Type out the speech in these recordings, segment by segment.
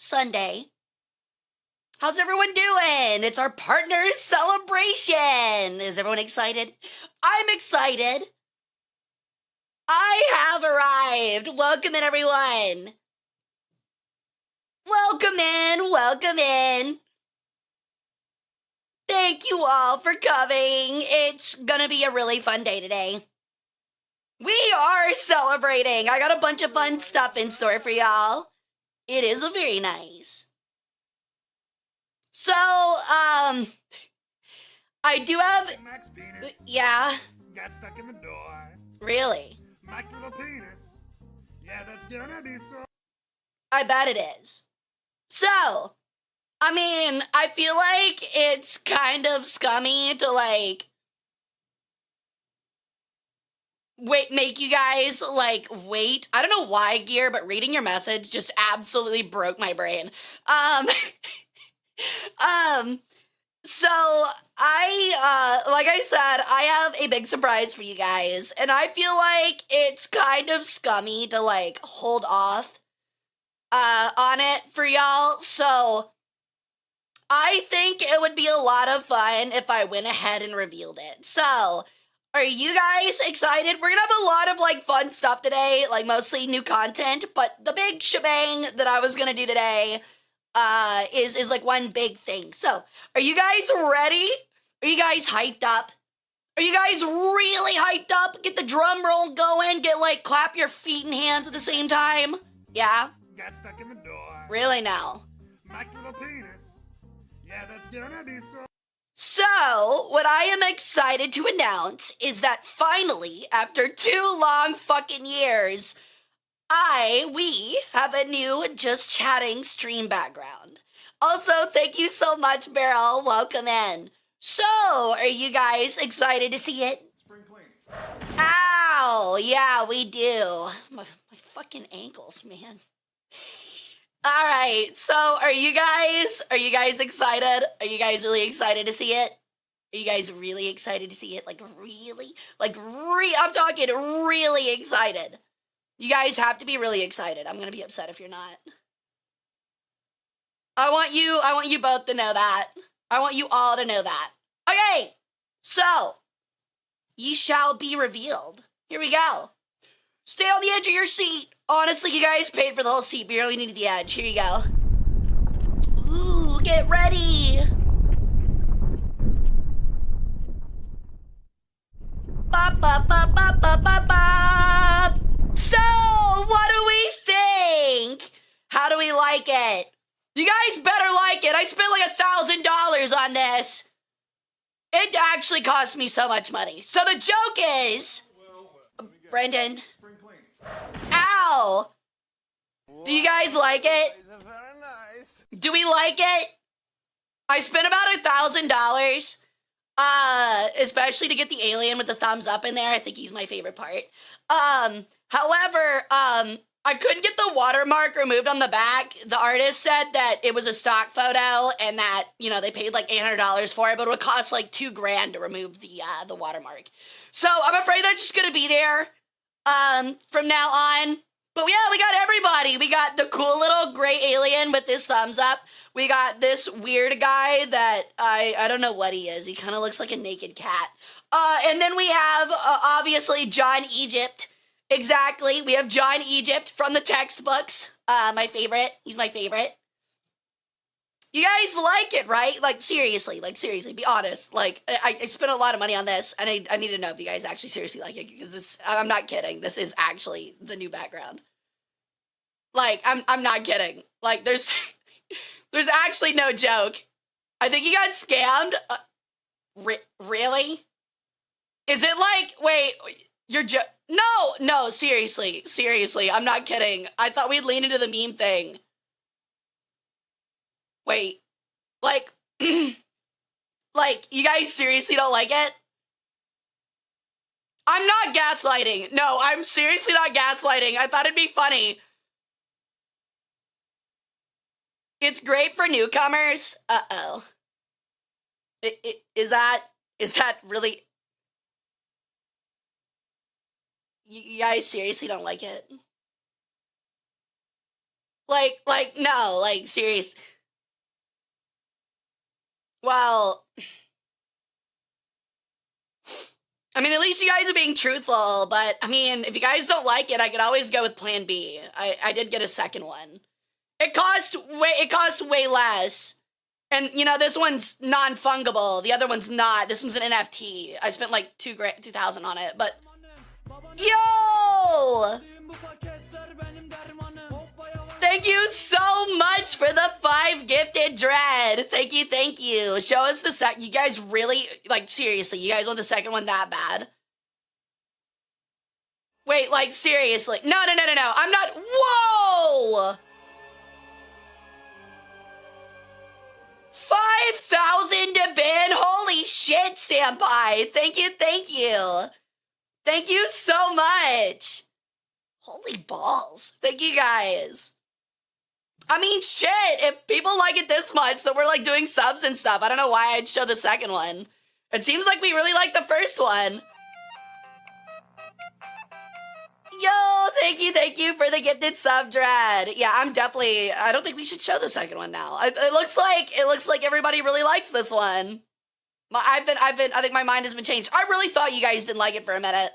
Sunday. How's everyone doing? It's our partner celebration. Is everyone excited? I'm excited. I have arrived. Welcome in, everyone. Welcome in. Welcome in. Thank you all for coming. It's gonna be a really fun day today. We are celebrating. I got a bunch of fun stuff in store for y'all. It is very nice. So, I do have... Mech's penis. Yeah. Got stuck in the door. Really? Mech's little penis. Yeah, that's gonna be so... I bet it is. So, I mean, I feel like it's kind of scummy to, like, make you guys, like, wait. I don't know why, Gear, but reading your message just absolutely broke my brain. So like I said, I have a big surprise for you guys, and I feel like it's kind of scummy to, like, hold off, on it for y'all, so I think it would be a lot of fun if I went ahead and revealed it. So, are you guys excited? We're gonna have a lot of, like, fun stuff today, like, mostly new content, but the big shebang that I was gonna do today is like one big thing. So, are you guys ready? Are you guys hyped up? Are you guys really hyped up? Get the drum roll going, get, like, clap your feet and hands at the same time. Yeah? Got stuck in the door. Really now? Mech's little penis. Yeah, that's gonna be so... So, what I am excited to announce is that finally, after 2 long fucking years, we have a new Just Chatting stream background. Also, thank you so much, Beryl. Welcome in. So, are you guys excited to see it? Spring clean. Ow! Yeah, we do. My fucking ankles, man. Alright, so are you guys excited? Are you guys really excited to see it? Are you guys really excited to see it? Like, really? I'm talking really excited. You guys have to be really excited. I'm gonna be upset if you're not. I want you both to know that. I want you all to know that. Okay, so, ye shall be revealed. Here we go. Stay on the edge of your seat. Honestly, you guys paid for the whole seat. We only needed the edge. Here you go. Ooh, get ready. Bop, bop, bop, bop, bop, bop, bop. So, what do we think? How do we like it? You guys better like it. I spent like $1,000 on this. It actually cost me so much money. So the joke is, Brendan. Ow! Do you guys like it? Very nice. Do we like it? I spent about $1,000, especially to get the alien with the thumbs up in there. I think he's my favorite part. However, I couldn't get the watermark removed on the back. The artist said that it was a stock photo and that, you know, they paid like $800 for it, but it would cost like $2,000 to remove the watermark. So I'm afraid that's just gonna be there, from now on. But yeah, we got everybody. We got the cool little gray alien with his thumbs up. We got this weird guy that I don't know what he is. He kind of looks like a naked cat. And then we have, obviously, John Egypt. Exactly. We have John Egypt from the textbooks. My favorite. He's my favorite. You guys like it, right? Like, seriously, be honest. Like, I spent a lot of money on this, and I need to know if you guys actually seriously like it, because this, I'm not kidding. This is actually the new background. Like, I'm not kidding. Like, there's actually no joke. I think you got scammed. Really? Is it like, wait, you're no, seriously, I'm not kidding. I thought we'd lean into the meme thing. Wait, like, like, you guys seriously don't like it? I'm not gaslighting. No, I'm seriously not gaslighting. I thought it'd be funny. It's great for newcomers. Uh-oh. Is that really... You guys seriously don't like it? No, like, serious. Well, I mean, at least you guys are being truthful, but, I mean, if you guys don't like it, I could always go with Plan B. I did get a second one. It cost way less. And, you know, this one's non-fungible. The other one's not. This one's an NFT. I spent like $2,000 on it, but... Yo! Thank you so much for the 5 gifted dread. Thank you. Show us the sec. You guys really, like, seriously, you guys want the second one that bad? Wait, like, seriously. No. I'm not. Whoa! 5,000 to bin. Holy shit, senpai. Thank you. Thank you so much. Holy balls. Thank you guys. I mean, shit, if people like it this much that we're like doing subs and stuff, I don't know why I'd show the second one. It seems like we really like the first one. Yo, thank you for the gifted sub, Dread. Yeah, I don't think we should show the second one now. It looks like everybody really likes this one. I think my mind has been changed. I really thought you guys didn't like it for a minute.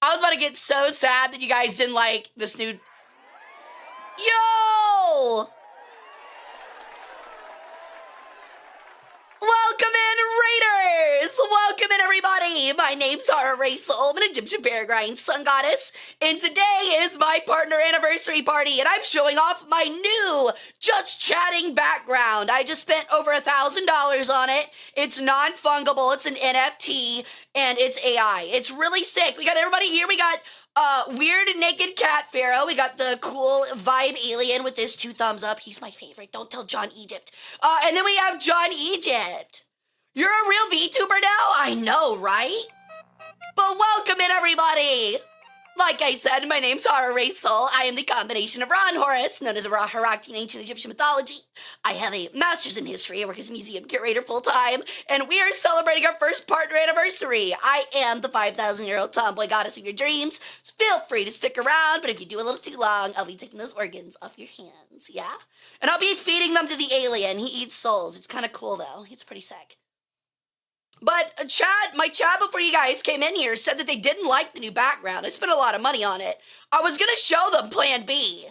I was about to get so sad that you guys didn't like this new... Yo! Welcome in, Raiders! Welcome in, everybody! My name's Hara Rae Sol. I'm an Egyptian bear grind sun goddess, and today is my partner anniversary party, and I'm showing off my new Just Chatting background. I just spent over $1,000 on it. It's non-fungible, it's an NFT, and it's AI. It's really sick. We got everybody here. We got weird naked cat pharaoh. We got the cool vibe alien with his 2 thumbs up. He's my favorite. Don't tell John Egypt. And then we have John Egypt. You're a real VTuber now? I know, right? But welcome in, everybody. Like I said, my name's Hara Rae Sol. I am the combination of Ra and Horus, known as a Ra Harakti in ancient Egyptian mythology. I have a master's in history. I work as museum curator full-time, and we are celebrating our first partner anniversary. I am the 5,000-year-old tomboy goddess of your dreams. So feel free to stick around, but if you do a little too long, I'll be taking those organs off your hands, yeah? And I'll be feeding them to the alien. He eats souls. It's kind of cool, though. It's pretty sick. But my chat before you guys came in here said that they didn't like the new background. I spent a lot of money on it. I was going to show them Plan B,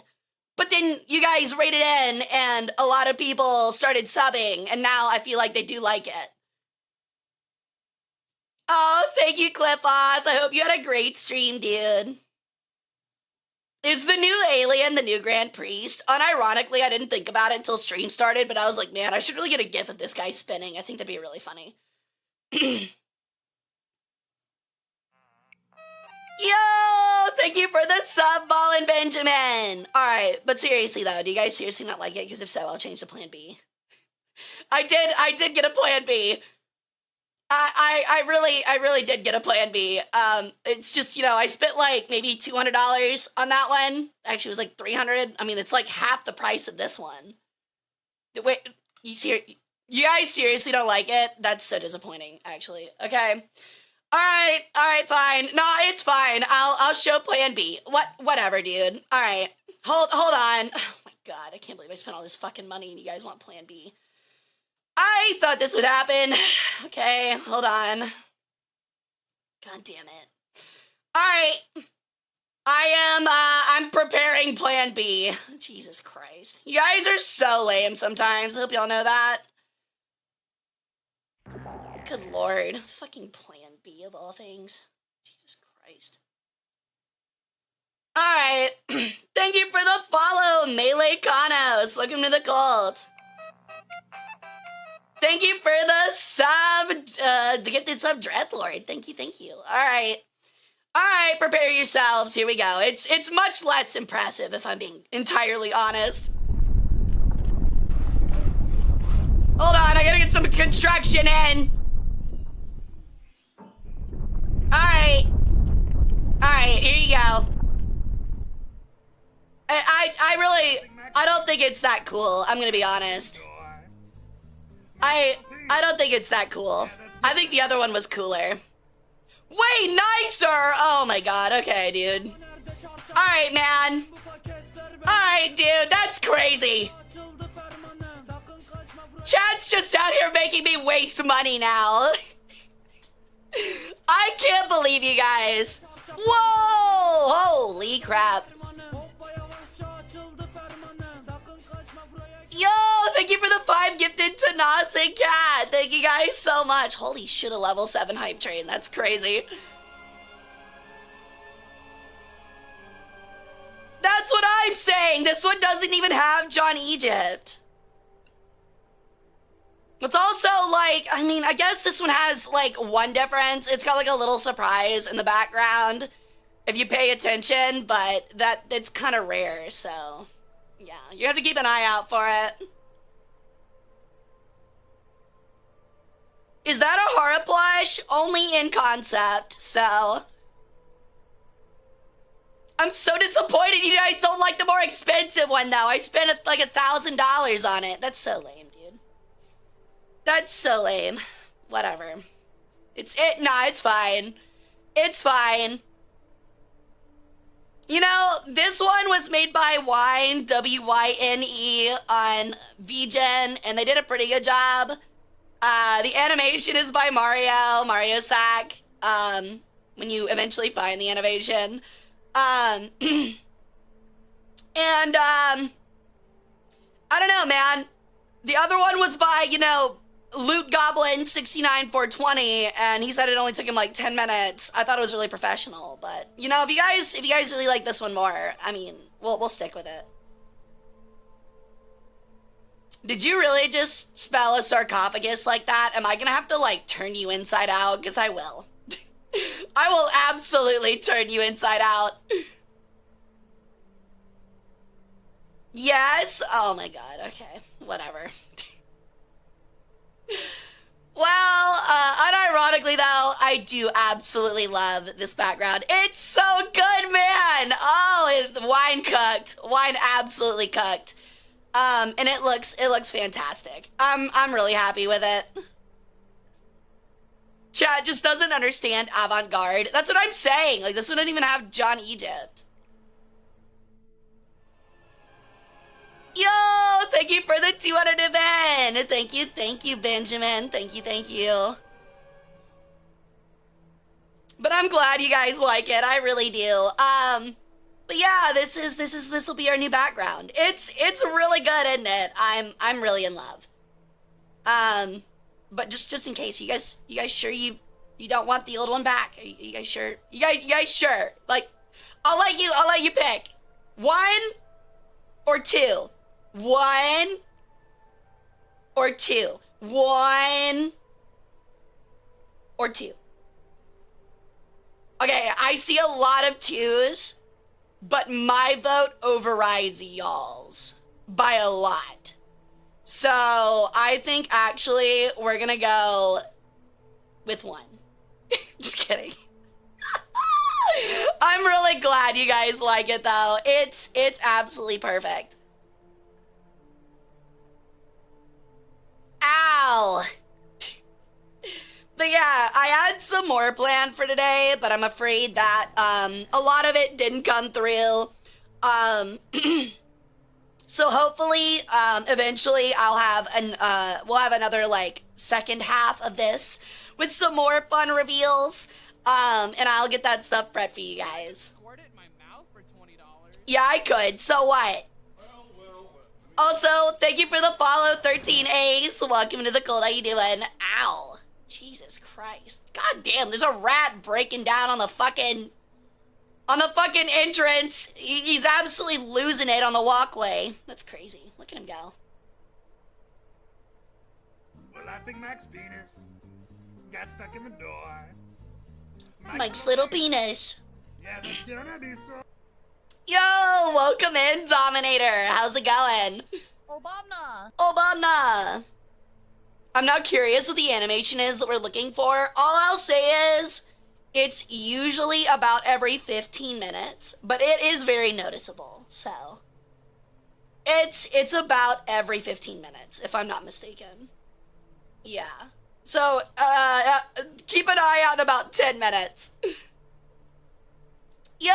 but then you guys rated in and a lot of people started subbing, and now I feel like they do like it. Oh, thank you, Clipoth. I hope you had a great stream, dude. Is the new alien the new Grand Priest? Unironically, I didn't think about it until stream started, but I was like, man, I should really get a gif of this guy spinning. I think that'd be really funny. Yo, thank you for the sub, Ballin' Benjamin. All right, but seriously though, do you guys seriously not like it? Because if so, I'll change to Plan B. I did get a Plan B. I really did get a Plan B. It's just, you know, I spent like maybe $200 on that one. Actually, it was like $300. I mean, it's like half the price of this one. Wait, you guys seriously don't like it? That's so disappointing, actually. Okay. All right, fine. No, it's fine. I'll show Plan B. Whatever, dude. All right. Hold on. Oh my god, I can't believe I spent all this fucking money and you guys want Plan B. I thought this would happen. Okay, hold on. God damn it. All right. I'm preparing Plan B. Jesus Christ. You guys are so lame sometimes. I hope y'all know that. Good lord. Fucking Plan B of all things. Jesus Christ. Alright. Thank you for the follow, Melee Kanos. Welcome to the cult. Thank you for the sub, the gifted sub, Dreadlord. Thank you. Alright, prepare yourselves. Here we go. It's much less impressive, if I'm being entirely honest. Hold on, I gotta get some construction in. Alright, here you go. I don't think it's that cool, I'm gonna be honest. I don't think it's that cool. I think the other one was cooler. Way nicer! Oh my god, okay, dude. Alright, man. Alright, dude, that's crazy. Chat's just out here making me waste money now. I can't believe you guys. Whoa! Holy crap. Yo, thank you for the 5 gifted to Nas and Cat. Thank you guys so much. Holy shit, a level 7 hype train. That's crazy. That's what I'm saying. This one doesn't even have John Egypt. It's also like, I mean, I guess this one has like one difference. It's got like a little surprise in the background if you pay attention, but it's kind of rare, so yeah, you have to keep an eye out for it. Is that a Hara plush? Only in concept, so I'm so disappointed you guys don't like the more expensive one though. I spent like $1,000 on it. That's so lame, dude. That's so lame. Whatever. Nah, it's fine. It's fine. You know, this one was made by Wine, W-Y-N-E, on VGen, and they did a pretty good job. The animation is by Mario Sack, when you eventually find the animation. I don't know, man. The other one was by, you know, Loot Goblin 69420, and he said it only took him like 10 minutes. I thought it was really professional, but you know, if you guys really like this one more, I mean, we'll stick with it. Did you really just spell a sarcophagus like that? Am I gonna have to like turn you inside out? Because I will. I will absolutely turn you inside out. Yes? Oh my god, okay. Whatever. Well, unironically though, I do absolutely love this background. It's so good, man! Oh, wine cooked. Wine absolutely cooked. And it looks fantastic. I'm really happy with it. Chat just doesn't understand avant-garde. That's what I'm saying. Like, this one didn't even have John Egypt. Yo, thank you for the 200 event. Thank you, Benjamin. Thank you. But I'm glad you guys like it. I really do. But yeah, this will be our new background. It's really good, isn't it? I'm really in love. But just in case, you guys sure you don't want the old one back? Are you guys sure? You guys sure? Like, I'll let you pick. 1 or 2. 1 or 2. 1 or 2. Okay, I see a lot of 2s, but my vote overrides y'all's by a lot. So I think actually we're gonna go with 1. Just kidding. I'm really glad you guys like it though. It's absolutely perfect. Ow. But yeah, I had some more planned for today, but I'm afraid that a lot of it didn't come through. So hopefully, eventually I'll have we'll have another like second half of this with some more fun reveals. And I'll get that stuff prepped for you guys. Yeah, I could. So what? Also, thank you for the follow, 13A's. Welcome to the cold. How you doing? Ow. Jesus Christ. God damn, there's a rat breaking down on the fucking entrance. He's absolutely losing it on the walkway. That's crazy. Look at him go. Well, I think Mike's penis got stuck in the door. Mike's little penis. Yeah, that's gonna be so. Yo, welcome in, Dominator. How's it going? Obama. I'm now curious what the animation is that we're looking for. All I'll say is it's usually about every 15 minutes, but it is very noticeable. So it's about every 15 minutes, if I'm not mistaken. Yeah. So keep an eye out in about 10 minutes. Yo,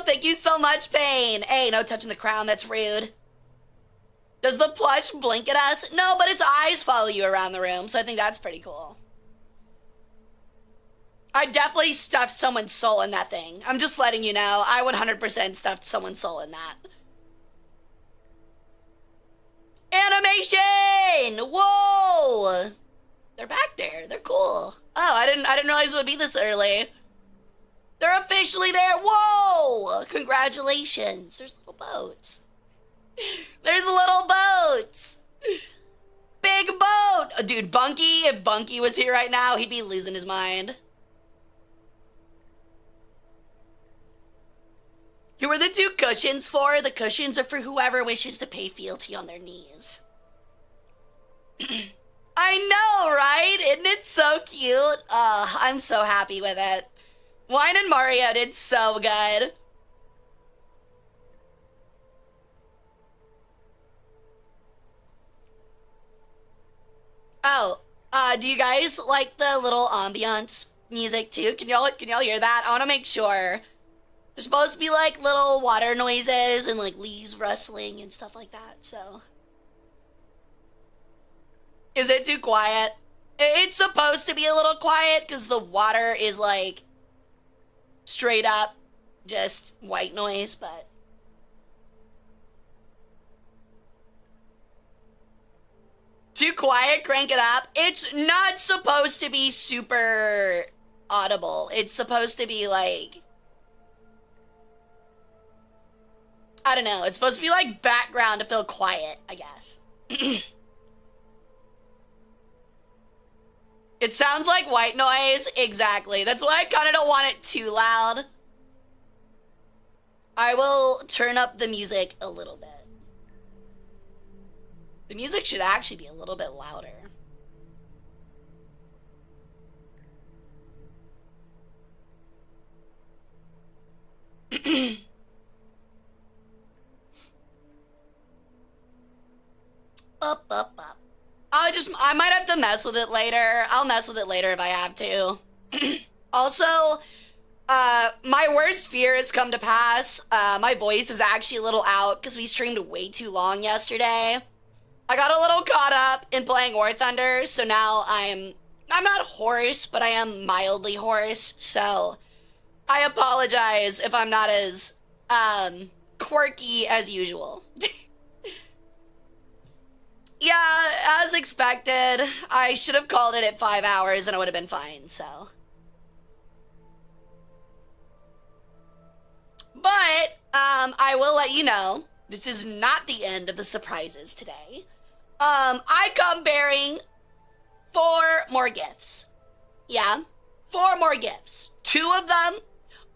thank you so much, Pain. Hey, no touching the crown, that's rude. Does the plush blink at us? No, but its eyes follow you around the room, so I think that's pretty cool. I definitely stuffed someone's soul in that thing. I'm just letting you know. I 100% stuffed someone's soul in that. Animation! Whoa! They're back there. They're cool. Oh, I didn't realize it would be this early. They're officially there. Whoa! Congratulations. There's little boats. There's little boats. Big boat. Oh, dude, Bunky, if Bunky was here right now, he'd be losing his mind. Who are the two cushions for? The cushions are for whoever wishes to pay fealty on their knees. I know, right? Isn't it so cute? I'm so happy with it. Wine and Mario did so good. Oh, do you guys like the little ambiance music too? Can y'all hear that? I want to make sure. There's supposed to be like little water noises and like leaves rustling and stuff like that, so. Is it too quiet? It's supposed to be a little quiet because the water is like straight up just white noise, but. Too quiet, crank it up. It's not supposed to be super audible. It's supposed to be like, I don't know. It's supposed to be like background to feel quiet, I guess. It sounds like white noise. Exactly. That's why I kind of don't want it too loud. I will turn up the music a little bit. The music should actually be a little bit louder. Up. I might have to mess with it later. I'll mess with it later if I have to. Also, my worst fear has come to pass. My voice is actually a little out because we streamed way too long yesterday. I got a little caught up in playing War Thunder, so now I'm not hoarse, but I am mildly hoarse, so I apologize if I'm not as quirky as usual. Yeah, as expected. I should have called it at 5 hours and I would have been fine, so. But, I will let you know, this is not the end of the surprises today. I come bearing 4 more gifts. Yeah, 4 more gifts. 2 of them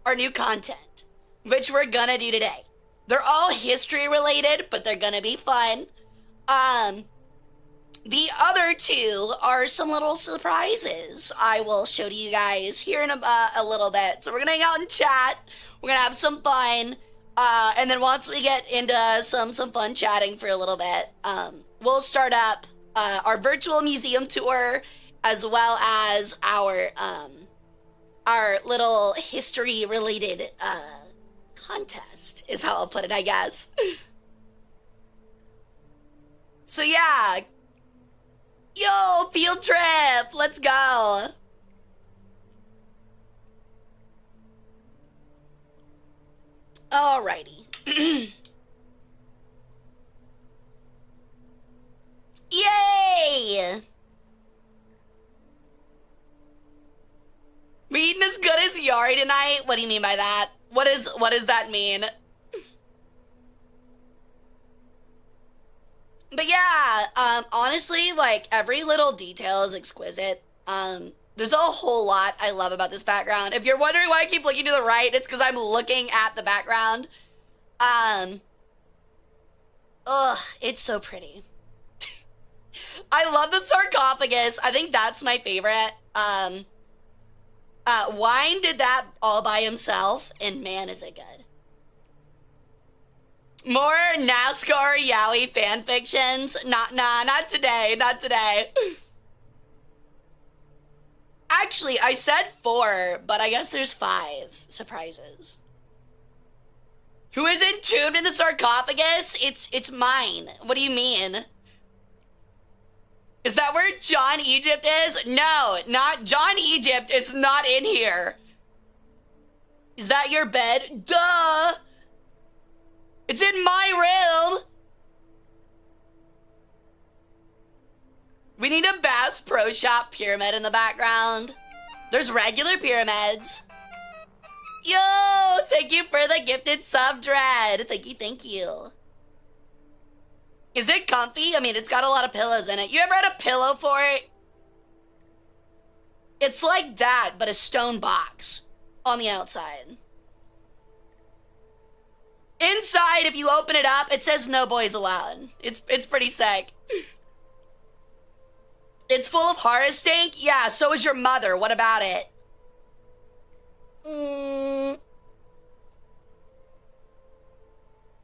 are new content, which we're gonna do today. They're all history related, but they're gonna be fun. The other 2 are some little surprises I will show to you guys here in a little bit. So we're gonna hang out and chat. We're gonna have some fun. And then once we get into some fun chatting for a little bit, we'll start up our virtual museum tour as well as our little history related contest is how I'll put it, I guess. So yeah, yo, field trip, let's go. Alrighty. Yay! We eating as good as Yari tonight? What do you mean by that? What does that mean? But yeah, honestly, like, every little detail is exquisite. There's a whole lot I love about this background. If you're wondering why I keep looking to the right, it's because I'm looking at the background. It's so pretty. I love the sarcophagus. I think that's my favorite. Wine did that all by himself, and man, is it good. More NASCAR Yowie fan fictions? Not today, not today. Actually, I said 4, but I guess there's 5 surprises. Who is entombed in the sarcophagus? It's mine. What do you mean? Is that where John Egypt is? No, not John Egypt. It's not in here. Is that your bed? Duh. It's in my room. We need a Bass Pro Shop pyramid in the background. There's regular pyramids. Yo, thank you for the gifted sub, Dread. Thank you, thank you. Is it comfy? I mean, it's got a lot of pillows in it. You ever had a pillow for it? It's like that, but a stone box on the outside. Inside, if you open it up, it says no boys allowed. It's pretty sick. It's full of horror stink? Yeah, so is your mother. What about it?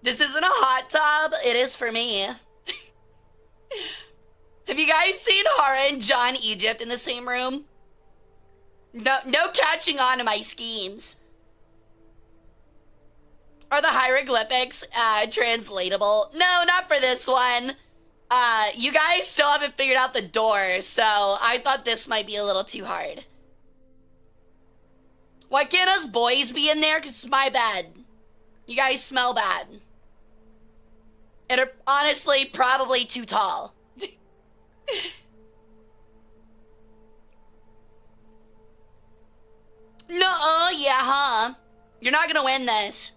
This isn't a hot tub. It is for me. Have you guys seen Hara and John Egypt in the same room? No catching on to my schemes. Are the hieroglyphics translatable? No, not for this one. You guys still haven't figured out the door, so I thought this might be a little too hard. Why can't us boys be in there? 'Cause it's my bed. You guys smell bad. And are honestly probably too tall. No, yeah, huh? You're not gonna win this.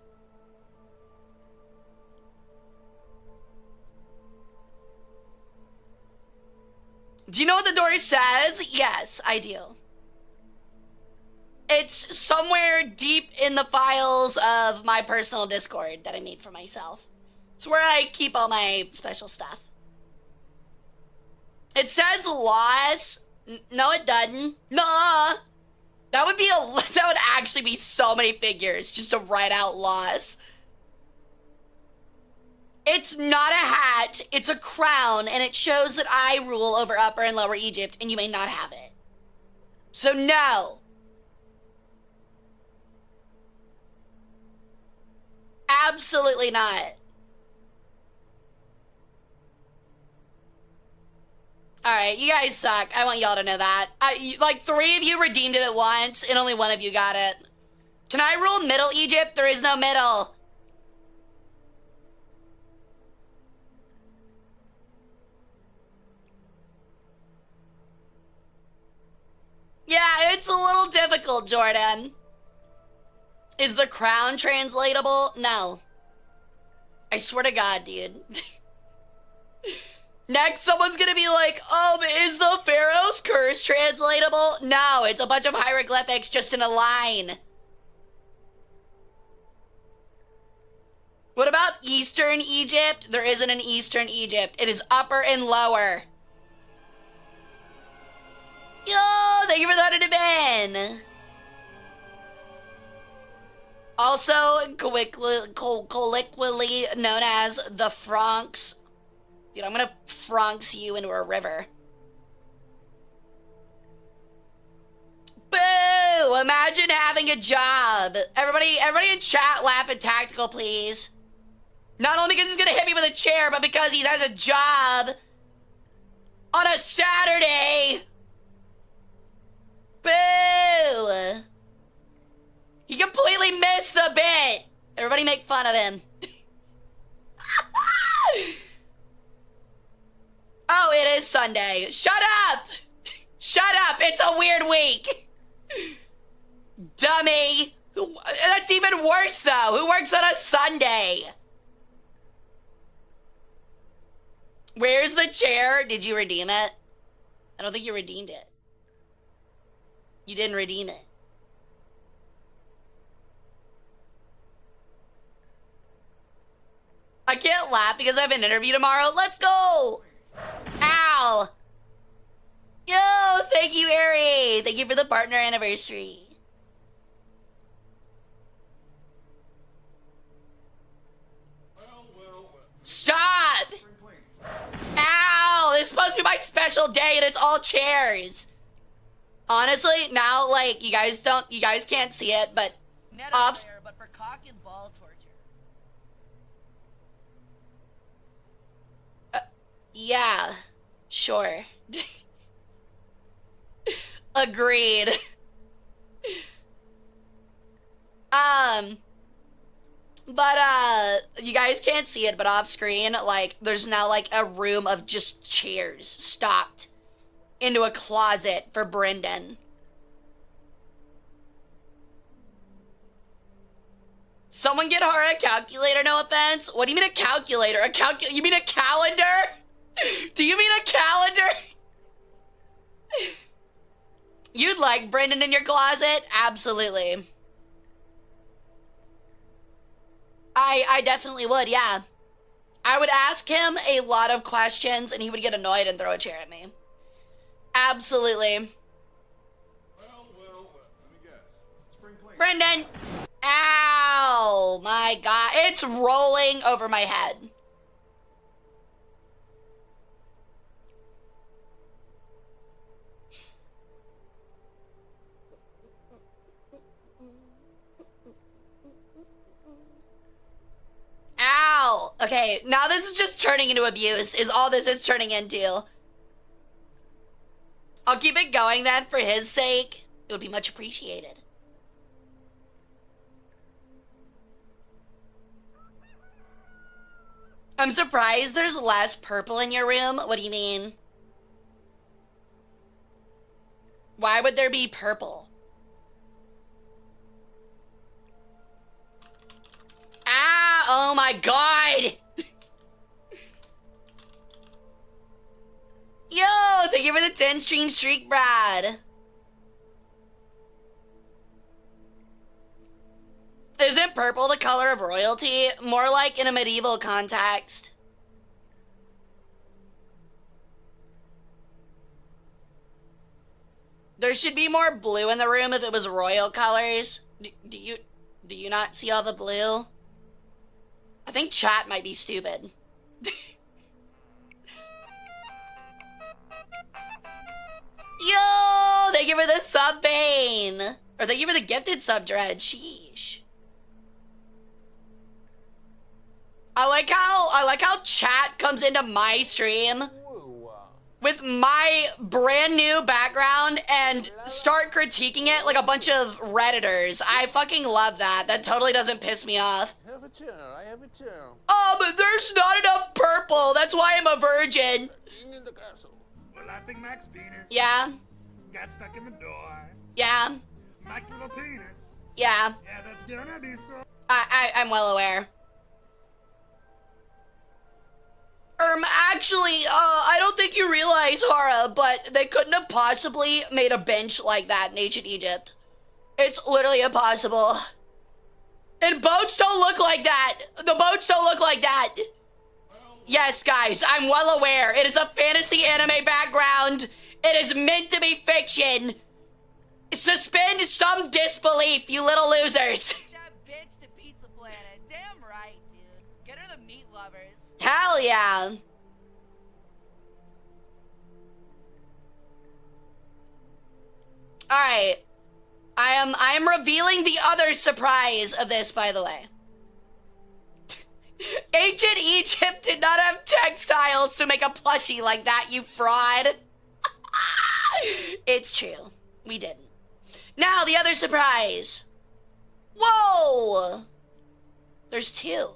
Do you know what the door says? Yes, I do. It's somewhere deep in the files of my personal Discord that I made for myself. It's where I keep all my special stuff. It says loss. No, it doesn't. Nah. That would actually be so many figures just to write out loss. It's not a hat, it's a crown, and it shows that I rule over Upper and Lower Egypt, and you may not have it. So no. Absolutely not. Alright, you guys suck. I want y'all to know that. Like 3 of you redeemed it at once, and only 1 of you got it. Can I rule Middle Egypt? There is no middle. Yeah, it's a little difficult, Jordan. Is the crown translatable? No. I swear to God, dude. Next, someone's gonna be like, is the Pharaoh's curse translatable? No, it's a bunch of hieroglyphics just in a line. What about Eastern Egypt? There isn't an Eastern Egypt. It is Upper and Lower. Yo, thank you for that, Ben. Also, colloquially known as the Franks. Dude, I'm gonna Franks you into a river. Boo! Imagine having a job. Everybody in chat laugh at Tactical, please. Not only because he's gonna hit me with a chair, but because he has a job on a Saturday. Boo! He completely missed the bit. Everybody make fun of him. Oh, it is Sunday. Shut up! Shut up! It's a weird week. Dummy. That's even worse, though. Who works on a Sunday? Where's the chair? Did you redeem it? I don't think you redeemed it. You didn't redeem it. I can't laugh because I have an interview tomorrow. Let's go! Ow! Yo, thank you, Ari. Thank you for the partner anniversary. Stop! Ow! This is supposed to be my special day and it's all chairs. Honestly, now, like, you guys can't see it, but Ops. But for cock and ball torture. Yeah, sure. Agreed. Um, but you guys can't see it, but off screen, like, there's now like a room of just chairs stocked into a closet for Brendan. Someone get Hara a calculator, no offense. What do you mean a calculator? You mean a calendar? Do you mean a calendar? You'd like Brendan in your closet? Absolutely. I definitely would, yeah. I would ask him a lot of questions and he would get annoyed and throw a chair at me. Absolutely. Well, let me guess. Spring cleaning. Brendan! Ow! My God. It's rolling over my head. Ow! Okay, now this is just turning into abuse, is all this is turning into. I'll keep it going then for his sake. It would be much appreciated. I'm surprised there's less purple in your room. What do you mean? Why would there be purple? Ah, oh my God. Yo, thank you for the 10 stream streak, Brad. Isn't purple the color of royalty? More like in a medieval context. There should be more blue in the room if it was royal colors. Do you not see all the blue? I think chat might be stupid. Yo, thank you for the sub, Bane. Or thank you for the gifted sub, Dread. Sheesh. I like how chat comes into my stream with my brand new background and start critiquing it like a bunch of Redditors. I fucking love that. That totally doesn't piss me off. Have a chair. I have a chair. Oh, but there's not enough purple. That's why I'm a virgin. In the castle. The laughing Max penis. Yeah. Got stuck in the door. Yeah. Max little penis. Yeah. Yeah, that's gonna be so. I'm well aware. Actually, I don't think you realize, Hara, but they couldn't have possibly made a bench like that in ancient Egypt. It's literally impossible. And boats don't look like that. The boats don't look like that. Yes, guys, I'm well aware. It is a fantasy anime background. It is meant to be fiction. Suspend some disbelief, you little losers. That bitch to Pizza Planet. Damn right, dude. Get her the meat lovers. Hell yeah. All right. I am revealing the other surprise of this, by the way. Ancient Egypt did not have textiles to make a plushie like that, you fraud. It's true. We didn't. Now, the other surprise. Whoa! There's two.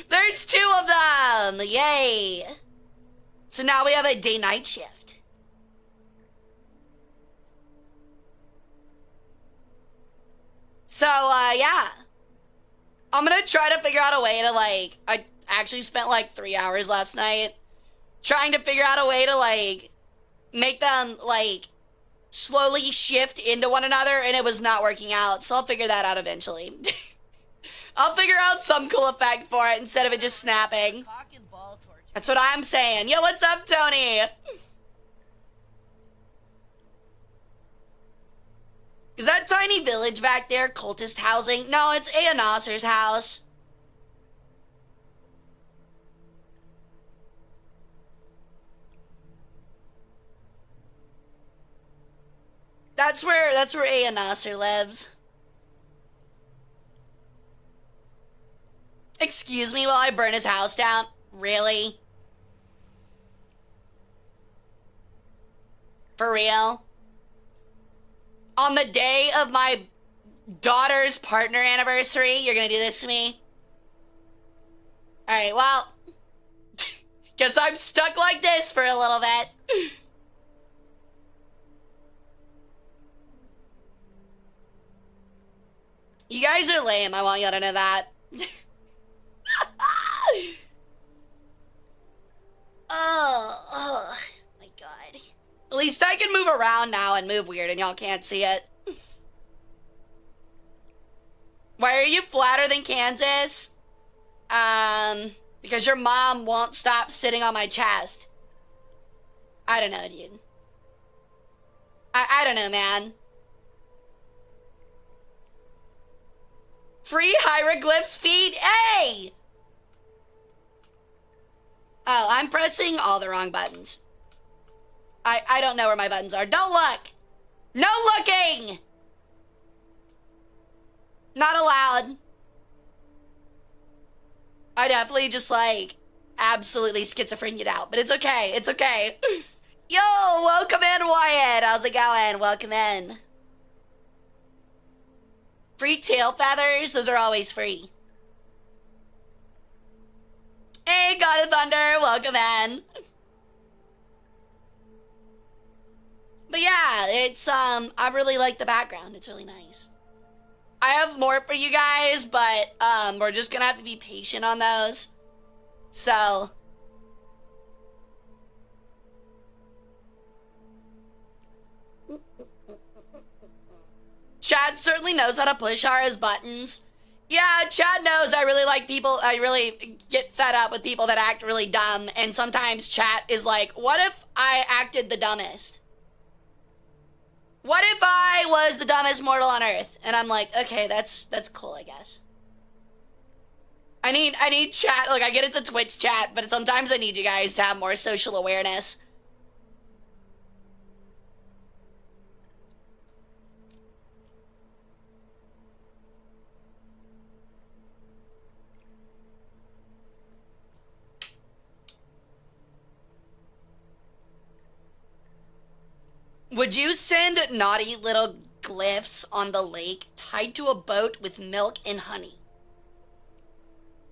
There's two of them! Yay! So now we have a day-night shift. So, yeah. I'm gonna try to figure out a way to, like, I actually spent, like, 3 hours last night trying to figure out a way to, like, make them, like, slowly shift into one another, and it was not working out, so I'll figure that out eventually. I'll figure out some cool effect for it instead of it just snapping. Cock and ball torture. That's what I'm saying. Yo, what's up, Tony? Is that tiny village back there cultist housing? No, it's Nasser's house. That's where Nasser lives. Excuse me while I burn his house down? Really? For real? On the day of my daughter's partner anniversary, you're gonna do this to me? Alright, well, guess I'm stuck like this for a little bit. You guys are lame, I want y'all to know that. Oh, my god. At least I can move around now and move weird and y'all can't see it. Why are you flatter than Kansas? Because your mom won't stop sitting on my chest. I don't know, dude. I don't know, man. Free hieroglyphs feed? Hey! Oh, I'm pressing all the wrong buttons. I don't know where my buttons are. Don't look! No looking! Not allowed. I definitely just like absolutely schizophrenia'd out, but it's okay. It's okay. Yo, welcome in, Wyatt. How's it going? Welcome in. Free tail feathers? Those are always free. Hey, God of Thunder, welcome in. But yeah, it's, I really like the background. It's really nice. I have more for you guys, but, we're just gonna have to be patient on those. So. Chad certainly knows how to push Hara's buttons. Yeah, Chad knows I really like people, I really get fed up with people that act really dumb, and sometimes chat is like, what if I acted the dumbest? What if I was the dumbest mortal on Earth? And I'm like, okay, that's cool, I guess. I need chat, like I get it's a Twitch chat, but sometimes I need you guys to have more social awareness. Would you send naughty little glyphs on the lake tied to a boat with milk and honey?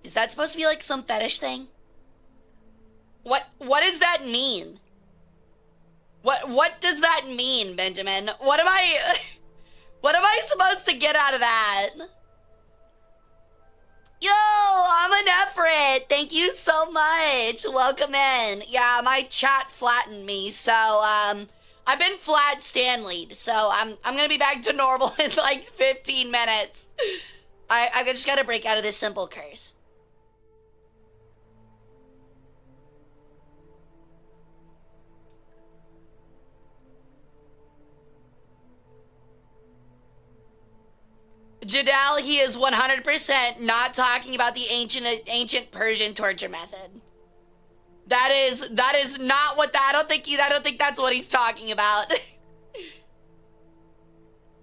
Is that supposed to be like some fetish thing? What does that mean? What does that mean, Benjamin? What am I supposed to get out of that? Yo, I'm an Efrit. Thank you so much. Welcome in. Yeah, my chat flattened me, so I've been flat Stanley'd, so I'm gonna be back to normal in like 15 minutes. I just gotta break out of this simple curse. Jadal, he is 100% not talking about the ancient Persian torture method. That is not what I don't think that's what he's talking about.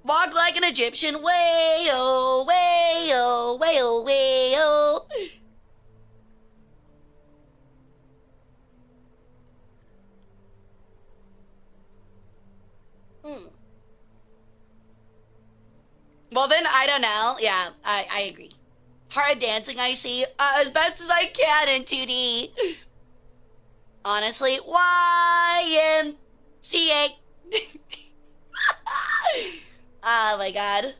Walk like an Egyptian, way oh, way oh, way oh, way oh. Well then, I don't know. Yeah, I agree. Hard dancing, I see. As best as I can in 2D. Honestly, YMCA. Oh my god.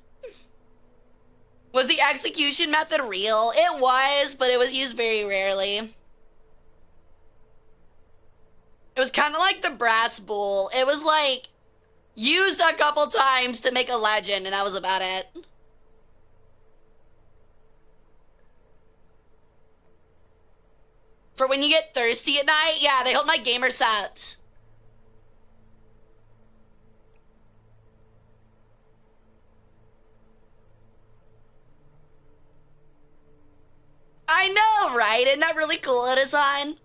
Was the execution method real? It was, but it was used very rarely. It was kind of like the brass bull. It was like used a couple times to make a legend, and that was about it. For when you get thirsty at night? Yeah, they hold my gamer subs. I know, right? Isn't that really cool, Oda-san?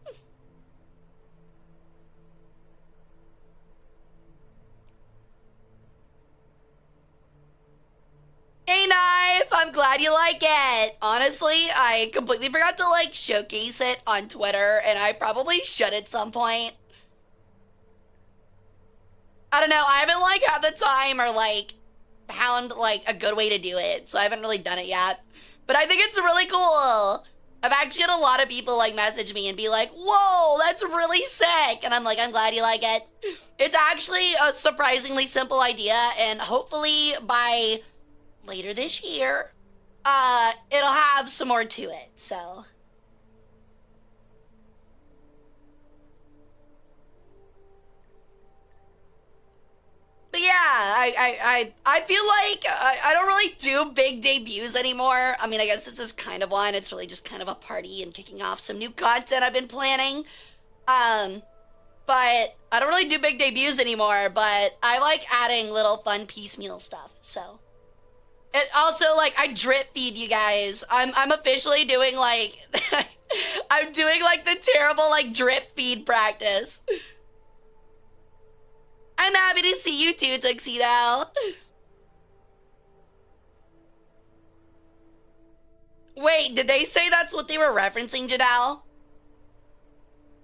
Hey, Knife! I'm glad you like it! Honestly, I completely forgot to, like, showcase it on Twitter, and I probably should at some point. I don't know. I haven't like had the time or like found like a good way to do it, so I haven't really done it yet. But I think it's really cool. I've actually had a lot of people like message me and be like, "Whoa, that's really sick," and I'm like, "I'm glad you like it." It's actually a surprisingly simple idea, and hopefully by later this year, it'll have some more to it. So. But yeah, I feel like I don't really do big debuts anymore. I mean, I guess this is kind of one. It's really just kind of a party and kicking off some new content I've been planning. But I don't really do big debuts anymore, but I like adding little fun piecemeal stuff, so. It also, like, I drip feed you guys. I'm officially doing, like, I'm doing, like, the terrible, like, drip feed practice. I'm happy to see you too, Tuxedo. Wait, did they say that's what they were referencing, Jadal?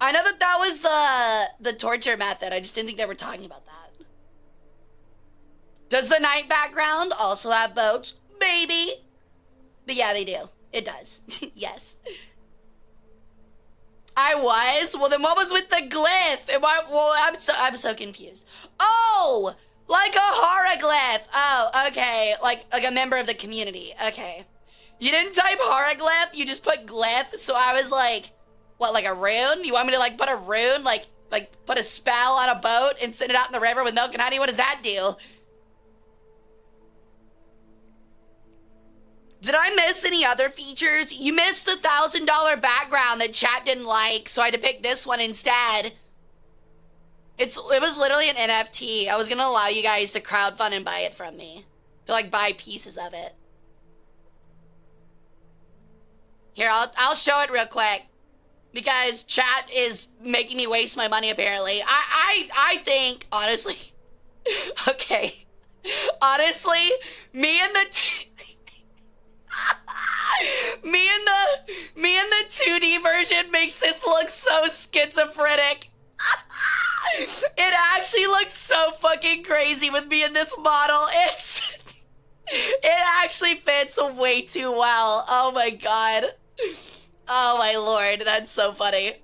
I know that that was the torture method. I just didn't think they were talking about that. Does the night background also have boats? Maybe. But yeah, they do. It does. Yes. I was? Well, then what was with the glyph? Well, I'm so confused. Oh! Like a Hieroglyph. Oh, okay. Like a member of the community. Okay. You didn't type Hieroglyph, you just put glyph, so I was like, what, like a rune? You want me to like put a rune, like put a spell on a boat and send it out in the river with milk and honey? What does that do? Did I miss any other features? You missed the $1,000 background that chat didn't like, so I had to pick this one instead. It was literally an NFT. I was gonna allow you guys to crowdfund and buy it from me. To like buy pieces of it. Here, I'll show it real quick. Because chat is making me waste my money apparently. I think, honestly, okay. Honestly, me and the me and the 2D version makes this look so schizophrenic. It actually looks so fucking crazy with me in this model. It actually fits way too well. Oh my god. Oh my lord, that's so funny.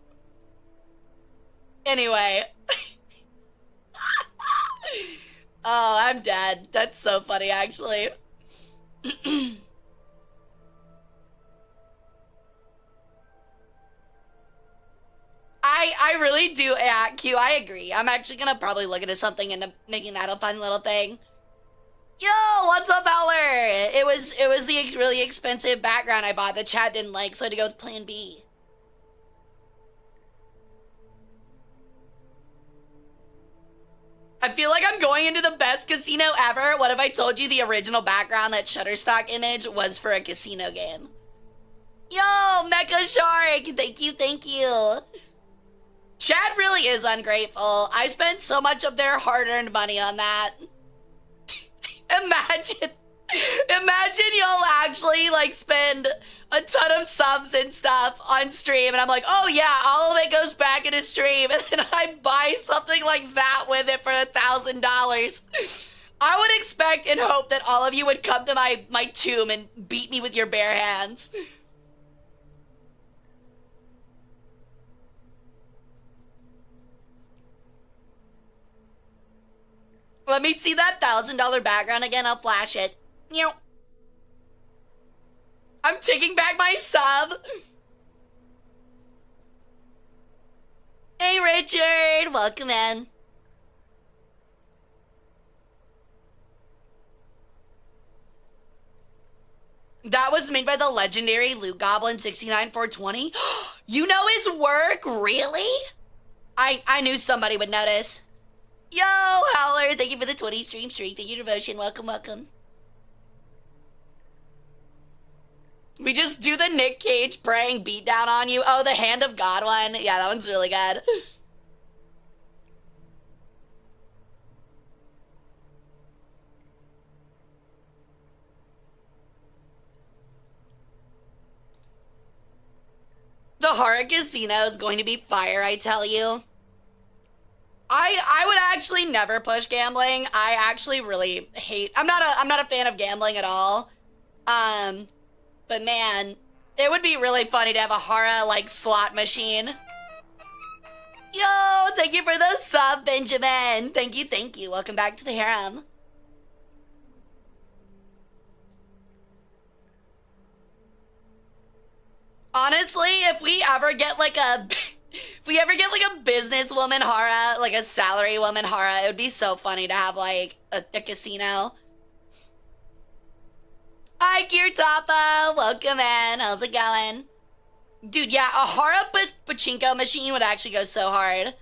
Anyway. Oh, I'm dead. That's so funny, actually. I really do, yeah, Q, I agree. I'm actually gonna probably look into something and making that a fun little thing. Yo, what's up, Owler? It was the really expensive background I bought that chat didn't like, so I had to go with Plan B. I feel like I'm going into the best casino ever. What if I told you the original background, that Shutterstock image, was for a casino game? Yo, Mecha Shark, thank you, thank you. Chat really is ungrateful. I spent so much of their hard-earned money on that. Imagine y'all actually like spend a ton of subs and stuff on stream and I'm like, oh yeah, all of it goes back into stream, and then I buy something like that with it for $1,000. I would expect and hope that all of you would come to my tomb and beat me with your bare hands. Let me see that $1,000 background again. I'll flash it. I'm taking back my sub. Hey, Richard. Welcome in. That was made by the legendary Loot Goblin 69420. You know his work? Really? I knew somebody would notice. Yo, Howler, thank you for the 20 stream streak. Thank you, Devotion. Welcome, welcome. We just do the Nick Cage praying beat down on you. Oh, the Hand of God one. Yeah, that one's really good. The Hara Casino is going to be fire, I tell you. I would actually never push gambling. I actually really hate. I'm not a fan of gambling at all. But man, it would be really funny to have a Hara like slot machine. Yo, thank you for the sub, Benjamin. Thank you, thank you. Welcome back to the harem. Honestly, if we ever get like a businesswoman Hara, like a salary woman Hara, it would be so funny to have like a casino. Hi, Kirtapa. Welcome in. How's it going? Dude, yeah, a Hara pachinko machine would actually go so hard.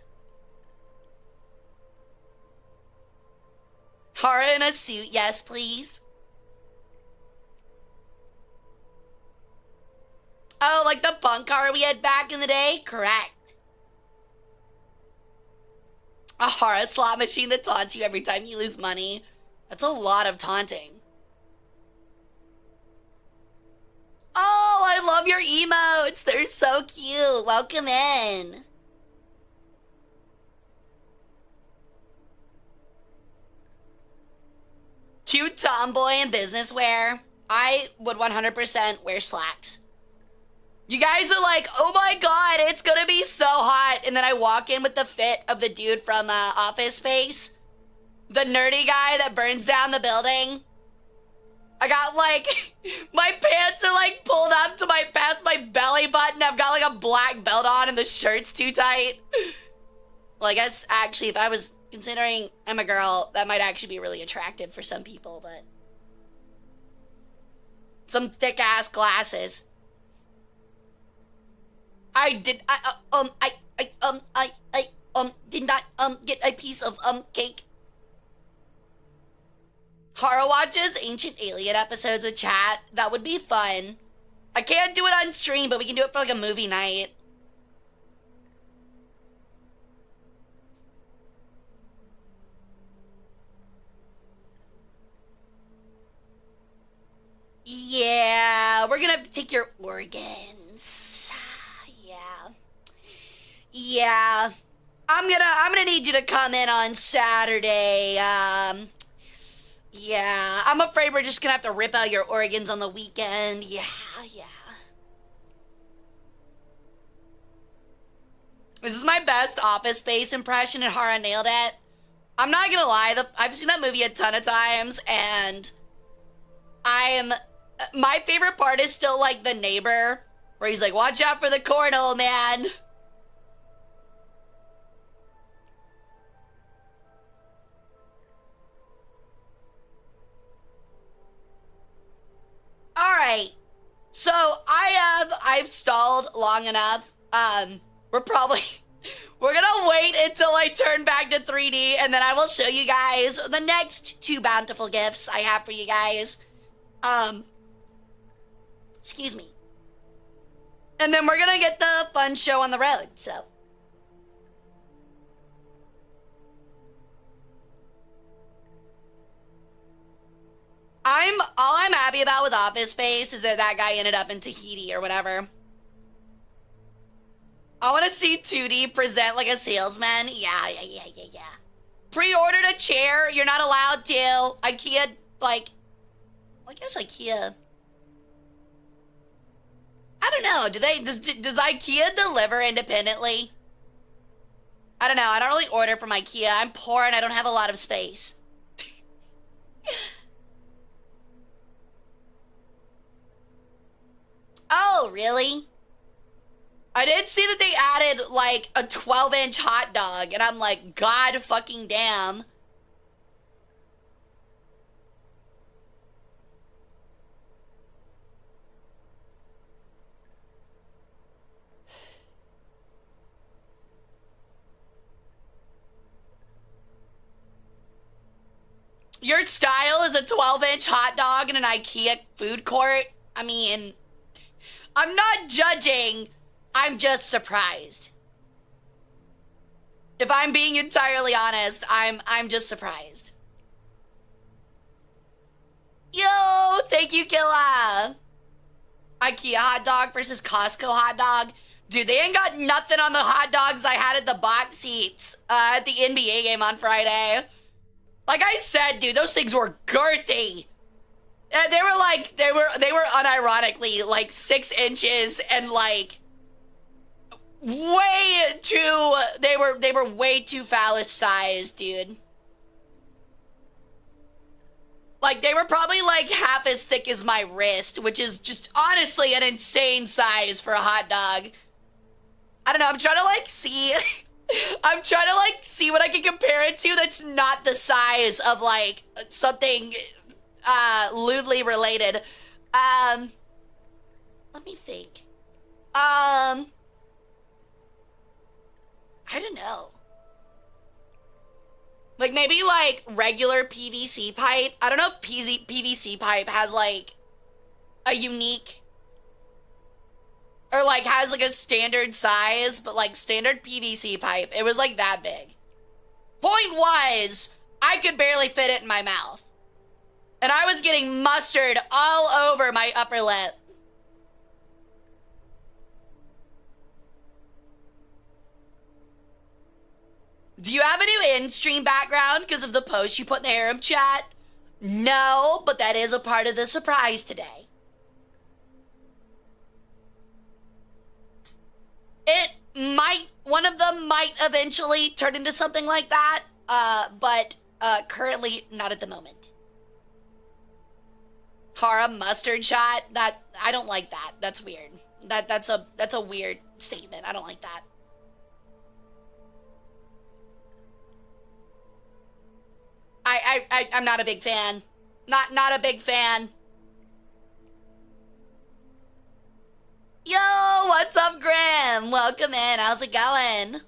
Hara in a suit, yes, please. Oh, like the punk car we had back in the day? Correct. A Hara slot machine that taunts you every time you lose money. That's a lot of taunting. Oh, I love your emotes. They're so cute. Welcome in. Cute tomboy in business wear. I would 100% wear slacks. You guys are like, oh my god, it's gonna be so hot. And then I walk in with the fit of the dude from Office Space. The nerdy guy that burns down the building. I got like, my pants are like pulled up to past my belly button. I've got like a black belt on and the shirt's too tight. Well, I guess actually if I was considering I'm a girl, that might actually be really attractive for some people, but. Some thick ass glasses. I did not get a piece of cake. Hara watches Ancient Alien episodes with chat. That would be fun. I can't do it on stream, but we can do it for like a movie night. Yeah, we're gonna take your organs. Yeah. I'm gonna need you to come in on Saturday. Yeah. I'm afraid we're just gonna have to rip out your organs on the weekend. Yeah. This is my best Office Space impression, and Hara nailed it. I'm not gonna lie, I've seen that movie a ton of times, and my favorite part is still like the neighbor, where he's like, watch out for the corn, old man. Alright, so I've stalled long enough. We're gonna wait until I turn back to 3D, and then I will show you guys the next 2 bountiful gifts I have for you guys. Excuse me. And then we're gonna get the fun show on the road, so. All I'm happy about with Office Space is that guy ended up in Tahiti or whatever. I want to see 2D present like a salesman. Yeah. Pre-ordered a chair. You're not allowed to. IKEA, like, I guess IKEA. I don't know. Does IKEA deliver independently? I don't know. I don't really order from IKEA. I'm poor and I don't have a lot of space. Oh, really? I did see that they added, like, a 12-inch hot dog, and I'm like, god fucking damn. Your style is a 12-inch hot dog in an IKEA food court? I mean, I'm not judging. I'm just surprised. If I'm being entirely honest, I'm just surprised. Yo, thank you, Killa. IKEA hot dog versus Costco hot dog. Dude, they ain't got nothing on the hot dogs I had at the box seats at the NBA game on Friday. Like I said, dude, those things were girthy. And they were unironically like 6 inches and like they were way too phallus sized, dude. Like they were probably like half as thick as my wrist, which is just honestly an insane size for a hot dog. I don't know, I'm trying to like see what I can compare it to that's not the size of like something lewdly related. Let me think. I don't know. Like maybe like regular PVC pipe. I don't know if PVC pipe has like a unique or like has like a standard size, but like standard PVC pipe, it was like that big. Point was, I could barely fit it in my mouth. And I was getting mustard all over my upper lip. Do you have a new in-stream background because of the post you put in the harem chat? No, but that is a part of the surprise today. One of them might eventually turn into something like that, but currently not at the moment. Hara mustard shot, I don't like that. That's weird. That's a weird statement. I don't like that. I'm not a big fan. Not a big fan. Yo, what's up, Graham? Welcome in. How's it going?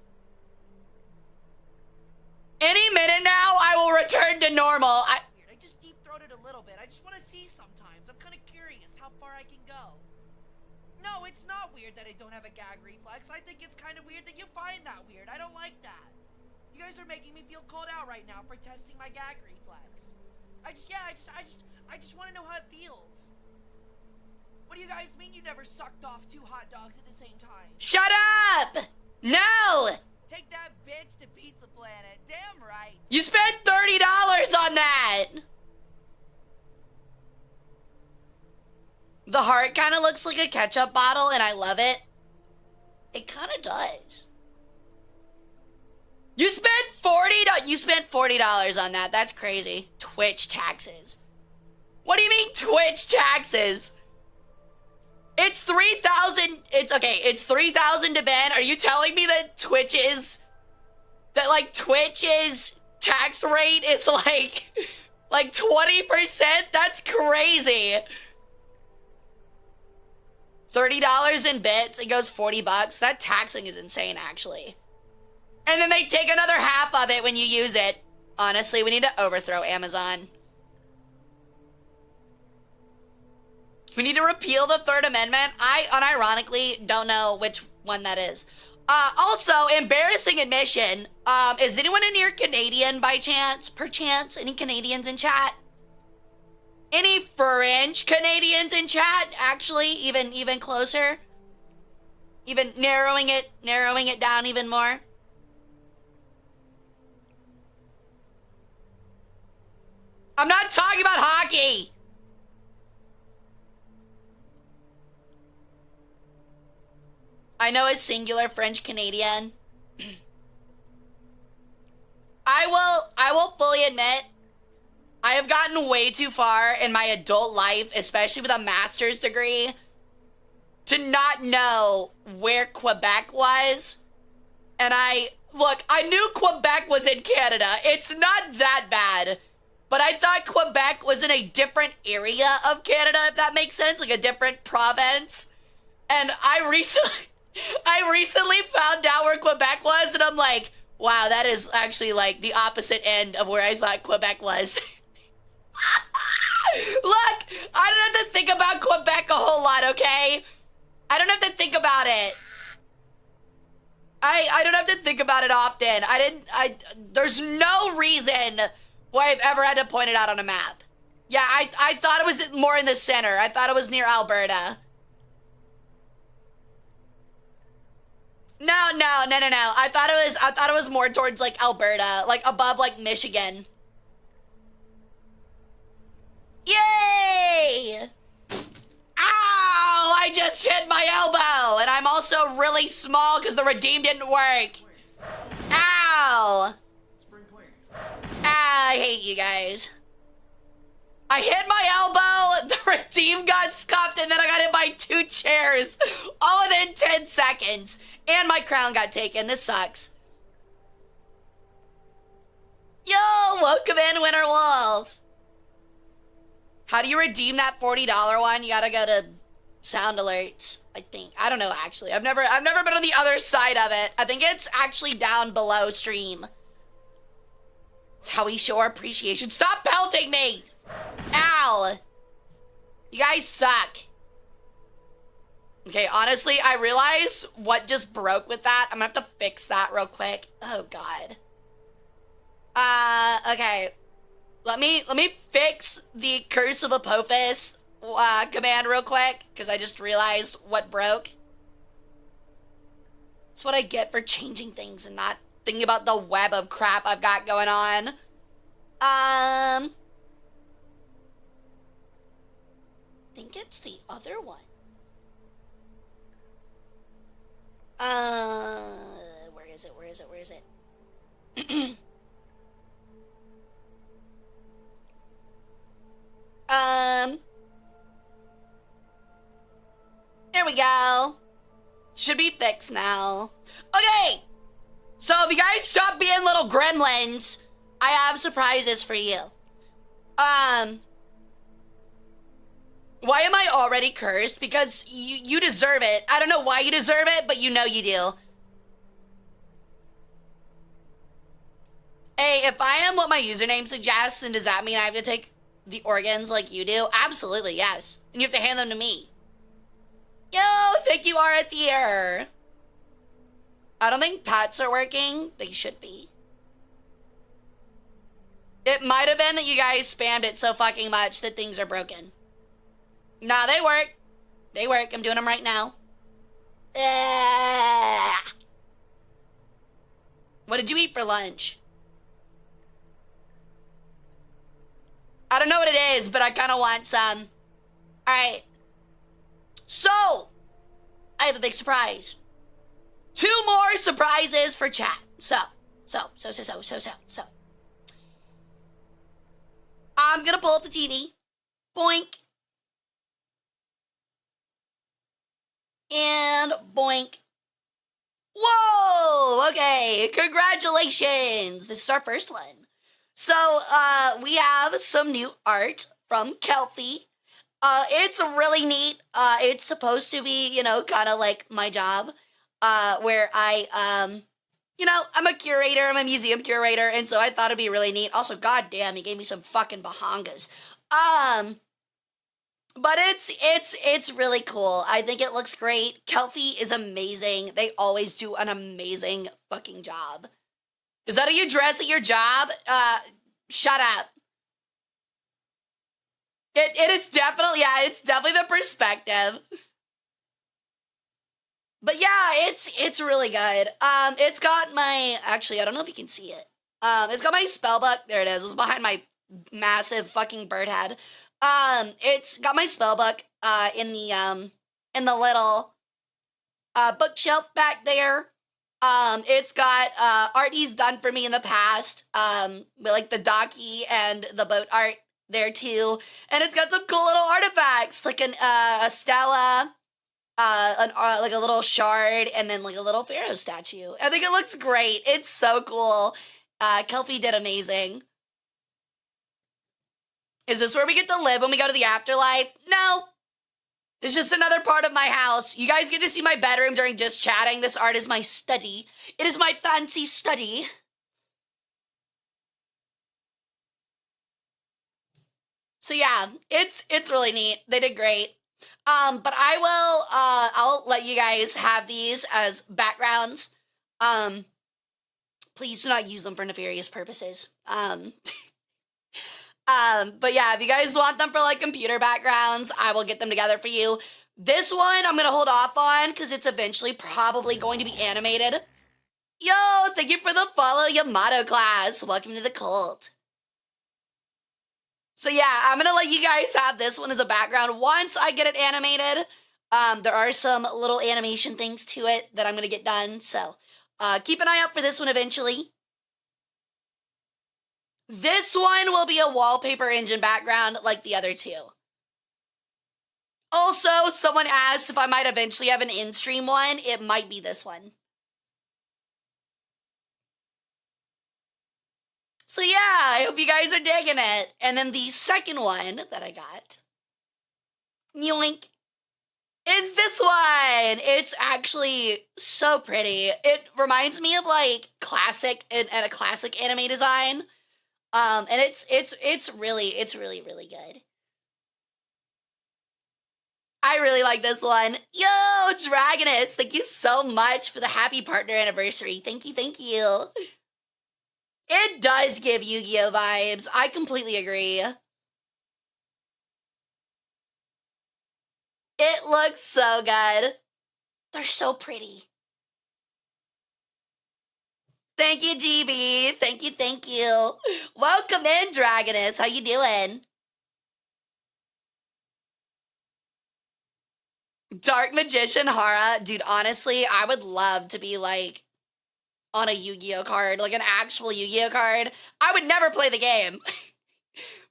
Any minute now, I will return to normal. I just deep-throated a little bit. I just want to see sometimes. I'm kind of curious how far I can go. No, it's not weird that I don't have a gag reflex. I think it's kind of weird that you find that weird. I don't like that. You guys are making me feel called out right now for testing my gag reflex. I just want to know how it feels. What do you guys mean you never sucked off 2 hot dogs at the same time? Shut up! No! Take that bitch to Pizza Planet. Damn right. You spent $30 on that! The heart kind of looks like a ketchup bottle, and I love it. It kind of does. You spent $40 on that. That's crazy. Twitch taxes. What do you mean Twitch taxes? It's 3,000. It's 3,000 to Ben. Are you telling me that Twitch's tax rate is like 20%? That's crazy. $30 in bits. It goes $40. That taxing is insane, actually. And then they take another half of it when you use it. Honestly, we need to overthrow Amazon. We need to repeal the Third Amendment. I unironically don't know which one that is. Also, embarrassing admission. Is anyone in here Canadian by chance? Perchance? Any Canadians in chat? Any French Canadians in chat? Actually, even closer? Even narrowing it down even more? I'm not talking about hockey! I know it's singular French Canadian. I will fully admit, I have gotten way too far in my adult life, especially with a master's degree, to not know where Quebec was. And I knew Quebec was in Canada. It's not that bad. But I thought Quebec was in a different area of Canada, if that makes sense, like a different province. And I recently found out where Quebec was, and I'm like, wow, that is actually like the opposite end of where I thought Quebec was. Look, I don't have to think about Quebec a whole lot, okay? I don't have to think about it. I don't have to think about it often. There's no reason why I've ever had to point it out on a map. Yeah, I thought it was more in the center. I thought it was near Alberta. No. I thought it was more towards like Alberta, like above like Michigan. Yay! Ow! I just hit my elbow, and I'm also really small because the redeem didn't work. Ow! Spring clean. Ah, I hate you guys. I hit my elbow, the redeem got scuffed, and then I got hit by 2 chairs all within 10 seconds. And my crown got taken. This sucks. Yo, welcome in, Winter Wolf. How do you redeem that $40 one? You gotta go to sound alerts, I think. I don't know, actually. I've never been on the other side of it. I think it's actually down below stream. It's how we show our appreciation. Stop pelting me! Ow! You guys suck. Okay, honestly, I realize what just broke with that. I'm gonna have to fix that real quick. Oh, God. Okay. Let me fix the Curse of Apophis command real quick, because I just realized what broke. That's what I get for changing things and not thinking about the web of crap I've got going on. I think it's the other one. Where is it? There we go. Should be fixed now. Okay. So if you guys stop being little gremlins, I have surprises for you. Why am I already cursed? Because you deserve it. I don't know why you deserve it, but you know you do. Hey, if I am what my username suggests, then does that mean I have to take the organs like you do? Absolutely, yes. And you have to hand them to me. Yo, thank you, Arathier. I don't think pets are working. They should be. It might have been that you guys spammed it so fucking much that things are broken. Nah, they work. They work. I'm doing them right now. What did you eat for lunch? I don't know what it is, but I kind of want some. All right. So, I have a big surprise. 2 more surprises for chat. So. I'm gonna pull up the TV. Boink. And boink. Whoa! Okay, congratulations. This is our first one. So, we have some new art from Kelpie. It's really neat. It's supposed to be, kind of like my job, where I'm a curator, I'm a museum curator, and so I thought it'd be really neat. Also, goddamn, he gave me some fucking bahangas. But it's really cool. I think it looks great. Kelpie is amazing. They always do an amazing fucking job. Is that how you dress at your job? Shut up. It's definitely the perspective. But yeah, it's really good. It's got my, actually, I don't know if you can see it. It's got my spell book. There it is. It was behind my massive fucking bird head. It's got my spell book, in the little, bookshelf back there. It's got, art he's done for me in the past, with like the Docky and the boat art there too. And it's got some cool little artifacts, like a stela, like a little shard, and then like a little pharaoh statue. I think it looks great. It's so cool. Kelpie did amazing. Is this where we get to live when we go to the afterlife? No. It's just another part of my house. You guys get to see my bedroom during just chatting. This art is my study. It is my fancy study. So yeah, it's really neat. They did great. But I'll let you guys have these as backgrounds. Please do not use them for nefarious purposes. But yeah, if you guys want them for like computer backgrounds, I will get them together for you. This one I'm gonna hold off on because it's eventually probably going to be animated. Yo, thank you for the follow, Yamato class. Welcome to the cult. So yeah, I'm gonna let you guys have this one as a background once I get it animated. There are some little animation things to it that I'm gonna get done, so keep an eye out for this one eventually. This one will be a wallpaper engine background like the other two. Also, someone asked if I might eventually have an in-stream one. It might be this one. So yeah, I hope you guys are digging it. And then the second one that I got, yoink, is this one. It's actually so pretty. It reminds me of like classic and a classic anime design. And it's really good. I really like this one. Yo, Dragoness, thank you so much for the happy partner anniversary. Thank you. It does give Yu-Gi-Oh vibes. I completely agree. It looks so good. They're so pretty. Thank you, GB. Thank you. Welcome in, Dragoness. How you doing? Dark Magician Hara. Dude, honestly, I would love to be like on a Yu-Gi-Oh card, like an actual Yu-Gi-Oh card. I would never play the game,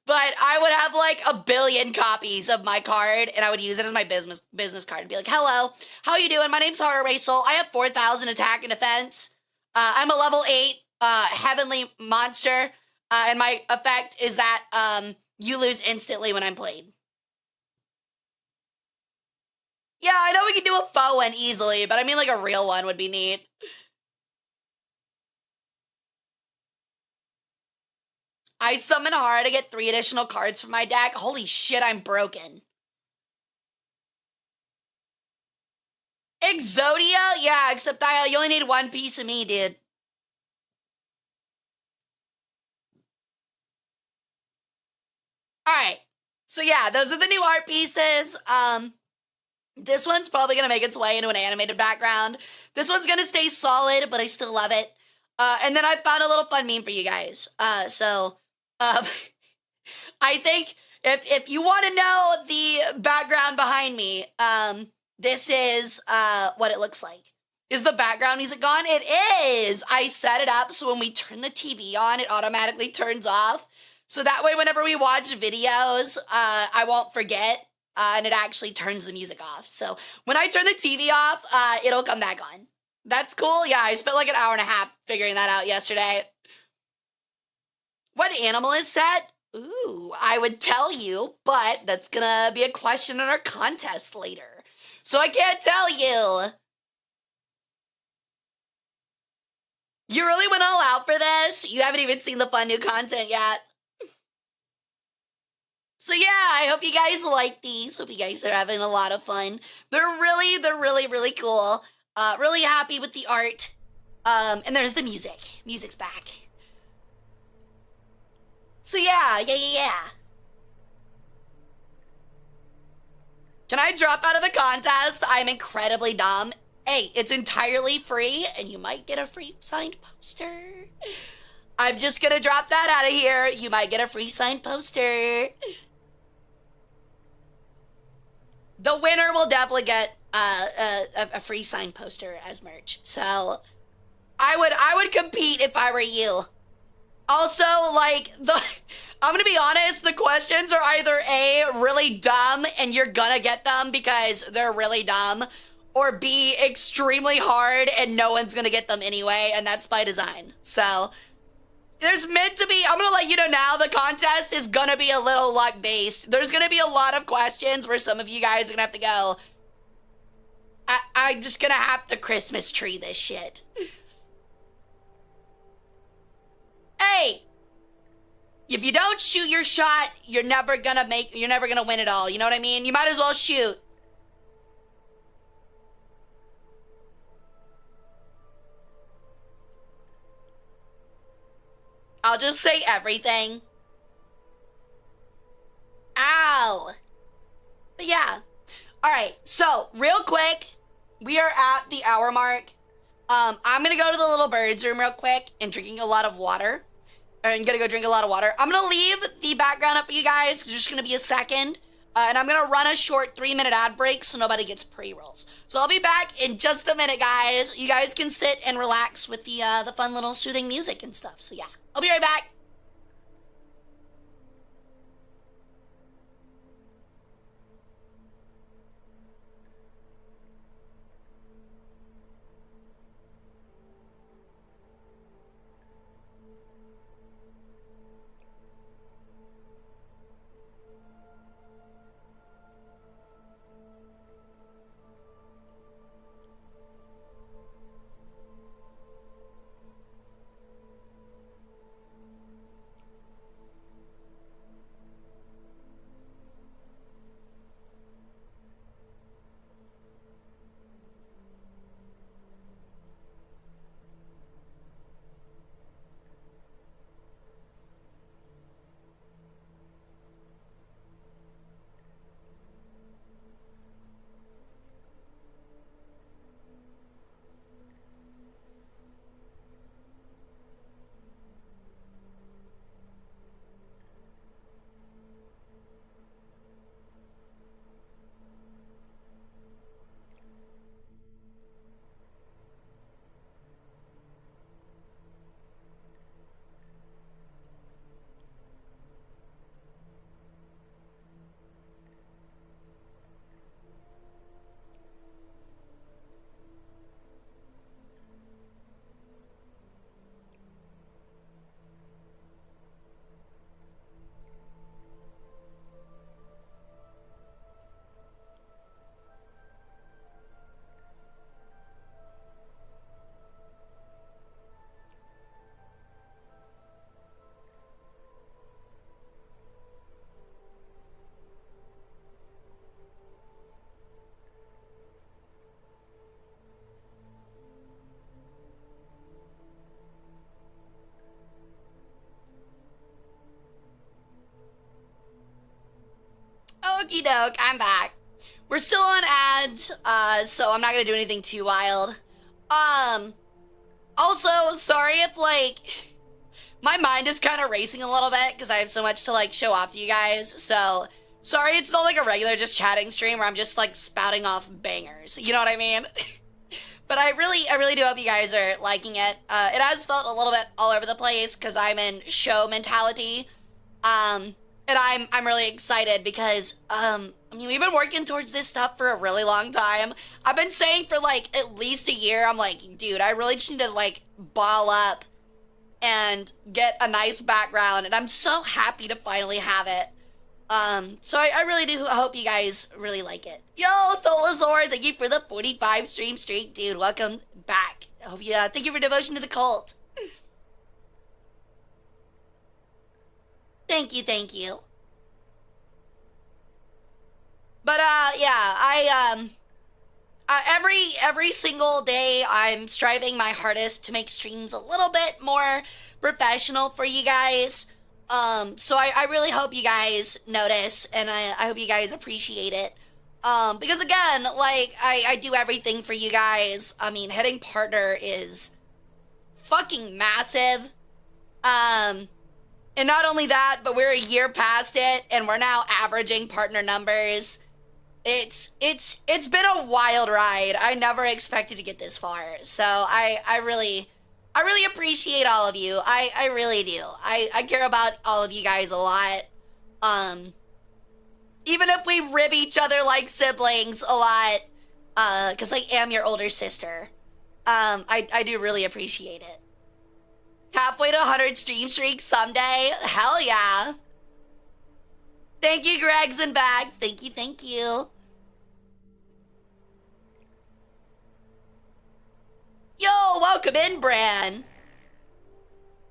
but I would have like 1 billion copies of my card and I would use it as my business card and be like, hello, how you doing? My name's Hara Rae Sol. I have 4,000 attack and defense. I'm a level 8 heavenly monster, and my effect is that you lose instantly when I'm played. Yeah, I know we can do a faux one easily, but I mean like a real one would be neat. I summon Hara to get 3 additional cards from my deck. Holy shit, I'm broken. Exodia? Yeah, except you only need 1 piece of me, dude. Alright. So yeah, those are the new art pieces. This one's probably gonna make its way into an animated background. This one's gonna stay solid, but I still love it. And then I found a little fun meme for you guys. I think if you want to know the background behind me, this is what it looks like. Is the background music gone? It is! I set it up so when we turn the TV on, it automatically turns off. So that way whenever we watch videos, I won't forget, and it actually turns the music off. So when I turn the TV off, it'll come back on. That's cool. Yeah, I spent like an hour and a half figuring that out yesterday. What animal is set? Ooh, I would tell you, but that's gonna be a question in our contest later. So I can't tell you. You really went all out for this? You haven't even seen the fun new content yet. So yeah, I hope you guys like these. Hope you guys are having a lot of fun. They're really cool. Really happy with the art. And there's the music. Music's back. So yeah. Can I drop out of the contest? I'm incredibly dumb. Hey, it's entirely free, and you might get a free signed poster. I'm just gonna drop that out of here. You might get a free signed poster. The winner will definitely get a free signed poster as merch. So I would compete if I were you. Also, like, I'm gonna be honest, the questions are either A, really dumb and you're gonna get them because they're really dumb, or B, extremely hard and no one's gonna get them anyway, and that's by design. So there's meant to be, I'm gonna let you know now, the contest is gonna be a little luck based. There's gonna be a lot of questions where some of you guys are gonna have to go, I'm just gonna have to Christmas tree this shit. Hey, if you don't shoot your shot, you're never gonna win it all. You know what I mean? You might as well shoot. I'll just say everything. Ow. But yeah. All right, so real quick, we are at the hour mark. I'm gonna go to the little bird's room real quick and drinking a lot of water. I'm gonna go drink a lot of water. I'm gonna leave the background up for you guys because there's just gonna be a second. And I'm gonna run a short 3-minute ad break so nobody gets pre-rolls. So I'll be back in just a minute, guys. You guys can sit and relax with the fun little soothing music and stuff. So yeah, I'll be right back. Okie doke, I'm back. We're still on ads, so I'm not gonna do anything too wild. Also, sorry if, like, my mind is kind of racing a little bit because I have so much to, like, show off to you guys, so sorry it's not like a regular just chatting stream where I'm just, like, spouting off bangers, you know what I mean? But I really do hope you guys are liking it. It has felt a little bit all over the place because I'm in show mentality. And I'm really excited because, I mean, we've been working towards this stuff for a really long time. I've been saying for, like, at least a year, I'm like, dude, I really just need to, like, ball up and get a nice background, and I'm so happy to finally have it. So I really do hope you guys really like it. Yo, Tholazor, thank you for the 45 stream streak, dude. Welcome back. I hope you, thank you for devotion to the cult. Thank you, thank you. But, yeah, every single day I'm striving my hardest to make streams a little bit more professional for you guys. So I really hope you guys notice, and I hope you guys appreciate it. Because again, like, I do everything for you guys. I mean, hitting partner is fucking massive. And not only that, but we're a year past it, and we're now averaging partner numbers. It's been a wild ride. I never expected to get this far. So I really appreciate all of you. I really do. I care about all of you guys a lot. Even if we rib each other like siblings a lot, because I am your older sister. I do really appreciate it. Halfway to 100 stream streaks someday? Hell yeah. Thank you, Greg's and back. Thank you, thank you. Yo, welcome in, Bran.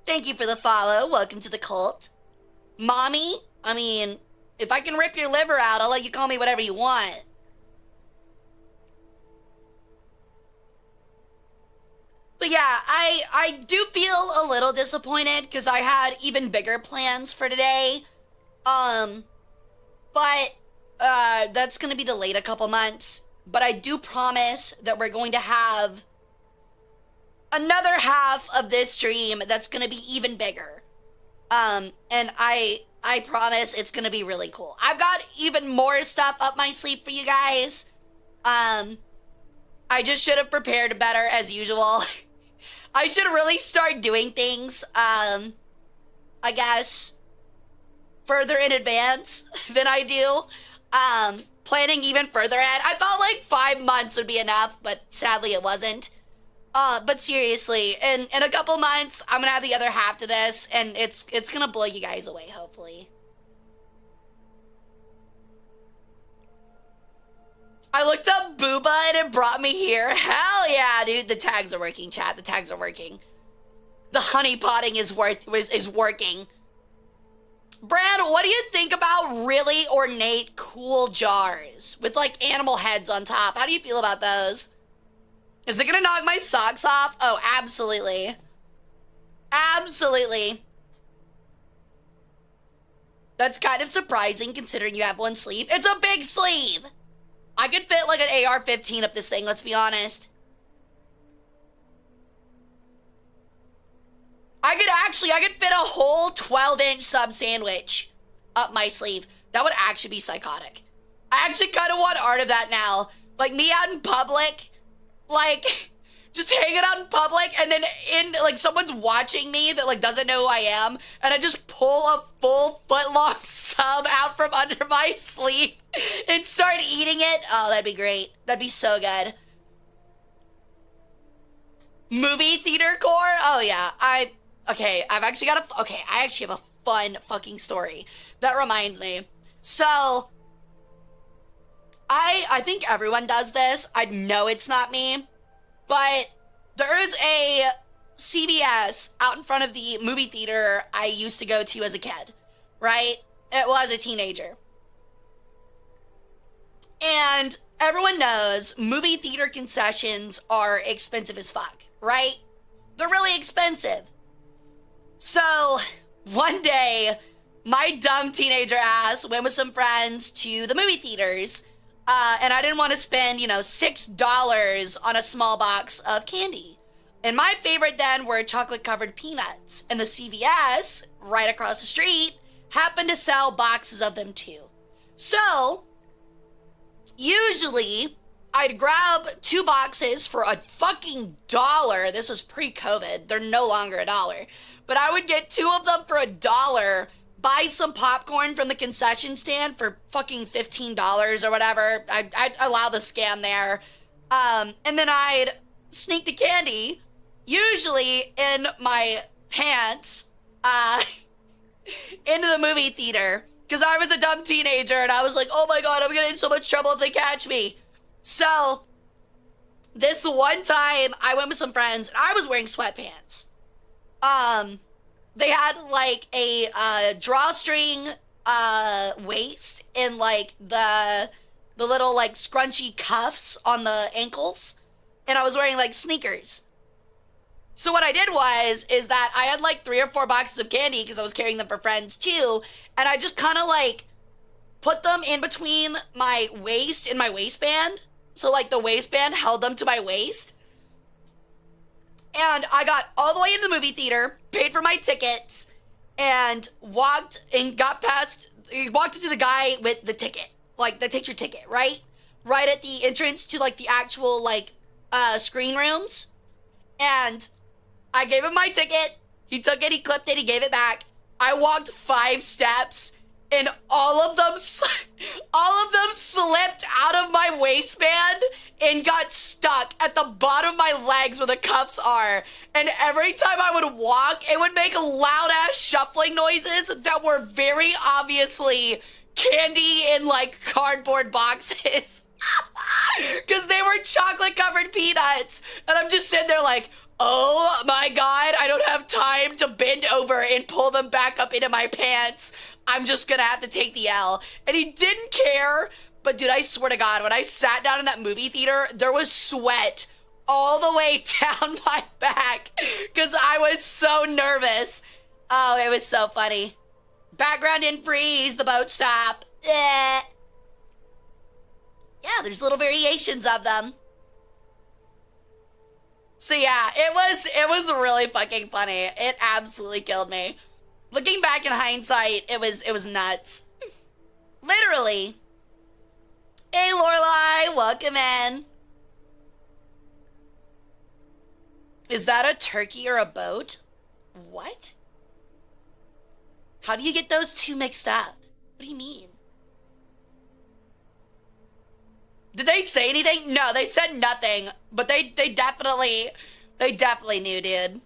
Thank you for the follow. Welcome to the cult. Mommy, I mean, if I can rip your liver out, I'll let you call me whatever you want. But yeah, I do feel a little disappointed because I had even bigger plans for today. But that's going to be delayed a couple months, but I do promise that we're going to have another half of this stream that's going to be even bigger. And I promise it's going to be really cool. I've got even more stuff up my sleeve for you guys. I just should have prepared better as usual. I should really start doing things, I guess, further in advance than I do. Planning even further ahead. I thought like 5 months would be enough, but sadly it wasn't. But seriously, in a couple months, I'm gonna have the other half to this, and it's gonna blow you guys away, hopefully. I looked up Booba and it brought me here. Hell yeah, dude. The tags are working, chat. The tags are working. The honey potting is working. Brad, what do you think about really ornate, cool jars with like animal heads on top? How do you feel about those? Is it gonna knock my socks off? Oh, absolutely. Absolutely. That's kind of surprising considering you have one sleeve. It's a big sleeve. I could fit like an AR-15 up this thing, let's be honest. I could fit a whole 12-inch sub sandwich up my sleeve. That would actually be psychotic. I actually kind of want art of that now. Like me out in public, like just hanging out in public, and then like someone's watching me that like doesn't know who I am, and I just pull a full foot-long sub out from under my sleeve and start eating it. Oh, that'd be great. That'd be so good. Movie theater core? Oh yeah, I actually have a fun fucking story. That reminds me. So, I think everyone does this. I know it's not me. But there is a CVS out in front of the movie theater I used to go to as a kid, right? It was a teenager. And everyone knows movie theater concessions are expensive as fuck, right? They're really expensive. So, one day, my dumb teenager ass went with some friends to the movie theaters, and I didn't want to spend, $6 on a small box of candy. And my favorite then were chocolate-covered peanuts, and the CVS, right across the street, happened to sell boxes of them too. So, usually, I'd grab 2 boxes for a fucking $1. This was pre-COVID. They're no longer $1. But I would get 2 of them for $1, buy some popcorn from the concession stand for fucking $15 or whatever. I'd allow the scam there. And then I'd sneak the candy, usually in my pants, into the movie theater. Because I was a dumb teenager and I was like, oh my god, I'm gonna get in so much trouble if they catch me. So, this one time, I went with some friends, and I was wearing sweatpants. They had, like, a, drawstring, waist and, like, the little, like, scrunchy cuffs on the ankles, and I was wearing, like, sneakers. So what I did is that I had, like, 3 or 4 boxes of candy, because I was carrying them for friends, too, and I just kind of, like, put them in between my waist and my waistband. So, like, the waistband held them to my waist. And I got all the way into the movie theater, paid for my tickets, and walked into the guy with the ticket. Like, the take your ticket, right? Right at the entrance to, like, the actual, like, screen rooms. And I gave him my ticket. He took it, he clipped it, he gave it back. I walked 5 steps, and all of them slipped out of my waistband and got stuck at the bottom of my legs where the cuffs are. And every time I would walk, it would make loud-ass shuffling noises that were very obviously candy in, like, cardboard boxes. Because they were chocolate-covered peanuts. And I'm just sitting there like, oh my god, I don't have time to bend over and pull them back up into my pants. I'm just gonna have to take the L. And he didn't care, but dude, I swear to god, when I sat down in that movie theater, there was sweat all the way down my back because I was so nervous. Oh, it was so funny. Background didn't freeze, the boat stopped. Yeah, there's little variations of them. So yeah, it was really fucking funny. It absolutely killed me. Looking back in hindsight, it was nuts. Literally. Hey Lorelai, welcome in. Is that a turkey or a boat? What? How do you get those two mixed up? What do you mean? Did they say anything? No, they said nothing, but they definitely knew, dude.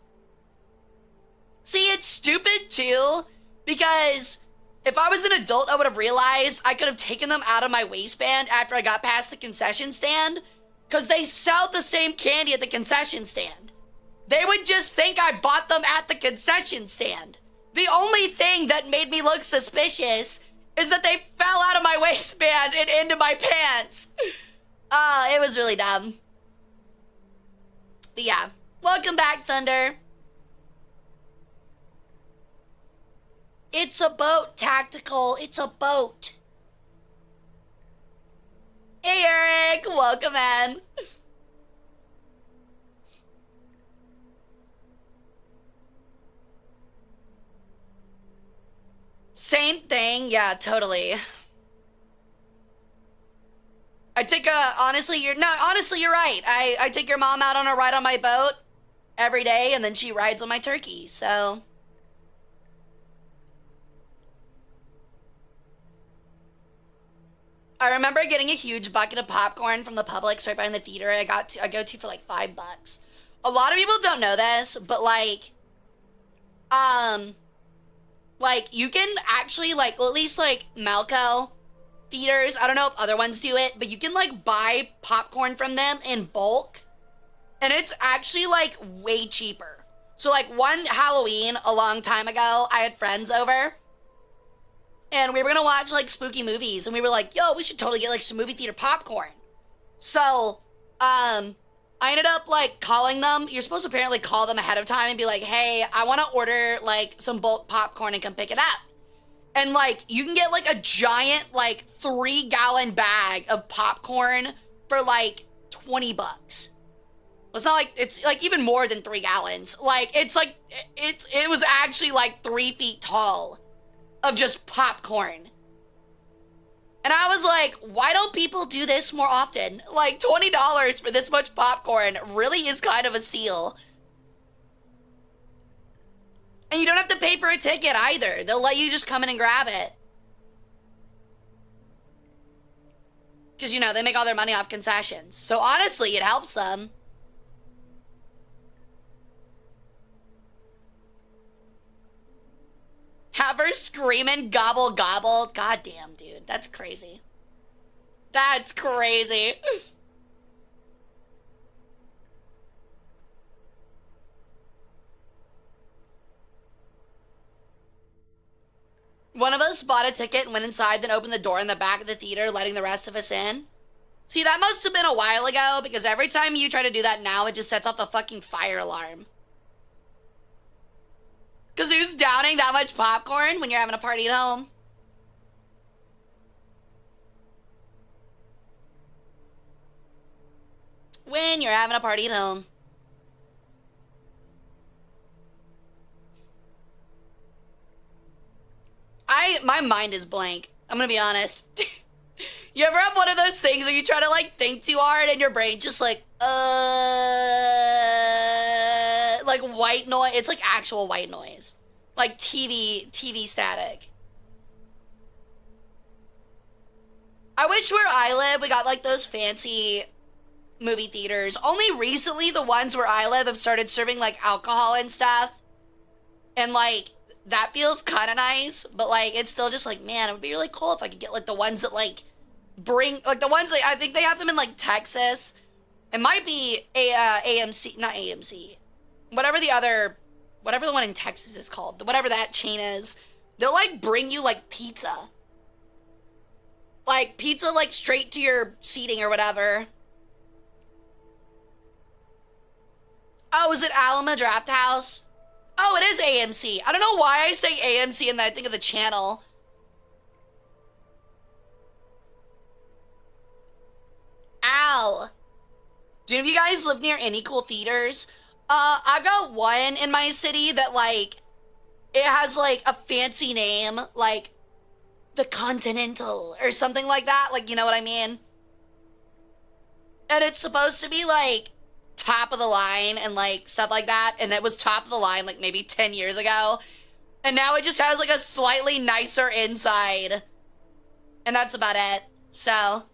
See, it's stupid too, because if I was an adult, I would have realized I could have taken them out of my waistband after I got past the concession stand, because they sell the same candy at the concession stand. They would just think I bought them at the concession stand. The only thing that made me look suspicious is that they fell out of my waistband and into my pants. It was really dumb. But yeah, welcome back, Thunder. It's a boat, Tactical. It's a boat. Hey, Eric. Welcome in. Same thing. Yeah, totally. Honestly, you're right. I take your mom out on a ride on my boat every day, and then she rides on my turkey, so. I remember getting a huge bucket of popcorn from the Publix right behind the theater I go to for like $5. A lot of people don't know this, but like you can actually like, well, at least like Malco theaters, I don't know if other ones do it, but you can like buy popcorn from them in bulk, and it's actually like way cheaper. So like one Halloween a long time ago, I had friends over, and we were gonna watch like spooky movies, and we were like, yo, we should totally get like some movie theater popcorn. So, I ended up like calling them. You're supposed to apparently call them ahead of time and be like, hey, I want to order like some bulk popcorn and come pick it up. And like, you can get like a giant like 3-gallon bag of popcorn for like $20. It's not like, it's like even more than 3 gallons. Like, it's like, it was actually like 3 feet tall of just popcorn. And I was like, why don't people do this more often? Like, $20 for this much popcorn really is kind of a steal. And you don't have to pay for a ticket either. They'll let you just come in and grab it. Because, you know, they make all their money off concessions. So honestly, it helps them. Have her screaming gobble gobble. God damn, dude. That's crazy. That's crazy. One of us bought a ticket and went inside, then opened the door in the back of the theater, letting the rest of us in. See, that must have been a while ago, because every time you try to do that now, it just sets off the fucking fire alarm. Because who's downing that much popcorn when you're having a party at home? When you're having a party at home. My mind is blank. I'm gonna be honest. You ever have one of those things where you try to like think too hard and your brain just like white noise? It's like actual white noise. Like TV static. I wish where I live we got like those fancy movie theaters. Only recently the ones where I live have started serving like alcohol and stuff. And like that feels kind of nice, but like it's still just like, man, it would be really cool if I could get like the ones that like bring like the ones that I think they have them in like Texas. It might be AMC, not AMC. Whatever the one in Texas is called, whatever that chain is. They'll like bring you like pizza. Like pizza like straight to your seating or whatever. Oh, is it Alamo Draft House? Oh, it is AMC. I don't know why I say AMC and then I think of the channel. wow. Do any of you guys live near any cool theaters? I've got one in my city that, like, it has, like, a fancy name, like, the Continental or something like that. Like, you know what I mean? And it's supposed to be, like, top of the line and, like, stuff like that. And it was top of the line, like, maybe 10 years ago. And now it just has, like, a slightly nicer inside. And that's about it. So...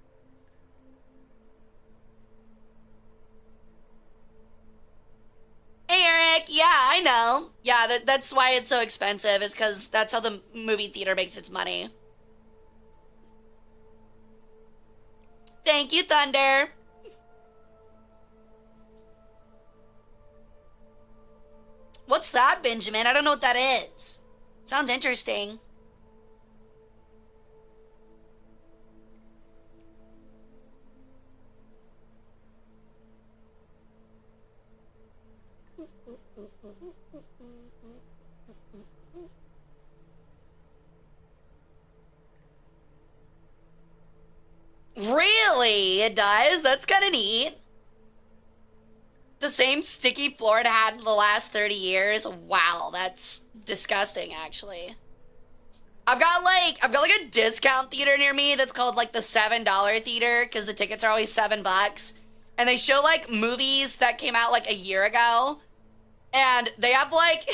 Hey, Eric. Yeah, I know. Yeah, that's why it's so expensive, is because that's how the movie theater makes its money. Thank you, Thunder. What's that, Benjamin? I don't know what that is. Sounds interesting. Really? It does? That's kind of neat. The same sticky floor it had in the last 30 years? Wow, that's disgusting, actually. I've got like a discount theater near me that's called like the $7 theater, because the tickets are always $7. And they show like movies that came out like a year ago. And they have like,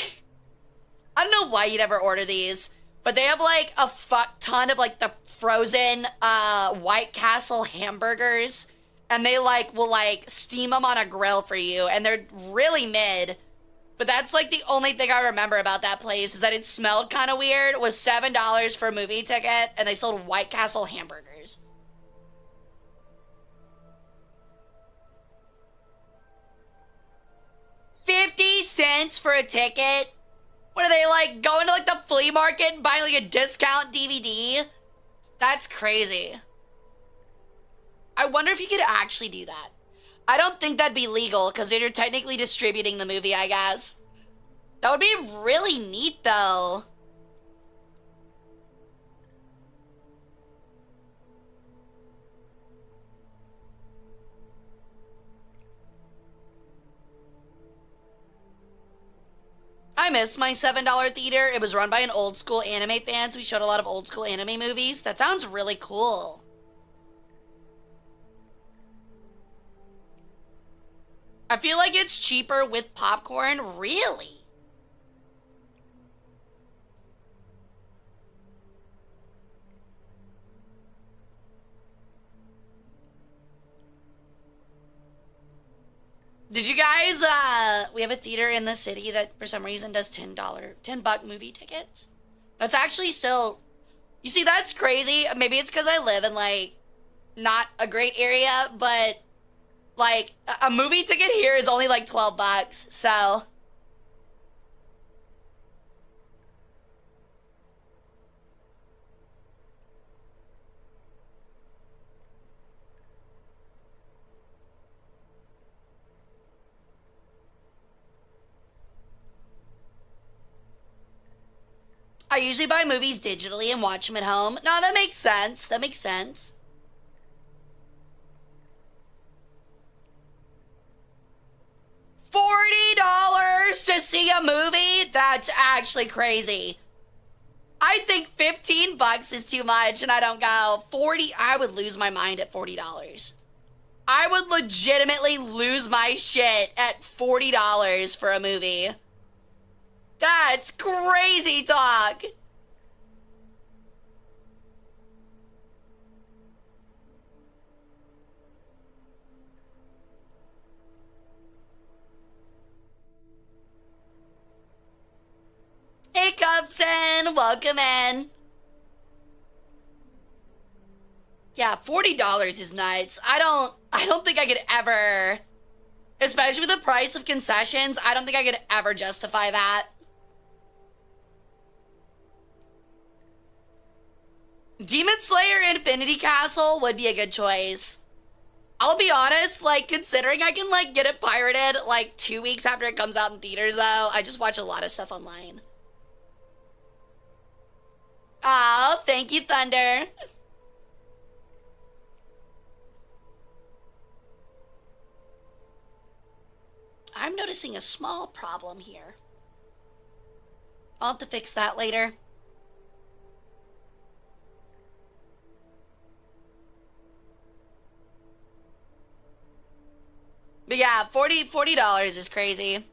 I don't know why you'd ever order these, but they have like a fuck ton of like the frozen White Castle hamburgers, and they like will like steam them on a grill for you, and they're really mid. But that's like the only thing I remember about that place, is that it smelled kind of weird. It was $7 for a movie ticket, and they sold White Castle hamburgers. $0.50 for a ticket? What are they, like, going to, like, the flea market and buying, like, a discount DVD? That's crazy. I wonder if you could actually do that. I don't think that'd be legal, because you're technically distributing the movie, I guess. That would be really neat, though. I miss my $7 theater. It was run by an old school anime fan, so we showed a lot of old school anime movies. That sounds really cool. I feel like it's cheaper with popcorn. Really? Did you guys, we have a theater in the city that for some reason does $10 movie tickets. That's actually still, you see, that's crazy. Maybe it's because I live in, like, not a great area, but, like, a movie ticket here is only, like, $12, so. I usually buy movies digitally and watch them at home. No, that makes sense. That makes sense. $40 to see a movie? That's actually crazy. I think $15 is too much and I don't go. 40, I would lose my mind at $40. I would legitimately lose my shit at $40 for a movie. That's crazy talk. Hey, Cubson, welcome in. Yeah, $40 is nuts. I don't think I could ever, especially with the price of concessions, I don't think I could ever justify that. Demon Slayer Infinity Castle would be a good choice. I'll be honest, like, considering I can, like, get it pirated, like, 2 weeks after it comes out in theaters, though, I just watch a lot of stuff online. Oh, thank you, Thunder. noticing a small problem here. I'll have to fix that later. But yeah, $40 is crazy.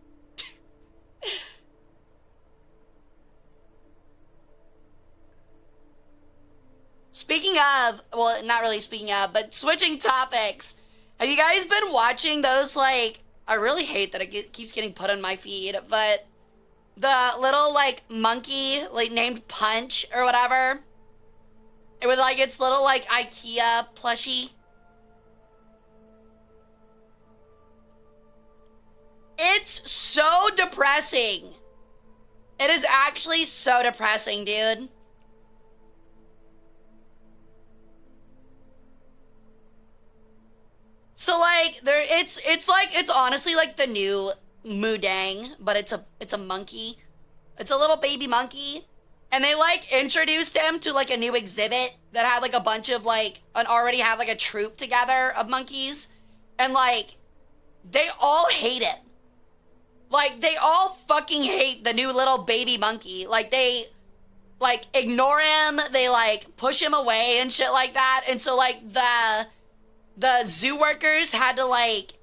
Speaking of, well, not really speaking of, but switching topics. Have you guys been watching those, like, I really hate that it keeps getting put on my feed, but the little, like, monkey, like, named Punch or whatever. It was, like, its little, like, IKEA plushie. It's so depressing. It is actually so depressing, dude. So like it's honestly like the new Mudang, but it's a monkey. It's a little baby monkey. And they like introduced him to like a new exhibit that had like a bunch of like already have like a troop together of monkeys. And like they all hate it. Like they all fucking hate the new little baby monkey. Like they like ignore him, they like push him away and shit like that. And so like the zoo workers had to like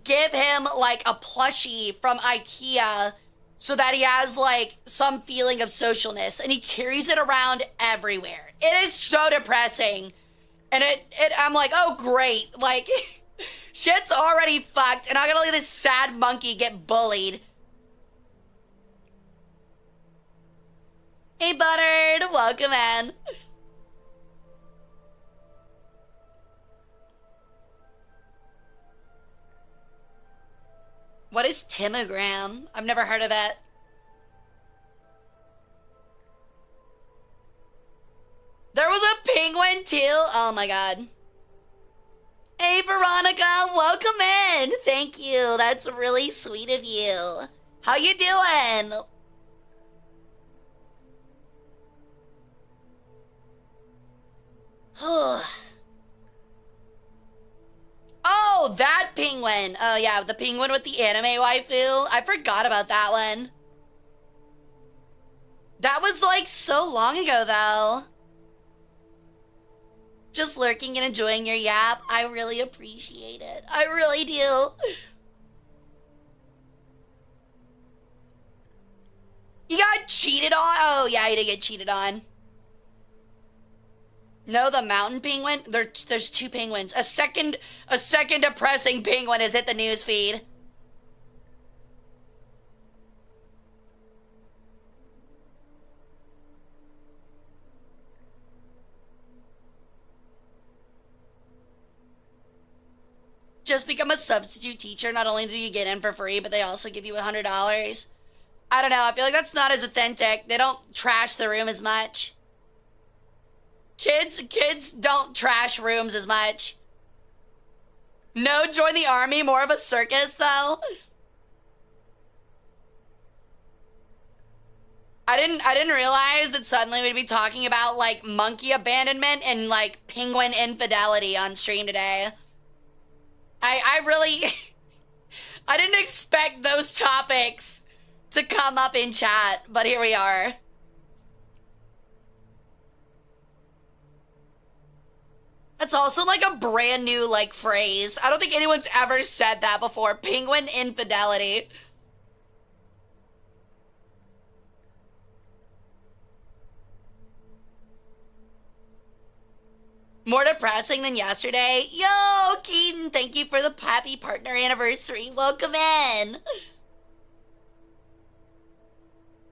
give him like a plushie from IKEA so that he has like some feeling of socialness, and he carries it around everywhere. It is so depressing. And I'm like, oh great, like shit's already fucked and I gotta let this sad monkey get bullied. Hey Buttered, welcome in. What is Timogram? I've never heard of it. There was a penguin too? Oh my god. Hey Veronica, welcome in. Thank you. That's really sweet of you. How you doing? Oh, that penguin. Oh yeah, the penguin with the anime waifu. I forgot about that one. That was like so long ago though. Just lurking and enjoying your yap. I really appreciate it. I really do. You got cheated on? Oh yeah, you did get cheated on. No, the mountain penguin? There's two penguins. A second depressing penguin has hit the news feed. Just become a substitute teacher. Not only do you get in for free, but they also give you $100. I don't know. I feel like that's not as authentic. They don't trash the room as much. Kids don't trash rooms as much. No, join the army, more of a circus though. I didn't realize that suddenly we'd be talking about like monkey abandonment and like penguin infidelity on stream today. I really I didn't expect those topics to come up in chat, but here we are. That's also like a brand new like phrase. I don't think anyone's ever said that before. Penguin infidelity. More depressing than yesterday. Yo, Keaton, thank you for the happy partner anniversary. Welcome in.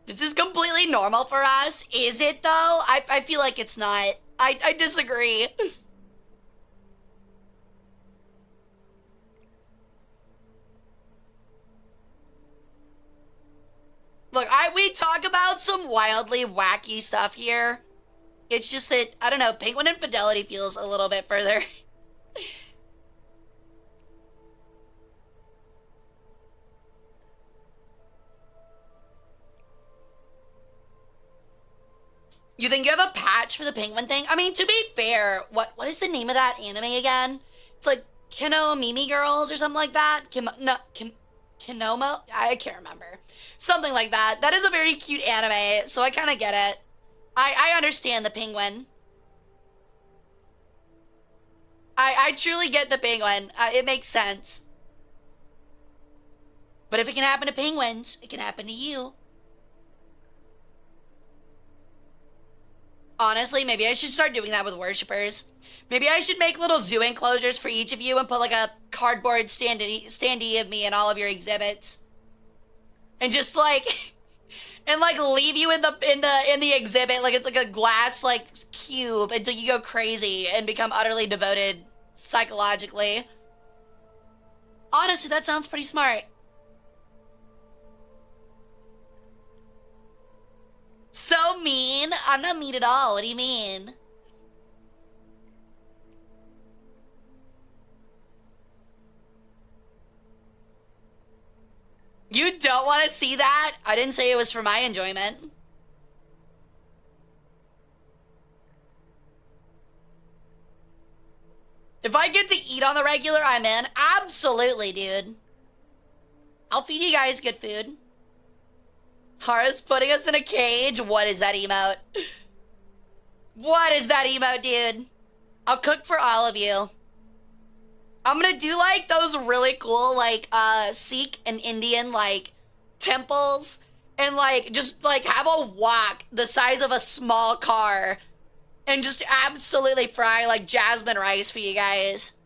This is completely normal for us. Is it though? I feel like it's not. I disagree. Look, we talk about some wildly wacky stuff here. It's just that, I don't know, penguin infidelity feels a little bit further. You think you have a patch for the penguin thing? I mean, to be fair, what is the name of that anime again? It's like Kino Mimi Girls or something like that. Kinomo? I can't remember. Something like that. That is a very cute anime, so I kind of get it. I understand the penguin. I truly get the penguin. It makes sense. But if it can happen to penguins, it can happen to you. Honestly, maybe I should start doing that with worshippers. Maybe I should make little zoo enclosures for each of you and put like a cardboard standee of me in all of your exhibits. And just like and like leave you in the exhibit like it's like a glass like cube until you go crazy and become utterly devoted psychologically. Honestly, that sounds pretty smart. So mean? I'm not mean at all. What do you mean? You don't want to see that? I didn't say it was for my enjoyment. If I get to eat on the regular, I'm in. Absolutely, dude. I'll feed you guys good food. Hara's putting us in a cage. What is that emote? What is that emote, dude? I'll cook for all of you. I'm gonna do like those really cool like Sikh and Indian like temples and like just like have a wok the size of a small car and just absolutely fry like jasmine rice for you guys.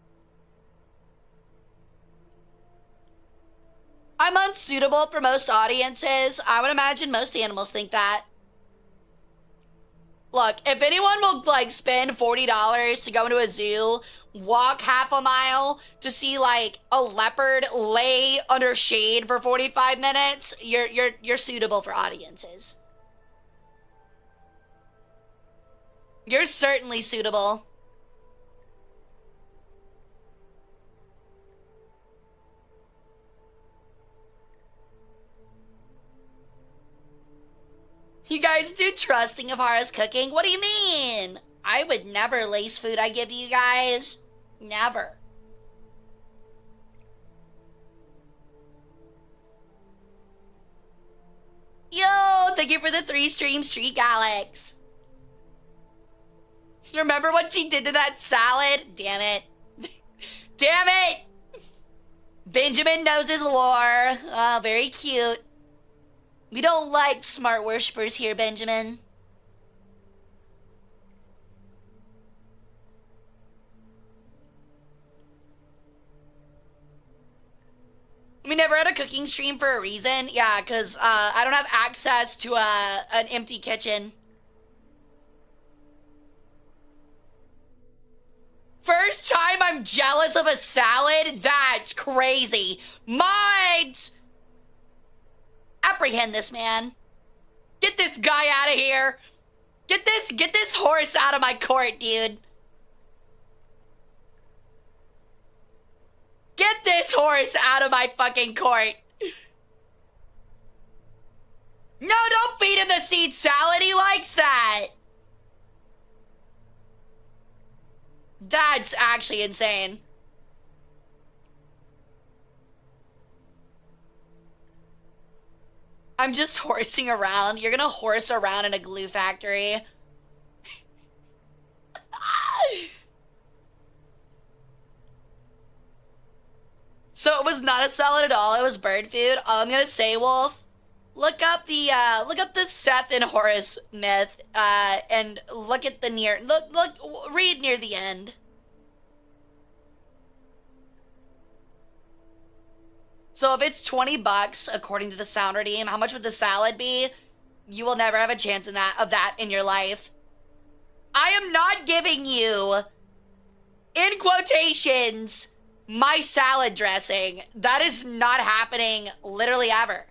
I'm unsuitable for most audiences. I would imagine most animals think that. Look, if anyone will like spend $40 to go into a zoo, walk half a mile to see like a leopard lay under shade for 45 minutes, you're suitable for audiences. You're certainly suitable. You guys do trusting of Hara's cooking? What do you mean? I would never lace food I give to you guys. Never. Yo, thank you for the 3-stream streak, Alex. Remember what she did to that salad? Damn it. Damn it! Benjamin knows his lore. Oh, very cute. We don't like smart worshippers here, Benjamin. We never had a cooking stream for a reason. Yeah, because I don't have access to an empty kitchen. First time I'm jealous of a salad? That's crazy. Minds! Apprehend this man. Get this guy out of here. Get this horse out of my court, dude. Get this horse out of my fucking court. No, don't feed him the seed salad. He likes that. That's actually insane. I'm just horsing around. You're gonna horse around in a glue factory. So it was not a salad at all. It was bird food. All I'm gonna say, Wolf, look up the Seth and Horus myth, and look at the read near the end. So if it's $20, according to the sound redeem, how much would the salad be? You will never have a chance of that in your life. I am not giving you, in quotations, my salad dressing. That is not happening literally ever.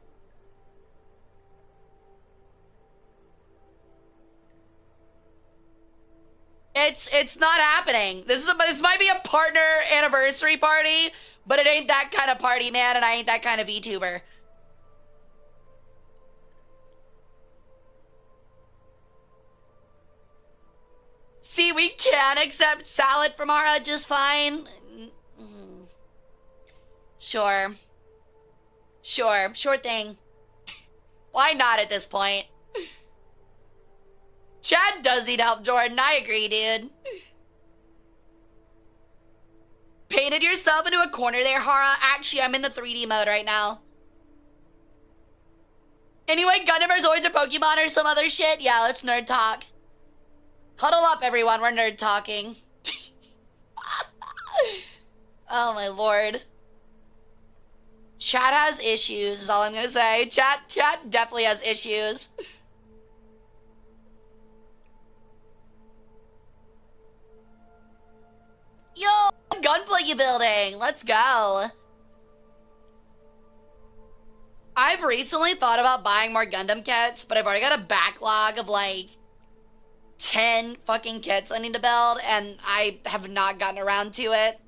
It's not happening. This might be a partner anniversary party, but it ain't that kind of party, man, and I ain't that kind of VTuber. See, we can accept salad from Hara just fine. Sure. Sure thing. Why not at this point? Chad does need help, Jordan. I agree, dude. Painted yourself into a corner there, Hara. Actually, I'm in the 3D mode right now. Anyway, Gundam or Zoids or Pokemon or some other shit? Yeah, let's nerd talk. Huddle up, everyone. We're nerd talking. Oh, my lord. Chat has issues, is all I'm gonna say. Chat definitely has issues. Yo, gunplay building. Let's go. I've recently thought about buying more Gundam kits, but I've already got a backlog of like 10 fucking kits I need to build, and I have not gotten around to it.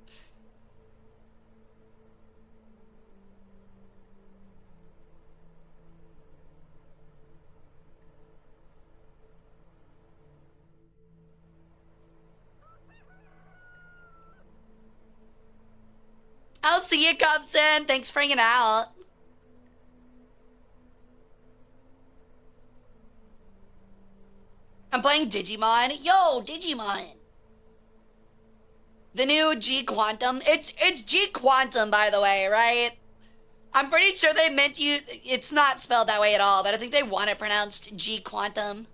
I'll see you, Cubson. Thanks for hanging out. I'm playing Digimon. Yo, Digimon. The new G Quantum. It's G Quantum, by the way, right? I'm pretty sure they meant you. It's not spelled that way at all, but I think they want it pronounced G Quantum.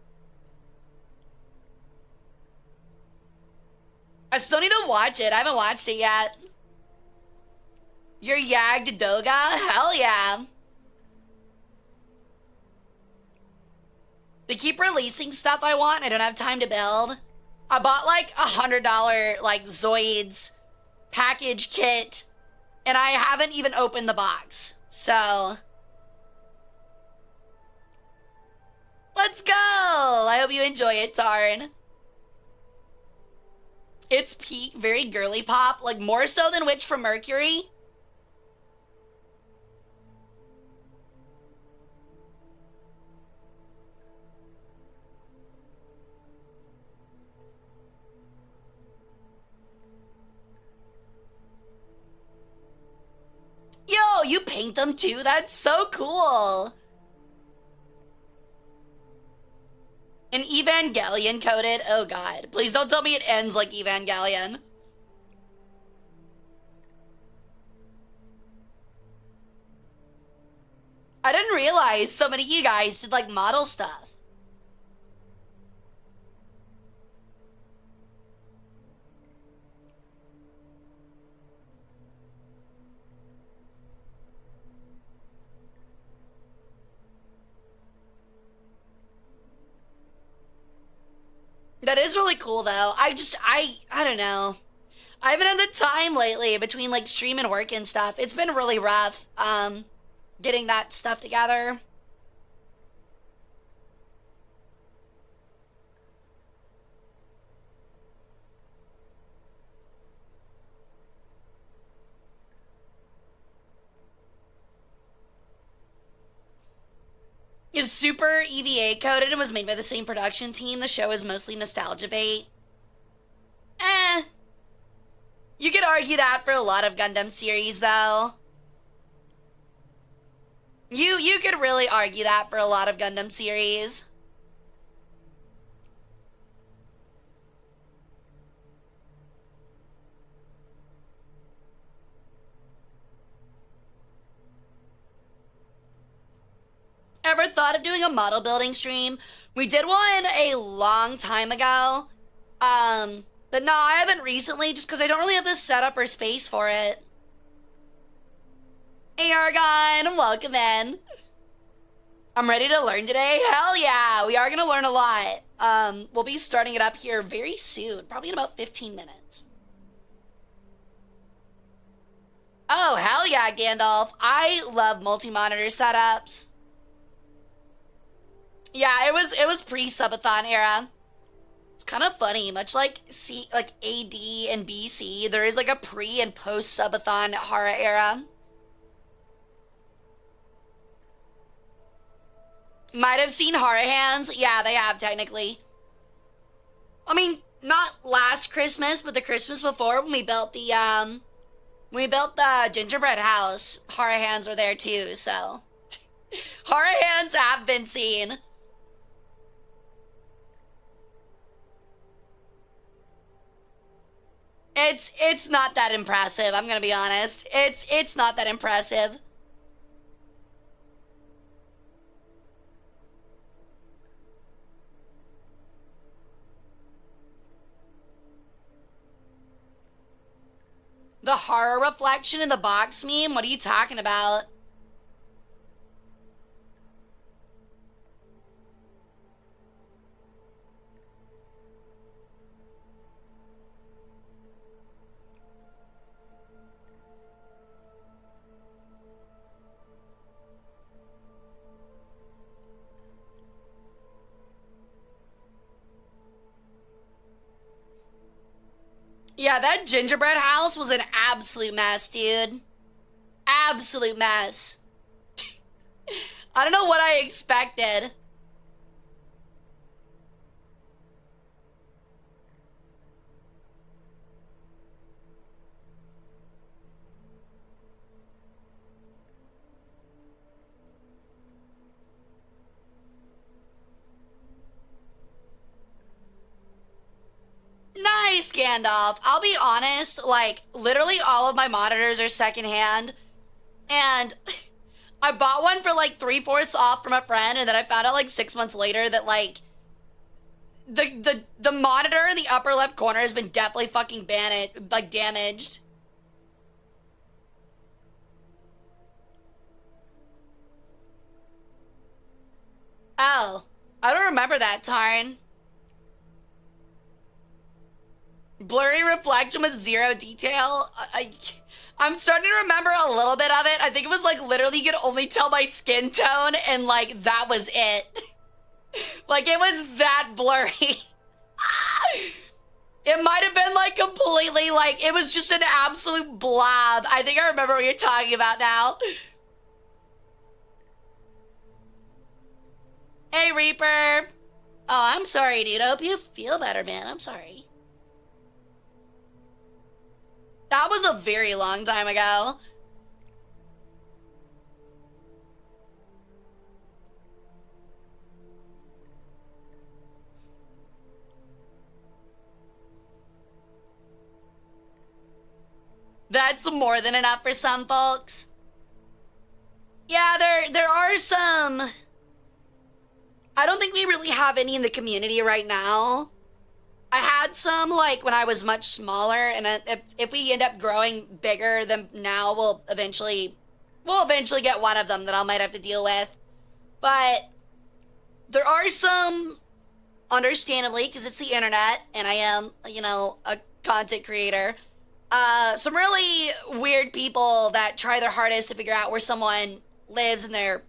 I still need to watch it. I haven't watched it yet. You're Yagged Doga? Hell yeah. They keep releasing stuff I want. I don't have time to build. I bought like $100 like Zoids package kit, and I haven't even opened the box. So let's go. I hope you enjoy it, Tarn. It's peak, very girly pop, like more so than Witch from Mercury. Yo, you paint them too? That's so cool. An Evangelion coded? Oh god. Please don't tell me it ends like Evangelion. I didn't realize so many of you guys did like model stuff. That is really cool though. I don't know. I haven't had the time lately between like stream and work and stuff. It's been really rough getting that stuff together. Is Super EVA coded and was made by the same production team? The show is mostly nostalgia bait. You could argue that for a lot of Gundam series, though. You could really argue that for a lot of Gundam series. Ever thought of doing a model building stream? We did one a long time ago. But no, I haven't recently just because I don't really have the setup or space for it. Hey, Argon, welcome in. I'm ready to learn today. Hell yeah, we are going to learn a lot. We'll be starting it up here very soon, probably in about 15 minutes. Oh, hell yeah, Gandalf. I love multi-monitor setups. Yeah, it was pre-subathon era. It's kind of funny, much like AD and BC, there is like a pre and post-subathon Hara era. Might have seen Hara hands. Yeah, they have technically. I mean, not last Christmas, but the Christmas before when we built the We built the gingerbread house. Hara hands were there too, so. Hara hands have been seen. It's not that impressive, I'm gonna be honest. It's not that impressive. The horror reflection in the box meme? What are you talking about? Yeah, that gingerbread house was an absolute mess, dude. Absolute mess. I don't know what I expected. Nice, Gandalf. I'll be honest, like, literally all of my monitors are secondhand. And I bought one for like 3/4 off from a friend, and then I found out like 6 months later that like the monitor in the upper left corner has been definitely fucking damaged. Oh, I don't remember that, Tarn. Blurry reflection with zero detail. I'm starting to remember a little bit of it. I think it was like literally you could only tell my skin tone and like that was it. Like it was that blurry. It might have been like completely like, it was just an absolute blob. I think I remember what you're talking about now. Hey Reaper. Oh, I'm sorry, dude. I hope you feel better, man. I'm sorry. That was a very long time ago. That's more than enough for some folks. Yeah, there are some. I don't think we really have any in the community right now. I had some like when I was much smaller, and if we end up growing bigger than now, we'll eventually get one of them that I might have to deal with. But there are some, understandably, because it's the internet, and I am, you know, a content creator. Some really weird people that try their hardest to figure out where someone lives in their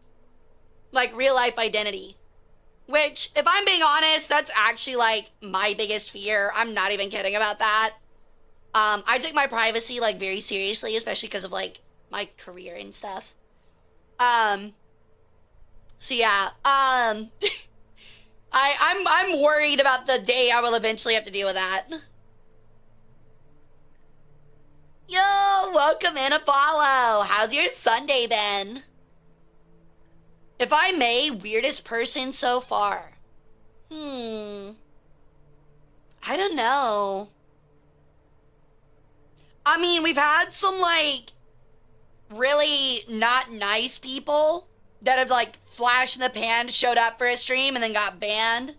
like real life identity. Which, if I'm being honest, that's actually, like, my biggest fear. I'm not even kidding about that. I take my privacy, like, very seriously, especially because of, like, my career and stuff. So, yeah. I'm worried about the day I will eventually have to deal with that. Yo, welcome in, Apollo. How's your Sunday been? If I may, weirdest person so far. I don't know. I mean, we've had some, like, really not nice people that have, like, flash in the pan, showed up for a stream, and then got banned.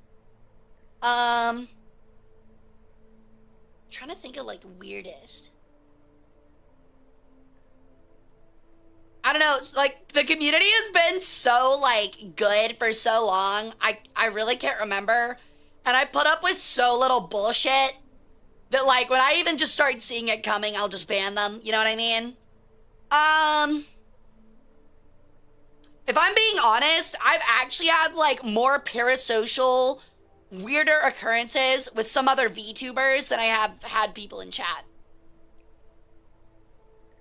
Trying to think of, like, weirdest. I don't know, it's like, the community has been so, like, good for so long. I really can't remember. And I put up with so little bullshit that, like, when I even just start seeing it coming, I'll just ban them. You know what I mean? If I'm being honest, I've actually had, like, more parasocial, weirder occurrences with some other VTubers than I have had people in chat.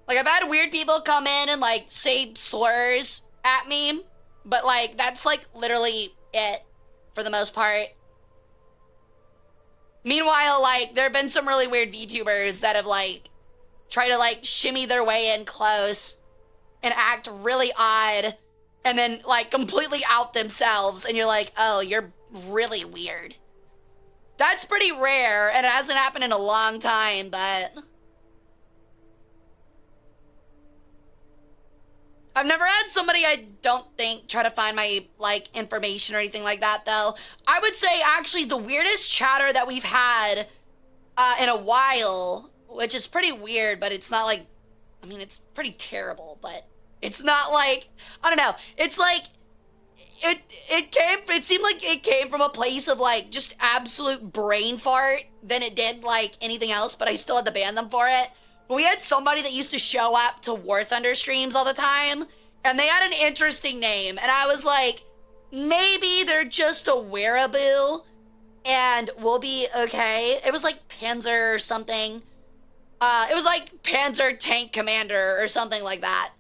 Like, I've had weird people come in and, like, say slurs at me, but, like, that's, like, literally it, for the most part. Meanwhile, like, there have been some really weird VTubers that have, like, try to like shimmy their way in close and act really odd and then like completely out themselves and you're like, oh, you're really weird. That's pretty rare and it hasn't happened in a long time, but I've never had somebody I don't think try to find my like information or anything like that though. I would say actually the weirdest chatter that we've had in a while, which is pretty weird, but it's not like, I mean, it's pretty terrible, but it's not like, I don't know. It's like, it seemed like it came from a place of like just absolute brain fart than it did like anything else, but I still had to ban them for it. But we had somebody that used to show up to War Thunder streams all the time, and they had an interesting name, and I was like, maybe they're just a wearaboo, and we'll be okay. It was like Panzer or something. It was like Panzer Tank Commander or something like that.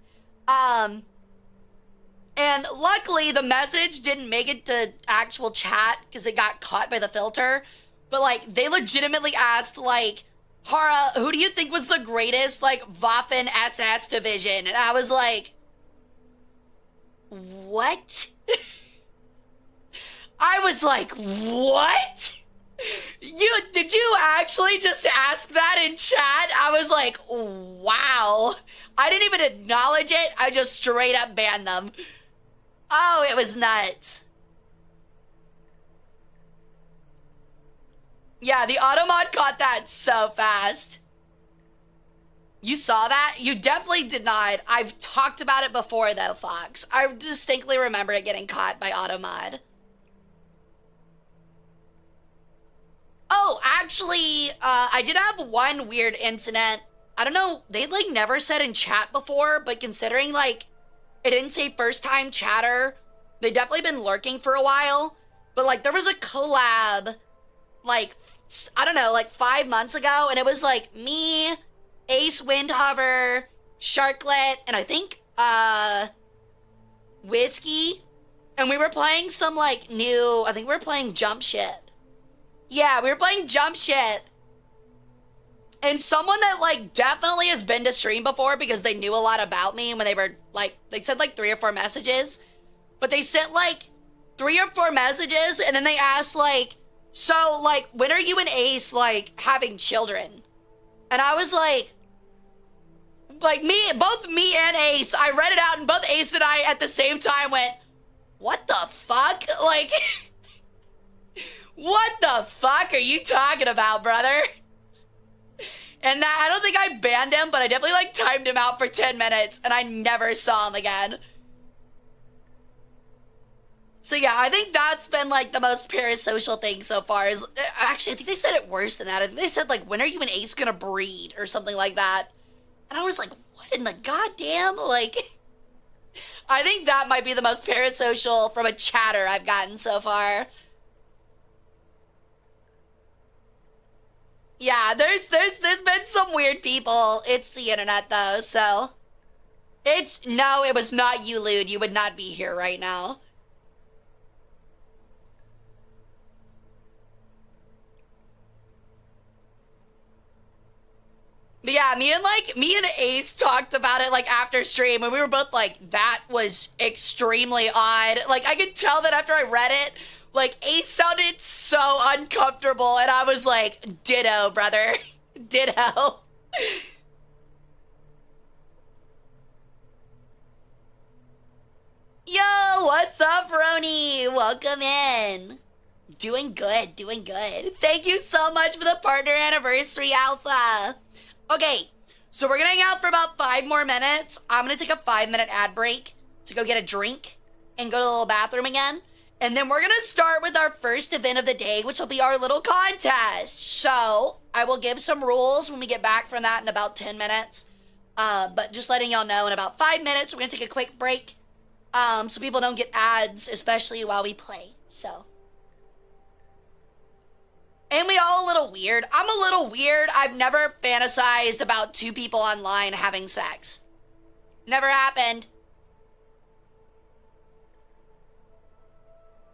And luckily the message didn't make it to actual chat because it got caught by the filter. But like they legitimately asked like, Hara, who do you think was the greatest like Waffen SS division? And I was like, what? I was like, what? Did you actually just ask that in chat? I was like, wow. I didn't even acknowledge it. I just straight up banned them. Oh, it was nuts. Yeah, the automod caught that so fast. You saw that? You definitely did not. I've talked about it before though, Fox. I distinctly remember it getting caught by automod. Oh, actually, I did have one weird incident. I don't know, they like never said in chat before, but considering like it didn't say first time chatter, they definitely been lurking for a while. But like there was a collab like, I don't know, like 5 months ago, and it was like me, Ace Windhover, Sharklet, and I think Whiskey. And we were playing some like new, I think we were playing Jump Ship. Yeah, we were playing Jump Ship. And someone that like definitely has been to stream before because they knew a lot about me when they were like, they sent like 3 or 4 messages. But they sent like 3 or 4 messages and then they asked like, so like, when are you and Ace like having children? And I was like both me and Ace, I read it out and both Ace and I at the same time went, what the fuck? Like, what the fuck are you talking about, brother? And that, I don't think I banned him, but I definitely like timed him out for 10 minutes and I never saw him again. So yeah, I think that's been like the most parasocial thing so far. Is actually, I think they said it worse than that. I think they said like, when are you and Ace gonna breed or something like that? And I was like, what in the goddamn? Like, I think that might be the most parasocial from a chatter I've gotten so far. Yeah, there's been some weird people. It's the internet though, so no, it was not you, Lude. You would not be here right now. But yeah, me and Ace talked about it like after stream and we were both like, that was extremely odd. Like I could tell that after I read it, like Ace sounded so uncomfortable and I was like, ditto, brother. Ditto. Yo, what's up, Roni? Welcome in. Doing good, doing good. Thank you so much for the partner anniversary, Alpha. Okay, so we're gonna hang out for about 5 more minutes. I'm gonna take a 5-minute ad break to go get a drink and go to the little bathroom again. And then we're gonna start with our first event of the day, which will be our little contest. So I will give some rules when we get back from that in about 10 minutes. But just letting y'all know, in about 5 minutes, we're gonna take a quick break. So people don't get ads, especially while we play, so. Ain't we all a little weird? I'm a little weird. I've never fantasized about 2 people online having sex. Never happened.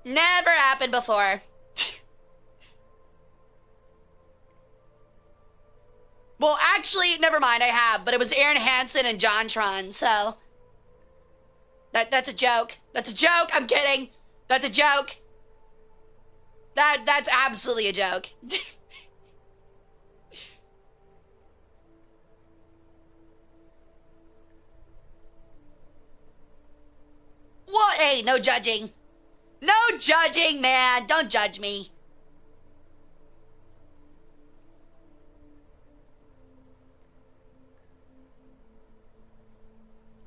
Never happened before. Well, actually, actually, never mind, I have, but it was Aaron Hansen and JonTron, so. That's a joke. That's a joke, I'm kidding. That's a joke. That's absolutely a joke. What? Hey, no judging. No judging, man. Don't judge me.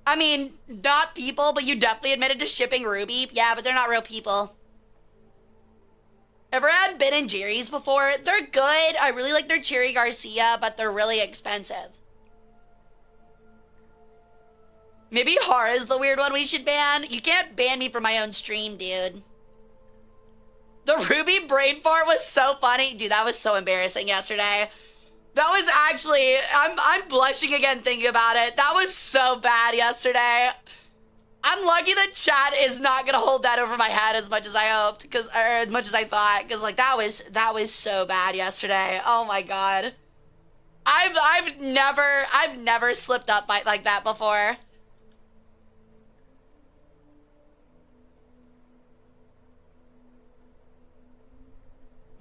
I mean, not people, but you definitely admitted to shipping Ruby. Yeah, but they're not real people. Ever had Ben and Jerry's before? They're good. I really like their Cherry Garcia, but they're really expensive. Maybe Hara's the weird one we should ban. You can't ban me for my own stream, dude. The Ruby brain fart was so funny. Dude, that was so embarrassing yesterday. That was actually, I'm blushing again thinking about it. That was so bad yesterday. I'm lucky that chat is not gonna hold that over my head as much as I hoped, or as much as I thought, because like that was so bad yesterday. Oh my god. I've never slipped up like that before.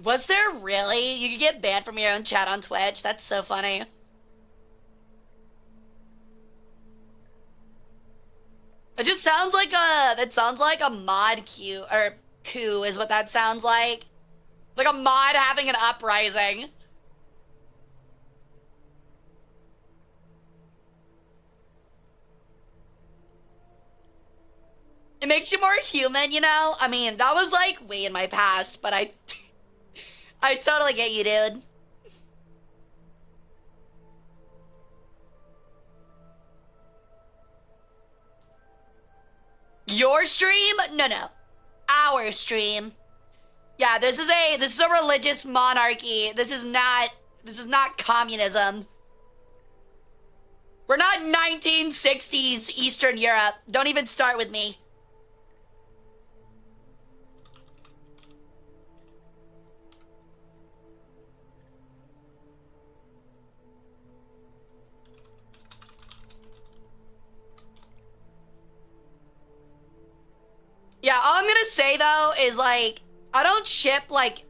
Was there really? You could get banned from your own chat on Twitch. That's so funny. It just sounds like a mod queue, or coup is what that sounds like. Like a mod having an uprising. It makes you more human, you know? I mean, that was like way in my past, but I totally get you, dude. Your stream? No. Our stream. Yeah, this is a religious monarchy. This is not communism. We're not 1960s Eastern Europe. Don't even start with me. Yeah, all I'm gonna say though is like, I don't ship like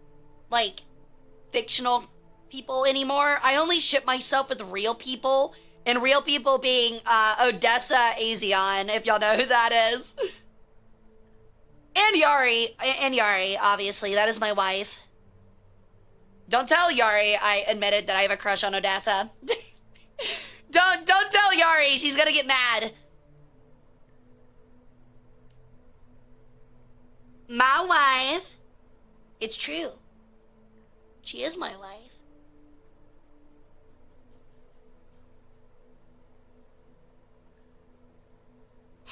fictional people anymore. I only ship myself with real people, and real people being Odessa Azion, if y'all know who that is. And Yari, obviously, that is my wife. Don't tell Yari I admitted that I have a crush on Odessa. Don't tell Yari, she's gonna get mad. My wife. It's true. She is my wife.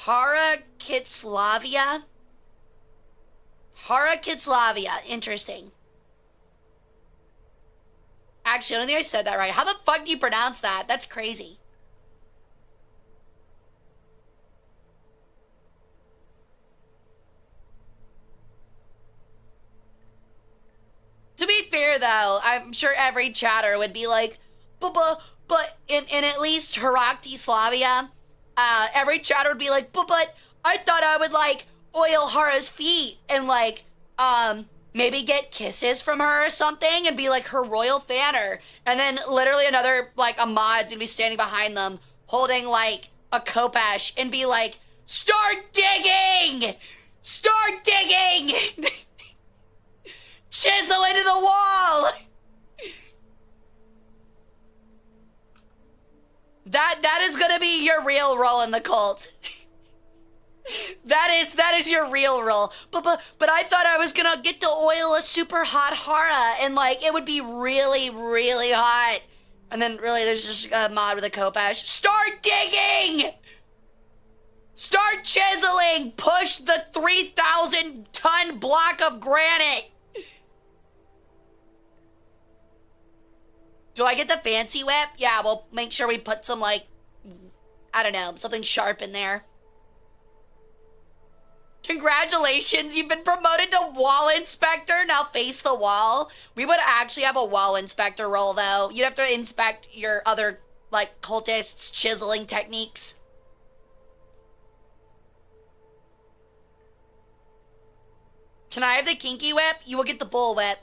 Hara Kitslavia? Hara Kitslavia. Interesting. Actually, I don't think I said that right. How the fuck do you pronounce that? That's crazy. To be fair, though, I'm sure every chatter would be like, but in at least Herakti Slavia, every chatter would be like, but I thought I would, like, oil Hara's feet and, like, maybe get kisses from her or something and be, like, her royal fanner. And then literally another, like, a mod's gonna be standing behind them holding, like, a Kopesh and be like, start digging! Start digging! Chisel into the wall! That is gonna be your real role in the cult. That is your real role. But I thought I was gonna get to oil a super hot Hara and like it would be really, really hot. And then really there's just a mod with a Kopesh. Start digging! Start chiseling! Push the 3,000-ton block of granite! Do I get the fancy whip? Yeah, we'll make sure we put some, like, I don't know, something sharp in there. Congratulations, you've been promoted to wall inspector. Now face the wall. We would actually have a wall inspector role, though. You'd have to inspect your other like cultists' chiseling techniques. Can I have the kinky whip? You will get the bull whip.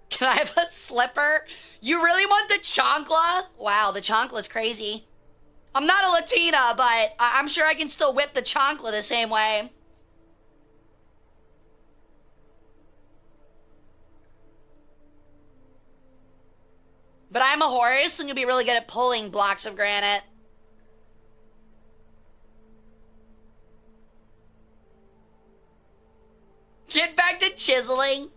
Can I have a slipper? You really want the chancla? Wow, the chancla's crazy. I'm not a Latina, but I'm sure I can still whip the chancla the same way. But I'm a horse, then you'll be really good at pulling blocks of granite. Get back to chiseling.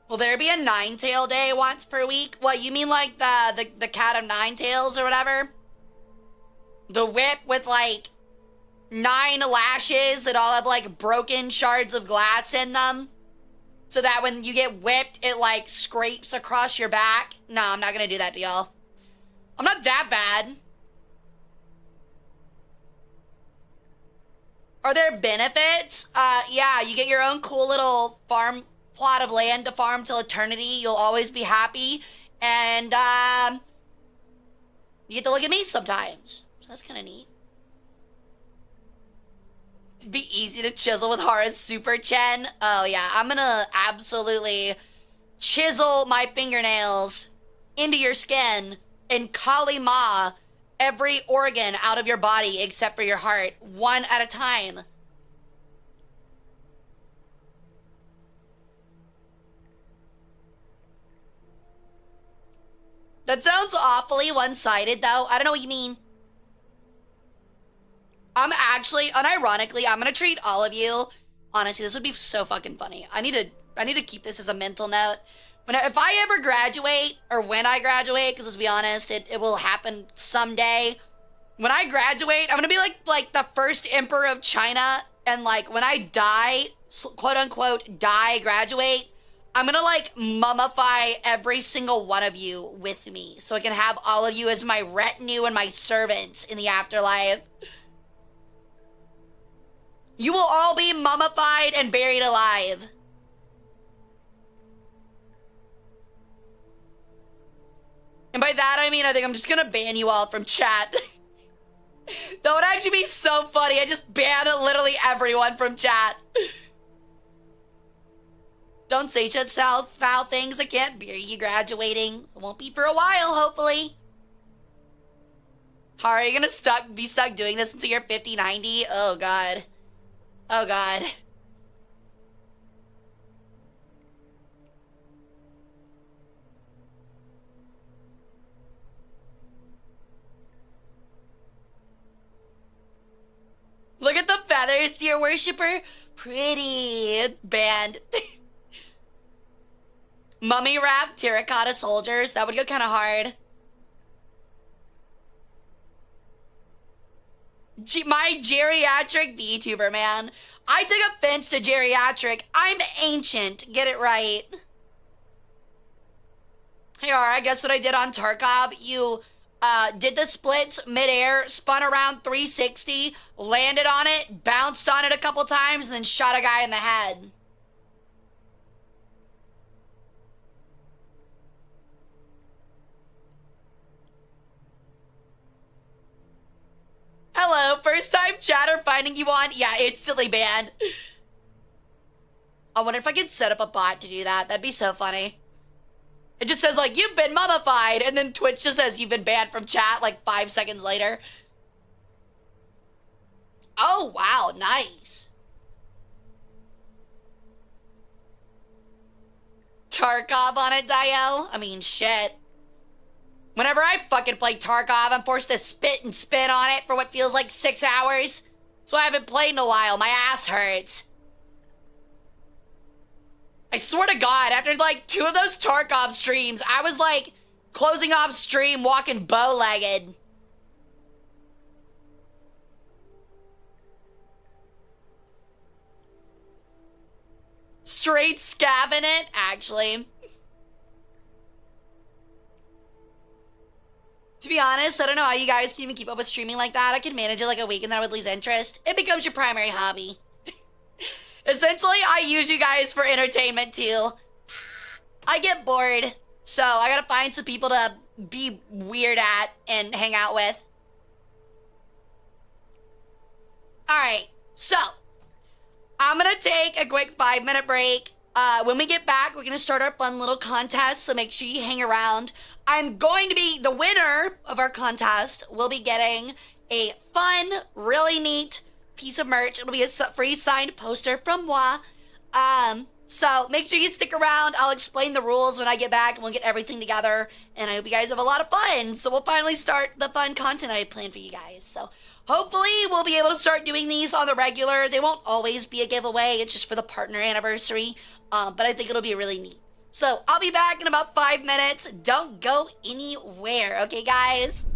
Will there be a nine-tail day once per week? What, you mean like the cat of nine tails or whatever? The whip with like 9 lashes that all have like broken shards of glass in them? So that when you get whipped, it like scrapes across your back? No, I'm not gonna do that to y'all. I'm not that bad. Are there benefits? Yeah, you get your own cool little farm plot of land to farm till eternity. You'll always be happy. And, you get to look at me sometimes. So that's kind of neat. It'd be easy to chisel with Hara's super chen. Oh, yeah. I'm gonna absolutely chisel my fingernails into your skin and Kali Ma every organ out of your body except for your heart, one at a time. That sounds awfully one-sided, though. I don't know what you mean. I'm actually, unironically, I'm gonna treat all of you. Honestly, this would be so fucking funny. I need to keep this as a mental note. If I ever graduate, or when I graduate, because let's be honest, it will happen someday. When I graduate, I'm gonna be like the first emperor of China, and like when I die, quote unquote, graduate, I'm gonna like mummify every single one of you with me, so I can have all of you as my retinue and my servants in the afterlife. You will all be mummified and buried alive. And by that, I mean, I think I'm just gonna ban you all from chat. That would actually be so funny. I just ban literally everyone from chat. Don't say such foul things. I can't bear you graduating. It won't be for a while, hopefully. Hara, are you gonna be stuck doing this until you're 50, 90? Oh, God. Oh, God. Look at the feathers, dear worshiper. Pretty. Band. Mummy wrap terracotta soldiers. That would go kind of hard. My geriatric VTuber, man. I took offense to geriatric. I'm ancient. Get it right. Hey, Hara, guess what I did on Tarkov? You did the splits midair, spun around 360, landed on it, bounced on it a couple times, and then shot a guy in the head. Hello, first time chatter finding you on. Yeah, instantly banned. I wonder if I could set up a bot to do that. That'd be so funny. It just says, like, you've been mummified, and then Twitch just says you've been banned from chat, like, 5 seconds later. Oh, wow, nice. Tarkov on it, Dio? I mean, shit. Whenever I fucking play Tarkov, I'm forced to spit and spin on it for what feels like 6 hours. That's why I haven't played in a while. My ass hurts. I swear to God, after like 2 of those Tarkov streams, I was like closing off stream, walking bow-legged. Straight scabbing it, actually. To be honest, I don't know how you guys can even keep up with streaming like that. I could manage it like a week and then I would lose interest. It becomes your primary hobby. Essentially, I use you guys for entertainment too. I get bored, so I gotta find some people to be weird at and hang out with. Alright, so I'm gonna take a quick 5-minute break. When we get back, we're gonna start our fun little contest, so make sure you hang around. I'm going to be the winner of our contest. Will be getting a fun, really neat piece of merch. It'll be a free signed poster from moi. So make sure you stick around. I'll explain the rules when I get back, and we'll get everything together. And I hope you guys have a lot of fun. So we'll finally start the fun content I planned for you guys. So hopefully we'll be able to start doing these on the regular. They won't always be a giveaway. It's just for the partner anniversary. But I think it'll be really neat. So I'll be back in about 5 minutes. Don't go anywhere, okay, guys?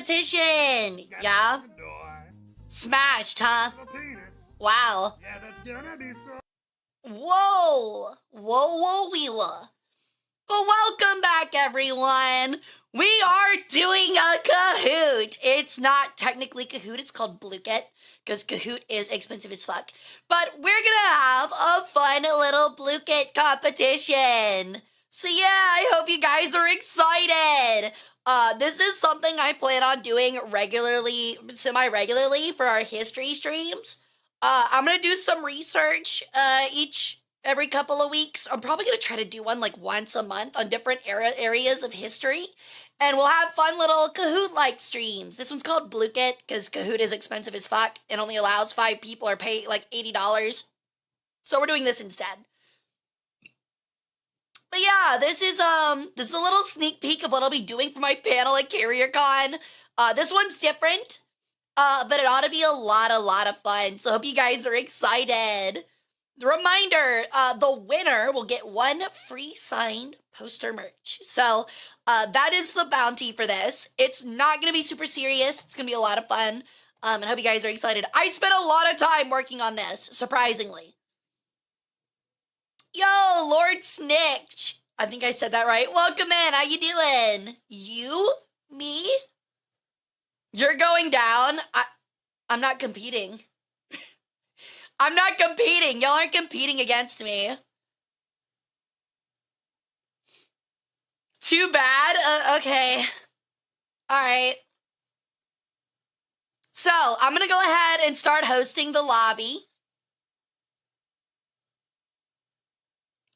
competition. Got Yeah? stuck in the door. Smashed, huh? Little penis. Wow. Yeah, that's gonna be so. Whoa. Whoa, wee wah. Well, welcome back, everyone. We are doing a Kahoot. It's not technically Kahoot, it's called Blooket, because Kahoot is expensive as fuck. But we're gonna have a fun little Blooket competition. So yeah, I hope you guys are excited. This is something I plan on doing regularly, semi-regularly for our history streams. I'm gonna do some research every couple of weeks. I'm probably gonna try to do one like once a month on different areas of history, and we'll have fun little Kahoot-like streams. This one's called Blooket because Kahoot is expensive as fuck and only allows 5 people or pay like $80. So we're doing this instead. But yeah, this is a little sneak peek of what I'll be doing for my panel at CarrierCon. This one's different, but it ought to be a lot of fun. So I hope you guys are excited. The reminder, the winner will get 1 free signed poster merch. So that is the bounty for this. It's not going to be super serious. It's going to be a lot of fun. And I hope you guys are excited. I spent a lot of time working on this, surprisingly. Yo, Lord Snitch. I think I said that right. Welcome in. How you doing? You? Me? You're going down? I'm not competing. I'm not competing. Y'all aren't competing against me. Too bad? Okay. All right. So, I'm going to go ahead and start hosting the lobby.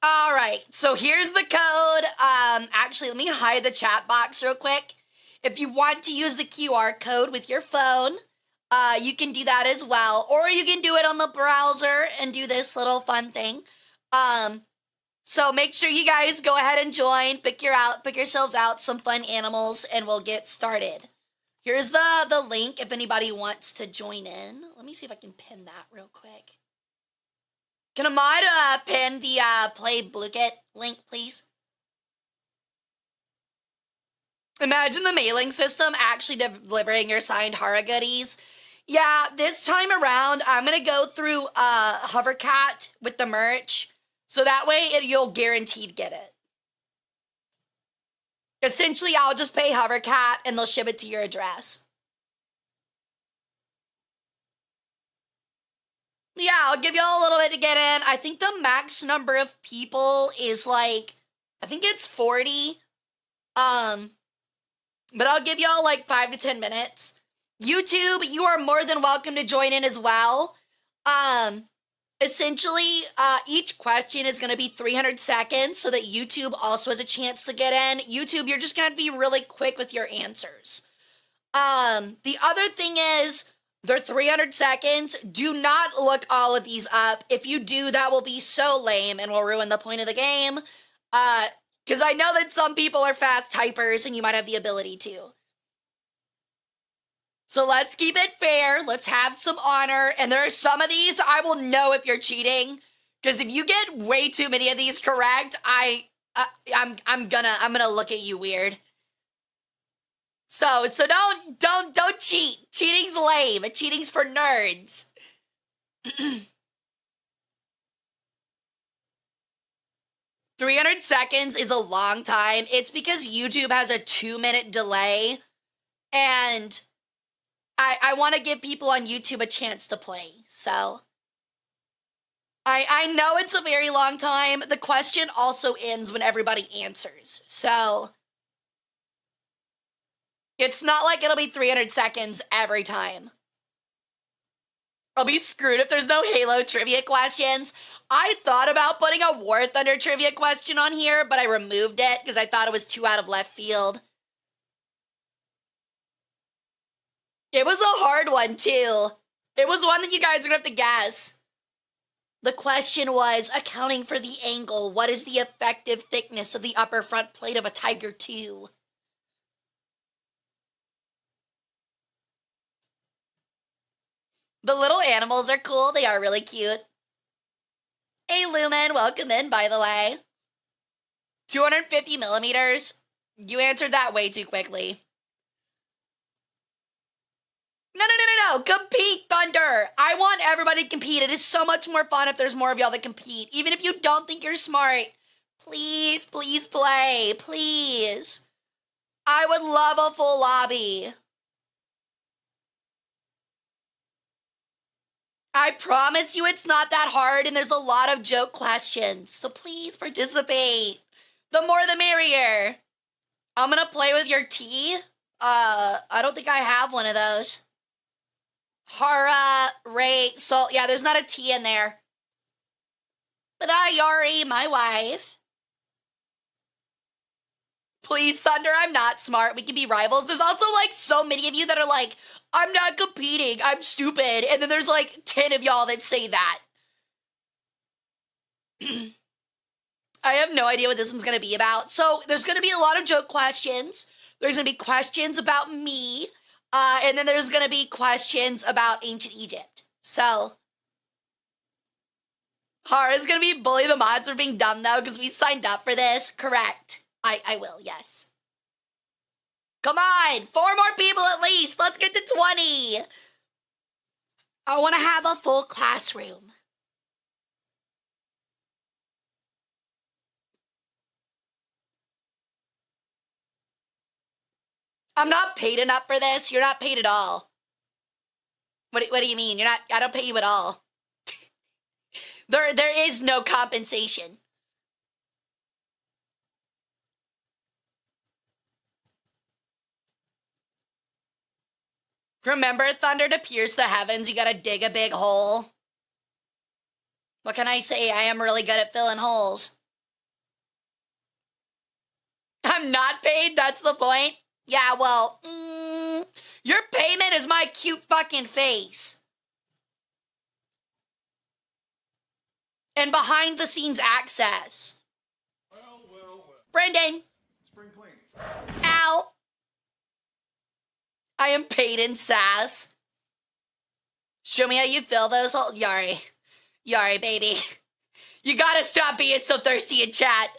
All right. So, here's the code. Actually, let me hide the chat box real quick. If you want to use the QR code with your phone, you can do that as well, or you can do it on the browser and do this little fun thing. So make sure you guys go ahead and join, pick yourselves out some fun animals, and we'll get started. Here's the link if anybody wants to join in. Let me see if I can pin that real quick. Can a mod pin the Play Blooket link, please? Imagine the mailing system actually delivering your signed Hara goodies. Yeah, this time around, I'm going to go through Hovercat with the merch, so that way you'll guaranteed get it. Essentially, I'll just pay Hovercat, and they'll ship it to your address. Yeah, I'll give y'all a little bit to get in. I think the max number of people is like, I think it's 40. But I'll give y'all like 5 to 10 minutes. YouTube, you are more than welcome to join in as well. Essentially, each question is going to be 300 seconds so that YouTube also has a chance to get in. YouTube, you're just going to be really quick with your answers. The other thing is, they're 300 seconds. Do not look all of these up. If you do, that will be so lame and will ruin the point of the game. Because I know that some people are fast typers and you might have the ability to. So let's keep it fair. Let's have some honor. And there are some of these I will know if you're cheating. Because if you get way too many of these correct, I'm gonna look at you weird. So don't cheat. Cheating's lame. Cheating's for nerds. 300 seconds is a long time. It's because YouTube has a 2-minute delay, and I want to give people on YouTube a chance to play. So I know it's a very long time. The question also ends when everybody answers. So it's not like it'll be 300 seconds every time. I'll be screwed if there's no Halo trivia questions. I thought about putting a War Thunder trivia question on here, but I removed it because I thought it was too out of left field. It was a hard one, too. It was one that you guys are going to have to guess. The question was, accounting for the angle, what is the effective thickness of the upper front plate of a Tiger II? The little animals are cool. They are really cute. Hey, Lumen, welcome in, by the way. 250 millimeters. You answered that way too quickly. No, compete, Thunder. I want everybody to compete. It is so much more fun if there's more of y'all that compete. Even if you don't think you're smart, please, please play. Please. I would love a full lobby. I promise you it's not that hard and there's a lot of joke questions. So please participate. The more the merrier. I'm gonna play with your tea. I don't think I have one of those. Hara Rae Sol. Yeah, there's not a T in there. But Yari, my wife. Please, Thunder, I'm not smart. We can be rivals. There's also like so many of you that are like, I'm not competing. I'm stupid. And then there's like 10 of y'all that say that. I have no idea what this one's going to be about. So there's going to be a lot of joke questions. There's going to be questions about me. And then there's going to be questions about ancient Egypt. So Hara's going to be bully the mods for being dumb though because we signed up for this. Correct. I will, yes. Come on, 4 more people at least. Let's get to 20. I want to have a full classroom. I'm not paid enough for this. You're not paid at all. What do you mean? You're not, I don't pay you at all. There is no compensation. Remember, Thunder, to pierce the heavens, you gotta dig a big hole. What can I say? I am really good at filling holes. I'm not paid, that's the point? Yeah, well, your payment is my cute fucking face. And behind the scenes access. Well. Brendan. Spring clean. Ow. I am paid in sass. Show me how you fill those holes. Yari, baby. You gotta stop being so thirsty in chat.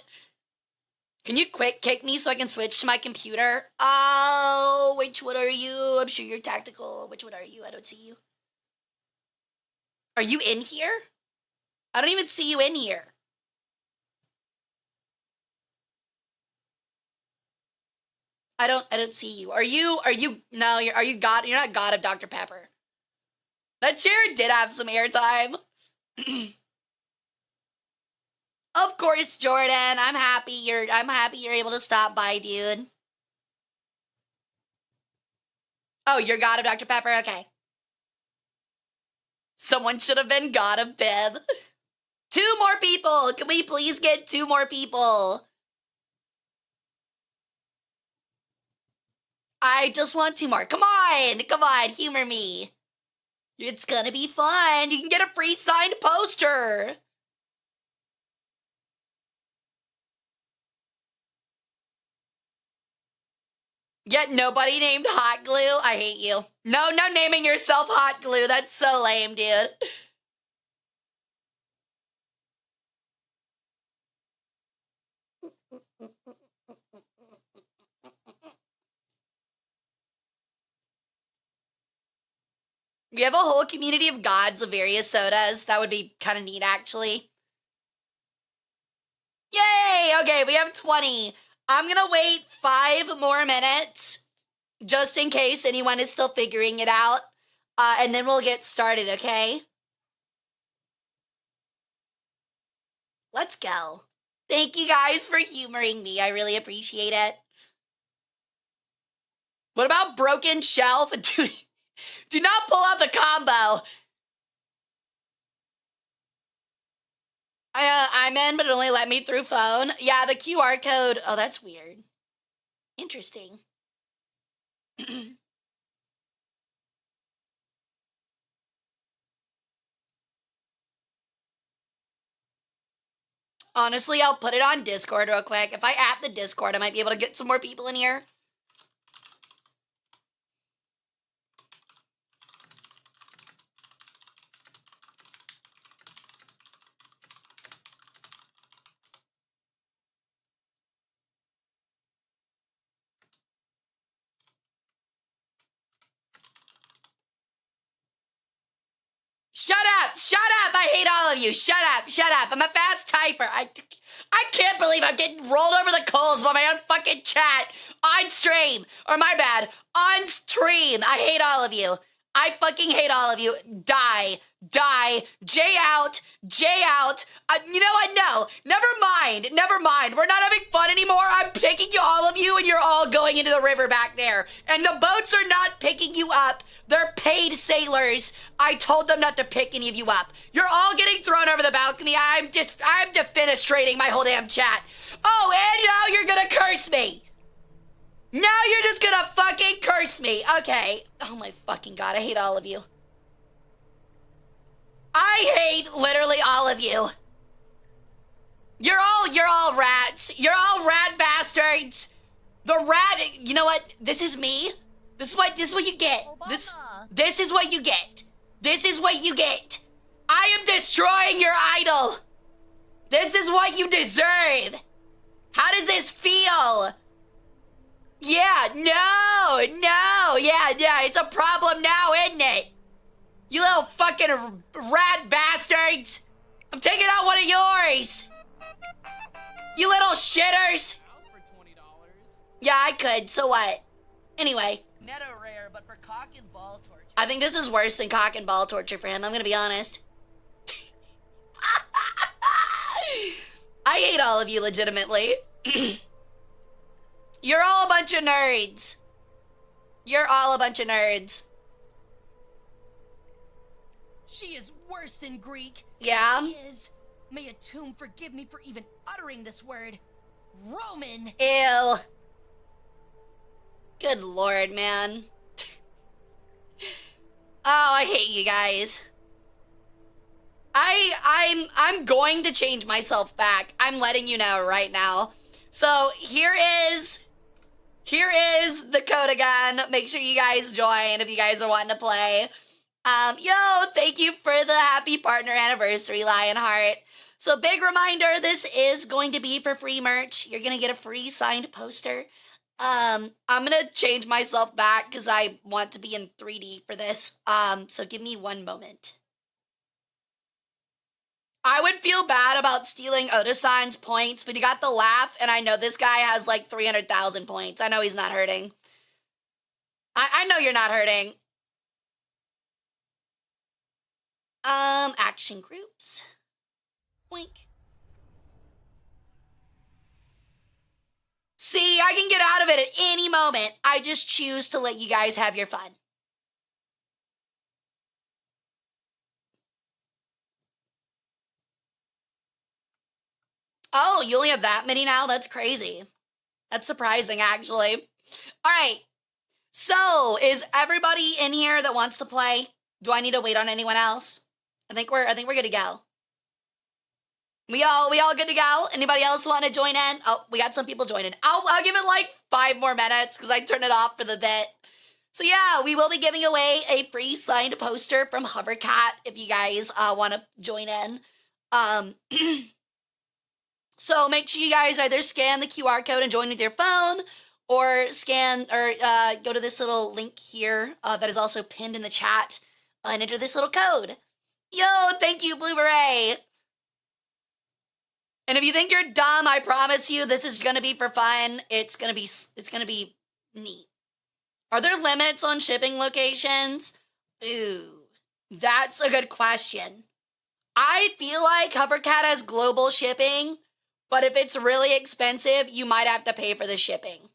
Can you quick kick me so I can switch to my computer? Oh, which one are you? I'm sure you're tactical. Which one are you? I don't see you. Are you in here? I don't even see you in here. I don't see you. Are you, no, are you God? You're not God of Dr. Pepper. That chair did have some airtime. Of course, Jordan. I'm happy you're able to stop by, dude. Oh, you're God of Dr. Pepper? Okay. Someone should have been God of Bib. 2 more people. Can we please get 2 more people? I just want 2 more. Come on, humor me. It's gonna be fun. You can get a free signed poster. Yet nobody named Hot Glue. I hate you. No naming yourself Hot Glue. That's so lame, dude. We have a whole community of gods of various sodas. That would be kind of neat, actually. Yay! Okay, we have 20. I'm going to wait 5 more minutes just in case anyone is still figuring it out. And then we'll get started, okay? Let's go. Thank you guys for humoring me. I really appreciate it. What about broken shelf? Do not pull out the combo. I'm in, but it only let me through phone. Yeah, the QR code. Oh, that's weird. Interesting. Honestly, I'll put it on Discord real quick. If I add the Discord, I might be able to get some more people in here. Shut up! Shut up! I hate all of you. Shut up! Shut up! I'm a fast typer. I can't believe I'm getting rolled over the coals by my own fucking chat on stream. Or my bad, on stream. I hate all of you. I fucking hate all of you. Die. Die. J out. J out. You know what? No. Never mind. Never mind. We're not having fun anymore. I'm taking you, all of you, and you're all going into the river back there. And the boats are not picking you up. They're paid sailors. I told them not to pick any of you up. You're all getting thrown over the balcony. I'm defenestrating my whole damn chat. Oh, and now you're gonna curse me. Now you're just gonna fucking curse me. Okay. Oh my fucking God, I hate all of you. I hate literally all of you. You're all rats. You're all rat bastards. The rat, you know what? This is me. This is what you get. This is what you get. This is what you get. I am destroying your idol. This is what you deserve. How does this feel? Yeah, no, yeah, it's a problem now, isn't it? You little fucking rat bastards. I'm taking out one of yours. You little shitters. Yeah, I could, so what? Anyway. Netto rare, but for cock and ball torture. I think this is worse than cock and ball torture for him, I'm gonna be honest. I hate all of you legitimately. You're all a bunch of nerds. You're all a bunch of nerds. She is worse than Greek. Yeah? She is. May a tomb forgive me for even uttering this word. Roman. Ew. Good Lord, man. Oh, I hate you guys. I'm going to change myself back. I'm letting you know right now. So here is the code again. Make sure you guys join if you guys are wanting to play. Thank you for the happy partner anniversary, Lionheart. So big reminder, this is going to be for free merch. You're gonna get a free signed poster. I'm gonna change myself back because I want to be in 3D for this. So give me one moment. I would feel bad about stealing Oda-san's points, but he got the laugh, and I know this guy has like 300,000 points. I know he's not hurting. I know you're not hurting. Action groups. Boink. See, I can get out of it at any moment. I just choose to let you guys have your fun. Oh, you only have that many now? That's crazy. That's surprising, actually. All right. So, is everybody in here that wants to play? Do I need to wait on anyone else? I think we're good to go. We all good to go? Anybody else want to join in? Oh, we got some people joining. I'll give it like 5 more minutes because I turned it off for the bit. So yeah, we will be giving away a free signed poster from Hovercat if you guys want to join in. So make sure you guys either scan the QR code and join with your phone, or scan or go to this little link here that is also pinned in the chat and enter this little code. Yo, thank you, Blue Beret. And if you think you're dumb, I promise you this is gonna be for fun. It's gonna be neat. Are there limits on shipping locations? Ooh, that's a good question. I feel like Hovercat has global shipping, but if it's really expensive, you might have to pay for the shipping.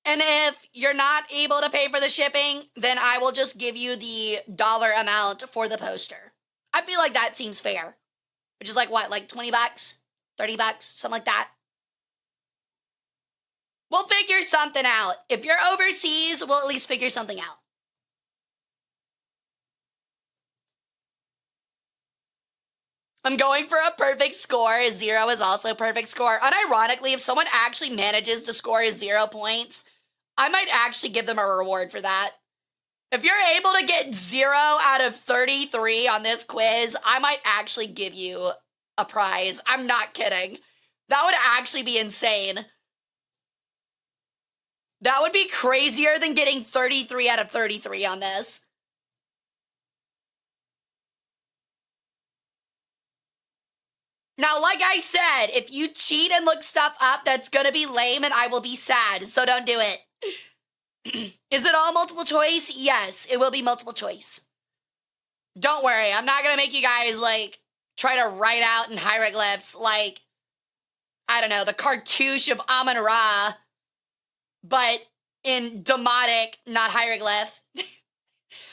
And if you're not able to pay for the shipping, then I will just give you the dollar amount for the poster. I feel like that seems fair. Which is like what, like 20 bucks? 30 bucks? Something like that. We'll figure something out. If you're overseas, we'll at least figure something out. I'm going for a perfect score. 0 is also a perfect score. Unironically, if someone actually manages to score 0 points, I might actually give them a reward for that. If you're able to get 0 out of 33 on this quiz, I might actually give you a prize. I'm not kidding. That would actually be insane. That would be crazier than getting 33 out of 33 on this. Now, like I said, if you cheat and look stuff up, that's gonna be lame and I will be sad, so don't do it. Is it all multiple choice? Yes, it will be multiple choice. Don't worry, I'm not gonna make you guys, like, try to write out in hieroglyphs, like, I don't know, the cartouche of Amun-Ra, but in Demotic, not hieroglyph.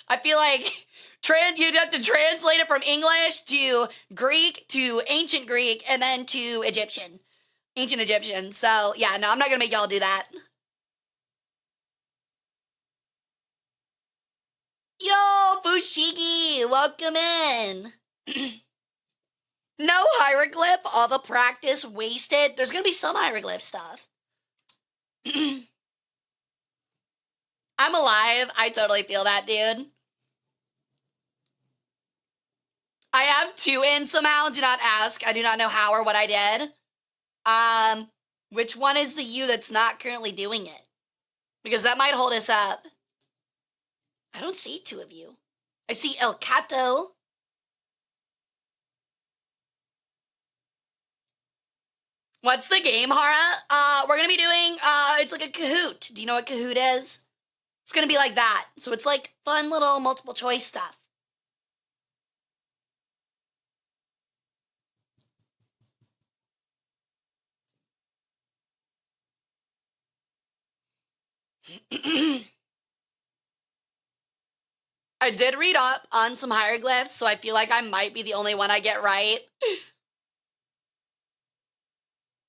I feel like you'd have to translate it from English to Greek to ancient Greek and then to Egyptian. Ancient Egyptian. So, yeah, no, I'm not going to make y'all do that. Yo, Fushigi, welcome in. No hieroglyph, all the practice wasted. There's going to be some hieroglyph stuff. I'm alive. I totally feel that, dude. I have 2 in somehow. Do not ask. I do not know how or what I did. Which one is the you that's not currently doing it? Because that might hold us up. I don't see 2 of you. I see El Cato. What's the game, Hara? We're going to be doing, it's like a Kahoot. Do you know what Kahoot is? It's going to be like that. So it's like fun little multiple choice stuff. I did read up on some hieroglyphs, so I feel like I might be the only one I get right.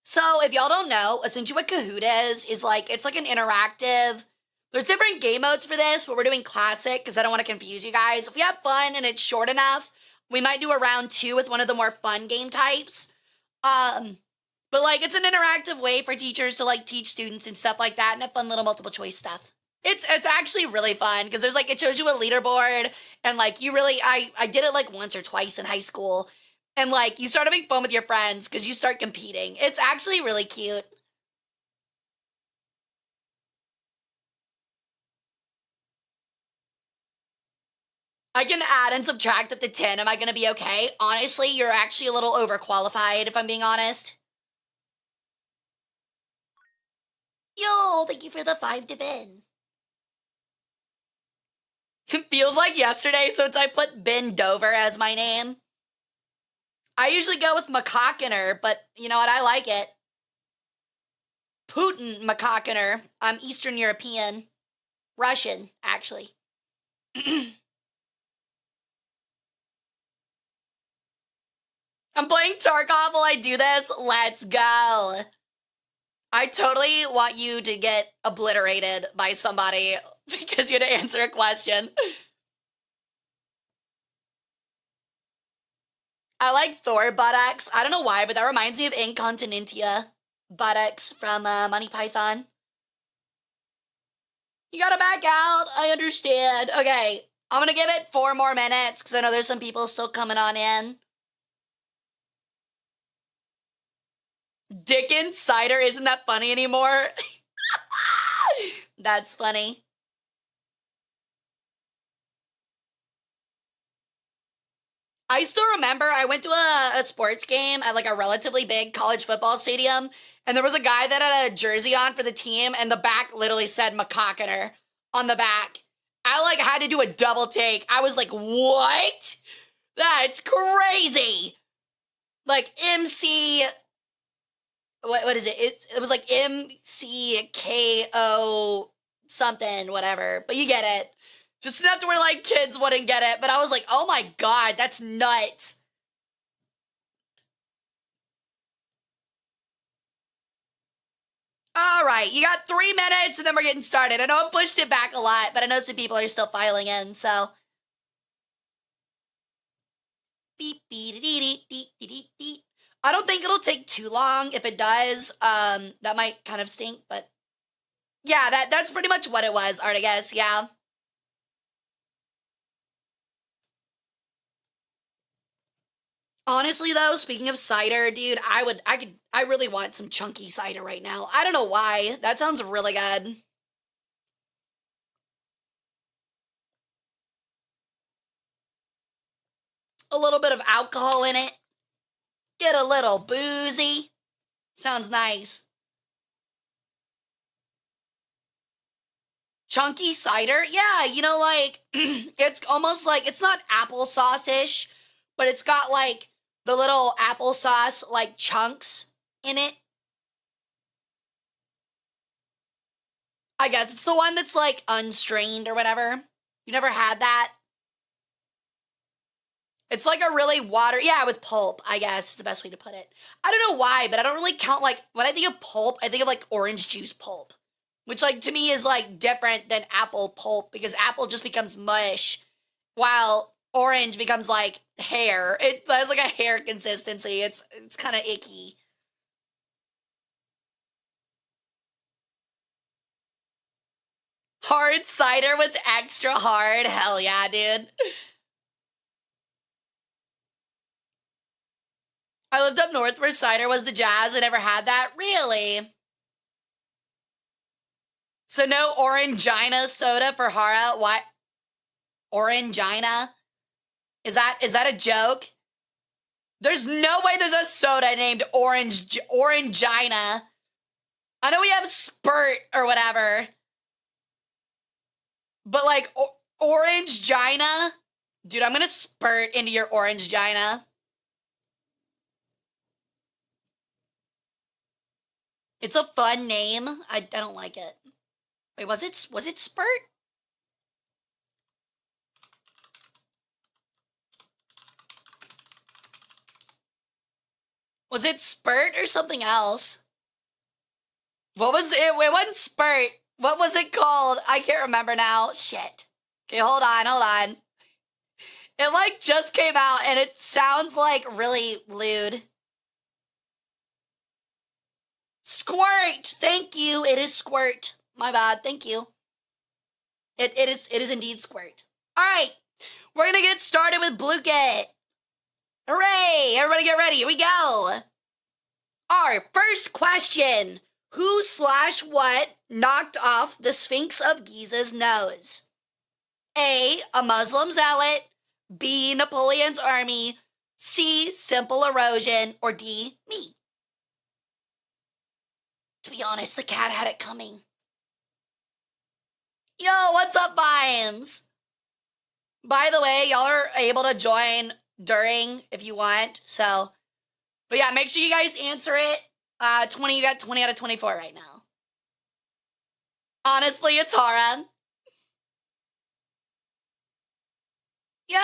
So if y'all don't know, essentially what Kahoot is like, it's like an interactive. There's different game modes for this, but we're doing classic because I don't want to confuse you guys. If we have fun and it's short enough, we might do a round 2 with one of the more fun game types. But like, it's an interactive way for teachers to like teach students and stuff like that, and have fun little multiple choice stuff. It's actually really fun because there's like, it shows you a leaderboard, and like you really, I did it like once or twice in high school, and like you start having fun with your friends because you start competing. It's actually really cute. I can add and subtract up to 10. Am I going to be okay? Honestly, you're actually a little overqualified, if I'm being honest. Yo, thank you for the 5 to Ben. It feels like yesterday since I put Ben Dover as my name. I usually go with Macaconer, but you know what? I like it. Putin Macaconer. I'm Eastern European. Russian, actually. I'm playing Tarkov while I do this. Let's go. I totally want you to get obliterated by somebody because you had to answer a question. I like Thor buttocks. I don't know why, but that reminds me of Incontinentia buttocks from Monty Python. You gotta back out. I understand. Okay, I'm gonna give it 4 more minutes because I know there's some people still coming on in. Dick and cider isn't that funny anymore? That's funny. I still remember I went to a sports game at like a relatively big college football stadium, and there was a guy that had a jersey on for the team, and the back literally said Macaconer on the back. I like had to do a double take. I was like, what? That's crazy. Like MC... What is it? It was like MCKO something, whatever. But you get it. Just enough to where like kids wouldn't get it. But I was like, oh my God, that's nuts. All right, you got 3 minutes and then we're getting started. I know I pushed it back a lot, but I know some people are still filing in, so. Beep, beep, dee, dee, dee, dee, dee. I don't think it'll take too long. If it does, that might kind of stink, but yeah, that's pretty much what it was, Artigas, yeah. Honestly though, speaking of cider, dude, I really want some chunky cider right now. I don't know why. That sounds really good. a little bit of alcohol in it. Get a little boozy. Sounds nice. Chunky cider? Yeah, you know, like, it's almost like, it's not applesauce-ish, but it's got, like, the little applesauce, like, chunks in it. I guess it's the one that's, like, unstrained or whatever. You never had that? It's like a really yeah, with pulp, I guess, is the best way to put it. I don't know why, but I don't really count, like, when I think of pulp, I think of, like, orange juice pulp. Which, like, to me is, like, different than apple pulp, because apple just becomes mush, while orange becomes, like, hair. It has, like, a hair consistency. It's kind of icky. Hard cider with extra hard? Hell yeah, dude. I lived up north where cider was the jazz. I never had that. Really? So no Orangina soda for Hara? What? Orangina? Is that a joke? There's no way there's a soda named Orangina. I know we have Spurt or whatever. But like, Orangina? Dude, I'm gonna spurt into your Orangina. It's a fun name. I don't like it. Wait, was it Spurt? Was it Spurt or something else? What was it? It wasn't Spurt. What was it called? I can't remember now. Shit. Okay, hold on. It like just came out and it sounds like really lewd. Squirt! Thank you. It is Squirt. My bad. Thank you. It is indeed Squirt. All right. We're going to get started with Bluket. Hooray! Everybody get ready. Here we go. Our first question. Who/what knocked off the Sphinx of Giza's nose? A Muslim zealot. B, Napoleon's army. C, simple erosion. Or D, me. To be honest, the cat had it coming. Yo, what's up, Vimes? By the way, y'all are able to join during if you want. So, but yeah, make sure you guys answer it. You got 20 out of 24 right now. Honestly, it's Hara. Yo,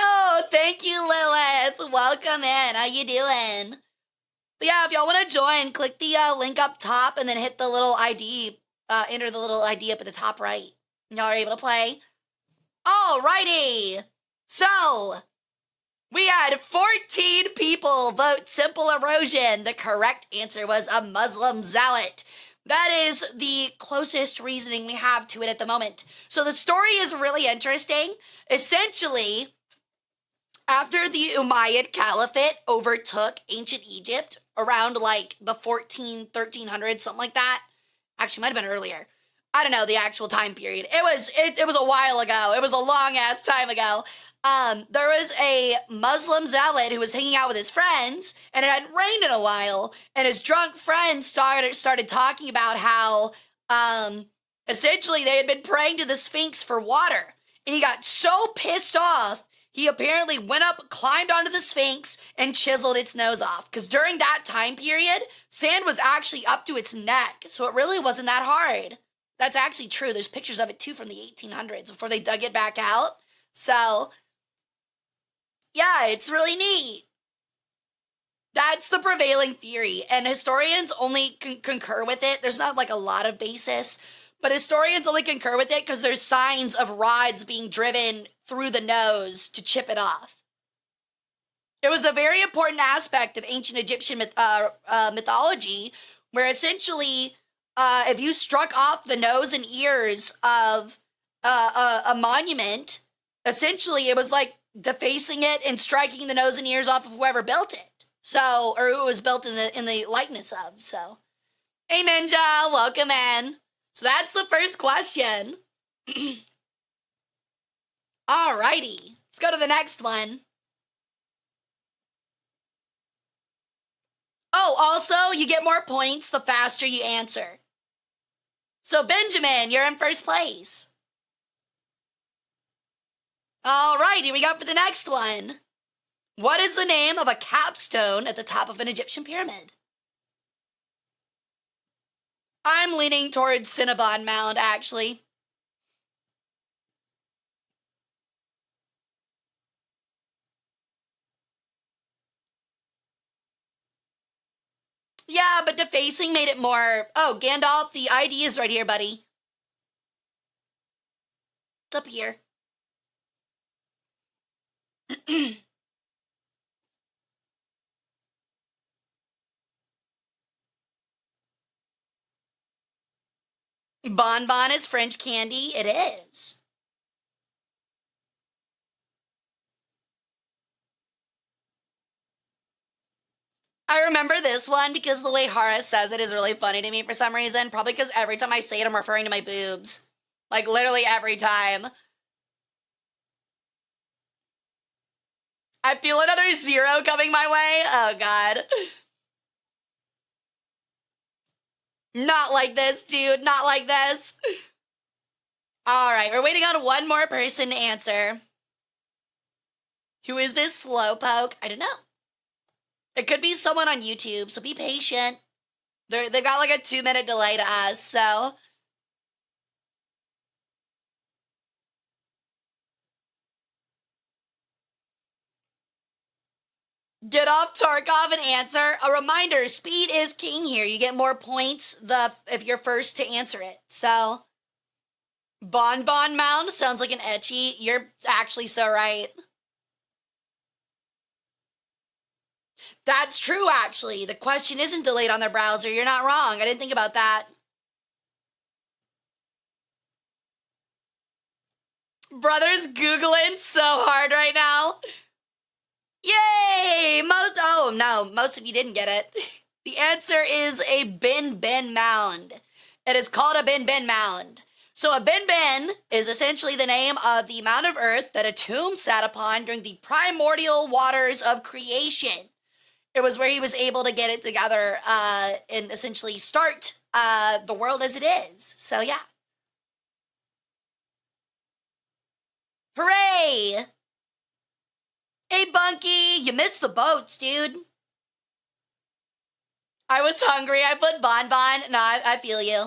thank you, Lilith. Welcome in. How you doing? But yeah, if y'all want to join, click the link up top and then hit the little ID. Enter the little ID up at the top right. Y'all are able to play. Alrighty. So, we had 14 people vote simple erosion. The correct answer was a Muslim zealot. That is the closest reasoning we have to it at the moment. So the story is really interesting. Essentially, after the Umayyad Caliphate overtook ancient Egypt around like the 1300s, something like that. Actually, might have been earlier. I don't know the actual time period. It was a while ago. It was a long ass time ago. There was a Muslim zealot who was hanging out with his friends, and it hadn't rained in a while, and his drunk friends started talking about how, essentially they had been praying to the Sphinx for water, and he got so pissed off, he apparently went up, climbed onto the Sphinx, and chiseled its nose off, because during that time period, sand was actually up to its neck, so it really wasn't that hard. That's actually true. There's pictures of it, too, from the 1800s, before they dug it back out, so yeah, it's really neat. That's the prevailing theory, and historians only concur with it. There's not like a lot of basis, but historians only concur with it because there's signs of rods being driven through the nose to chip it off. It was a very important aspect of ancient Egyptian mythology, where essentially, if you struck off the nose and ears of a monument, essentially it was like defacing it and striking the nose and ears off of whoever built it. So, or who was built in the likeness of. So, hey Ninja, welcome in. So that's the first question. Alrighty, let's go to the next one. Oh, also, you get more points the faster you answer. So, Benjamin, you're in first place. All right, here we go for the next one. What is the name of a capstone at the top of an Egyptian pyramid? I'm leaning towards Cinnabon Mound, actually. Yeah, but defacing made it more... Oh, Gandalf, the ID is right here, buddy. It's up here. Bonbon is French candy. It is. I remember this one because the way Hara says it is really funny to me for some reason. Probably because every time I say it, I'm referring to my boobs. Like, literally every time. I feel another 0 coming my way. Oh, God. Not like this, dude. Not like this. All right, we're waiting on one more person to answer. Who is this slowpoke? I don't know. It could be someone on YouTube, so be patient. They've got like a 2-minute delay to us, so... Get off Tarkov and answer. A reminder, speed is king here. You get more points if you're first to answer it. So, Bonbon Mound sounds like an ecchi. You're actually so right. That's true, actually. The question isn't delayed on their browser. You're not wrong. I didn't think about that. Brother's Googling so hard right now. Yay! Most of you didn't get it. The answer is a bin mound. It is called a bin mound. So a bin is essentially the name of the mound of earth that a tomb sat upon during the primordial waters of creation. It was where he was able to get it together and essentially start the world as it is. So yeah. Hooray! Hey, Bunky, you missed the boats, dude. I was hungry. I put Bonbon. No, I feel you.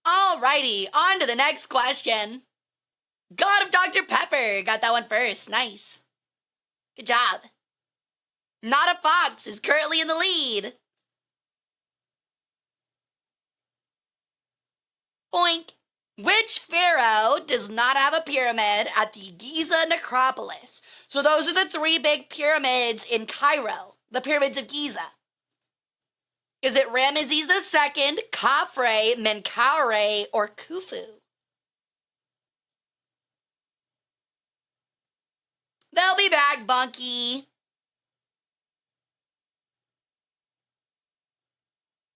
Alrighty, on to the next question. God of Dr. Pepper. Got that one first. Nice. Good job. Not a Fox is currently in the lead. Boink. Which pharaoh does not have a pyramid at the Giza necropolis? So those are the 3 big pyramids in Cairo, the pyramids of Giza. Is it Ramesses II, Khafre, Menkaure, or Khufu? They'll be back, Bunky.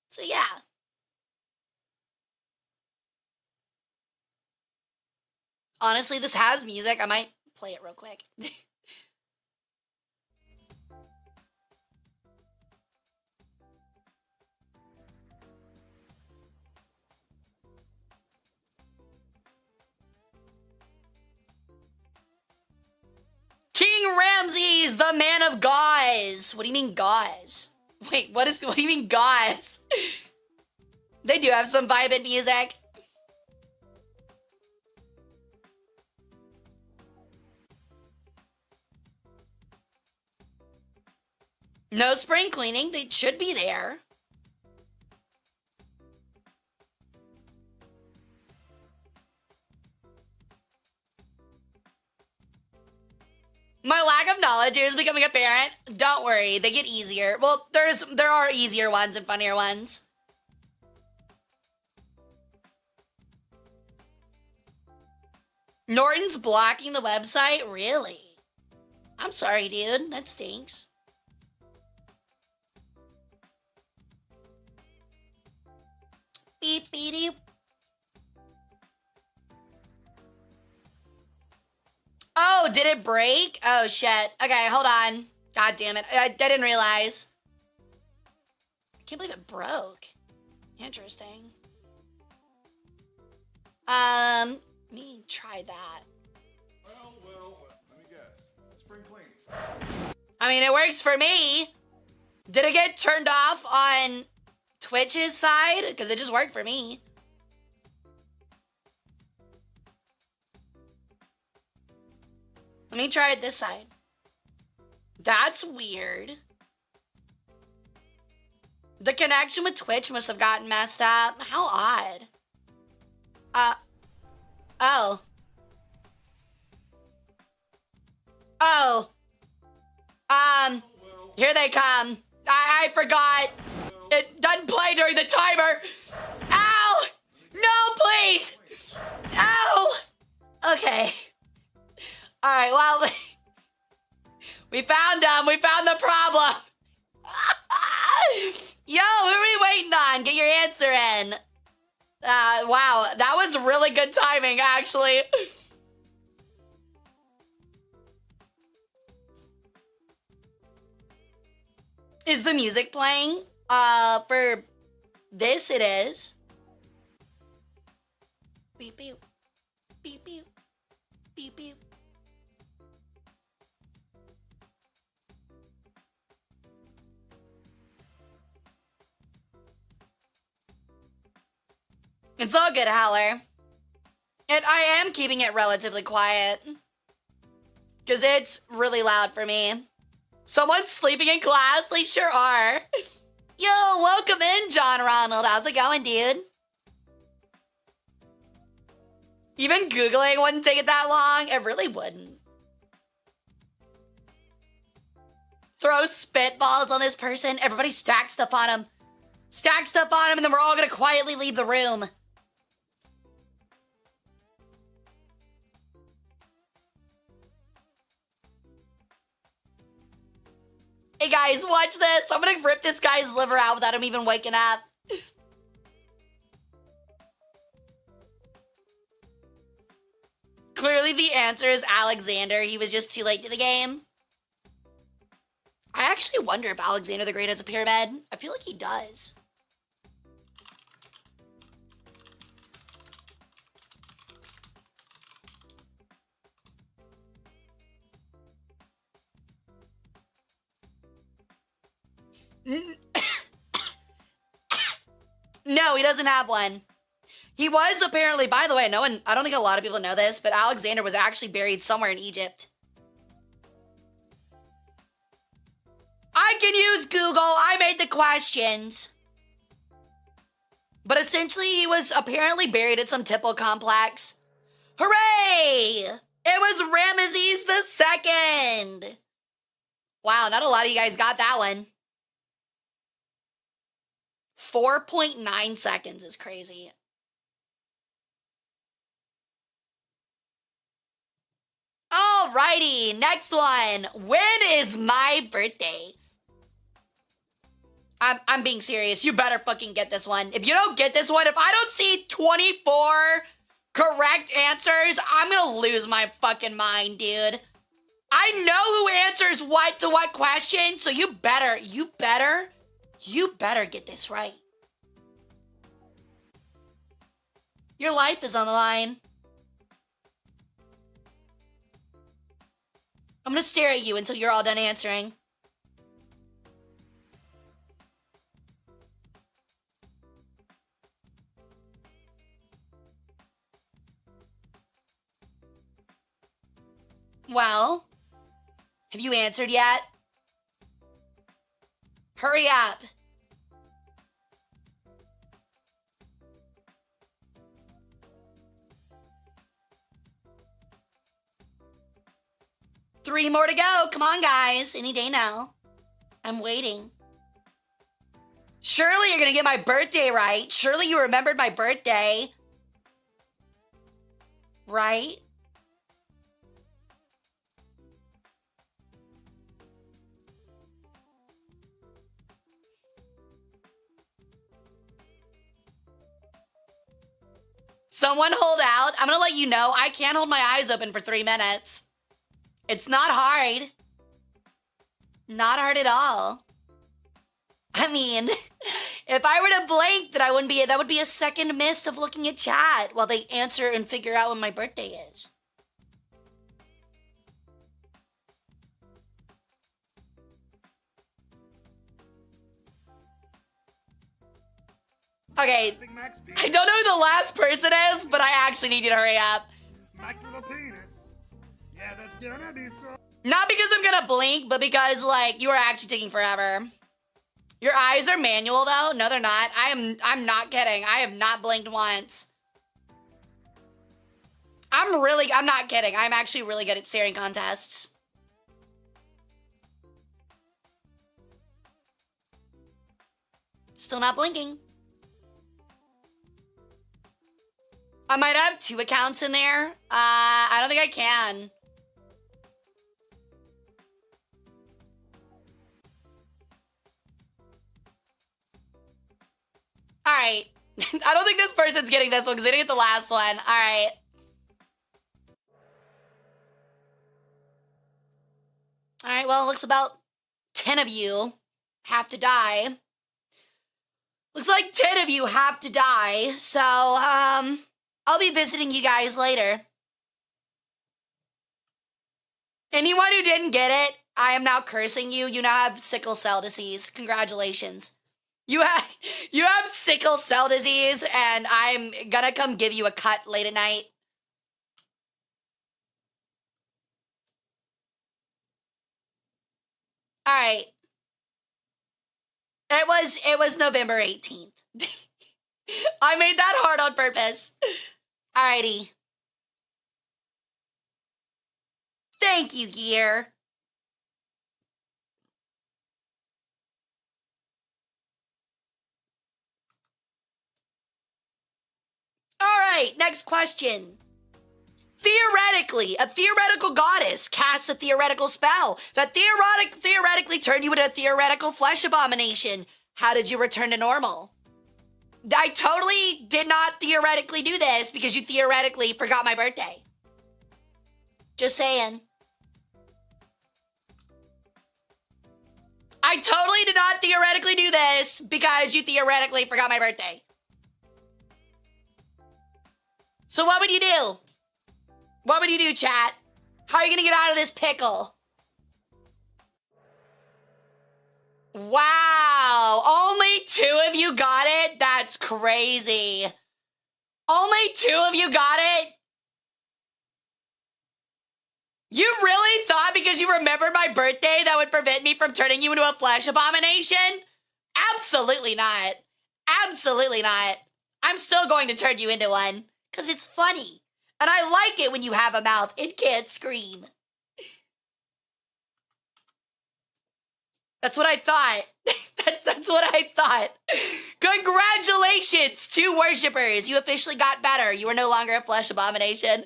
So yeah. Honestly, this has music. I might play it real quick. King Ramses, the man of gauze. What do you mean gauze? Wait, what do you mean gauze? They do have some vibing music. No spring cleaning. They should be there. My lack of knowledge here is becoming apparent. Don't worry, they get easier. Well, there are easier ones and funnier ones. Norton's blocking the website? Really? I'm sorry, dude. That stinks. Beep, beep, beep. Oh, did it break? Oh, shit. Okay, hold on. God damn it. I didn't realize. Can't believe it broke. Interesting. Let me try that. Well, let me guess. Spring cleaning. I mean, it works for me. Did it get turned off on Twitch's side? Because it just worked for me. Let me try it this side. That's weird. The connection with Twitch must have gotten messed up. How odd. Oh. Oh. Here they come. I forgot. It doesn't play during the timer. Ow! No, please! Ow! Okay. Alright, well, we found them. We found the problem. Yo, who are we waiting on? Get your answer in. Wow, that was really good timing, actually. Is the music playing? For this, it is. Beep, beep. Beep, beep. Beep, beep. It's all good, Howler. And I am keeping it relatively quiet. Because it's really loud for me. Someone's sleeping in class? They sure are. Yo, welcome in, John Ronald. How's it going, dude? Even Googling wouldn't take it that long. It really wouldn't. Throw spitballs on this person. Everybody stack stuff on him. Stack stuff on him, and then we're all going to quietly leave the room. Hey guys, watch this. I'm gonna rip this guy's liver out without him even waking up. Clearly the answer is Alexander. He was just too late to the game. I actually wonder if Alexander the Great has a pyramid. I feel like he does. No, he doesn't have one. He was apparently, by the way, I don't think a lot of people know this, but Alexander was actually buried somewhere in Egypt. I can use Google. I made the questions. But essentially, he was apparently buried at some temple complex. Hooray! It was Ramesses II. Wow, not a lot of you guys got that one. 4.9 seconds is crazy. Alrighty, next one. When is my birthday? I'm being serious. You better fucking get this one. If you don't get this one, if I don't see 24 correct answers, I'm gonna lose my fucking mind, dude. I know who answers what to what question, so you better get this right. Your life is on the line. I'm gonna stare at you until you're all done answering. Well, have you answered yet? Hurry up. Three more to go. Come on, guys. Any day now. I'm waiting. Surely you're going to get my birthday right. Surely you remembered my birthday. Right? Someone hold out. I'm going to let you know I can't hold my eyes open for 3 minutes. It's not hard. Not hard at all. I mean, if I were to blink, then that would be a second mist of looking at chat while they answer and figure out when my birthday is. Okay, Big Mac's I penis. don't know who the last person is, but I actually need you to hurry up. Mac's little penis. Yeah, that's gonna be so. Not because I'm gonna blink, but because, like, you are actually taking forever. Your eyes are manual, though? No, they're not. I'm not kidding. I have not blinked once. I'm not kidding. I'm actually really good at staring contests. Still not blinking. I might have 2 accounts in there. I don't think I can. All right. I don't think this person's getting this one because they didn't get the last one. All right. All right, well, it looks about 10 of you have to die. Looks like 10 of you have to die. So, I'll be visiting you guys later. Anyone who didn't get it, I am now cursing you. You now have sickle cell disease. Congratulations. You have sickle cell disease, and I'm gonna come give you a cut late at night. All right. It was November 18th. I made that hard on purpose. Alrighty. Thank you, Gear. Alright, next question. Theoretically, a theoretical goddess casts a theoretical spell that theoretically turned you into a theoretical flesh abomination. How did you return to normal? I totally did not theoretically do this because you theoretically forgot my birthday. Just saying. I totally did not theoretically do this because you theoretically forgot my birthday. So what would you do? What would you do, chat? How are you gonna get out of this pickle? Wow, only 2 of you got it? That's crazy. Only 2 of you got it? You really thought because you remembered my birthday that would prevent me from turning you into a flesh abomination? Absolutely not. Absolutely not. I'm still going to turn you into one, because it's funny. And I like it when you have a mouth and can't scream. That's what I thought. That's what I thought. Congratulations, 2 worshippers. You officially got better. You are no longer a flesh abomination.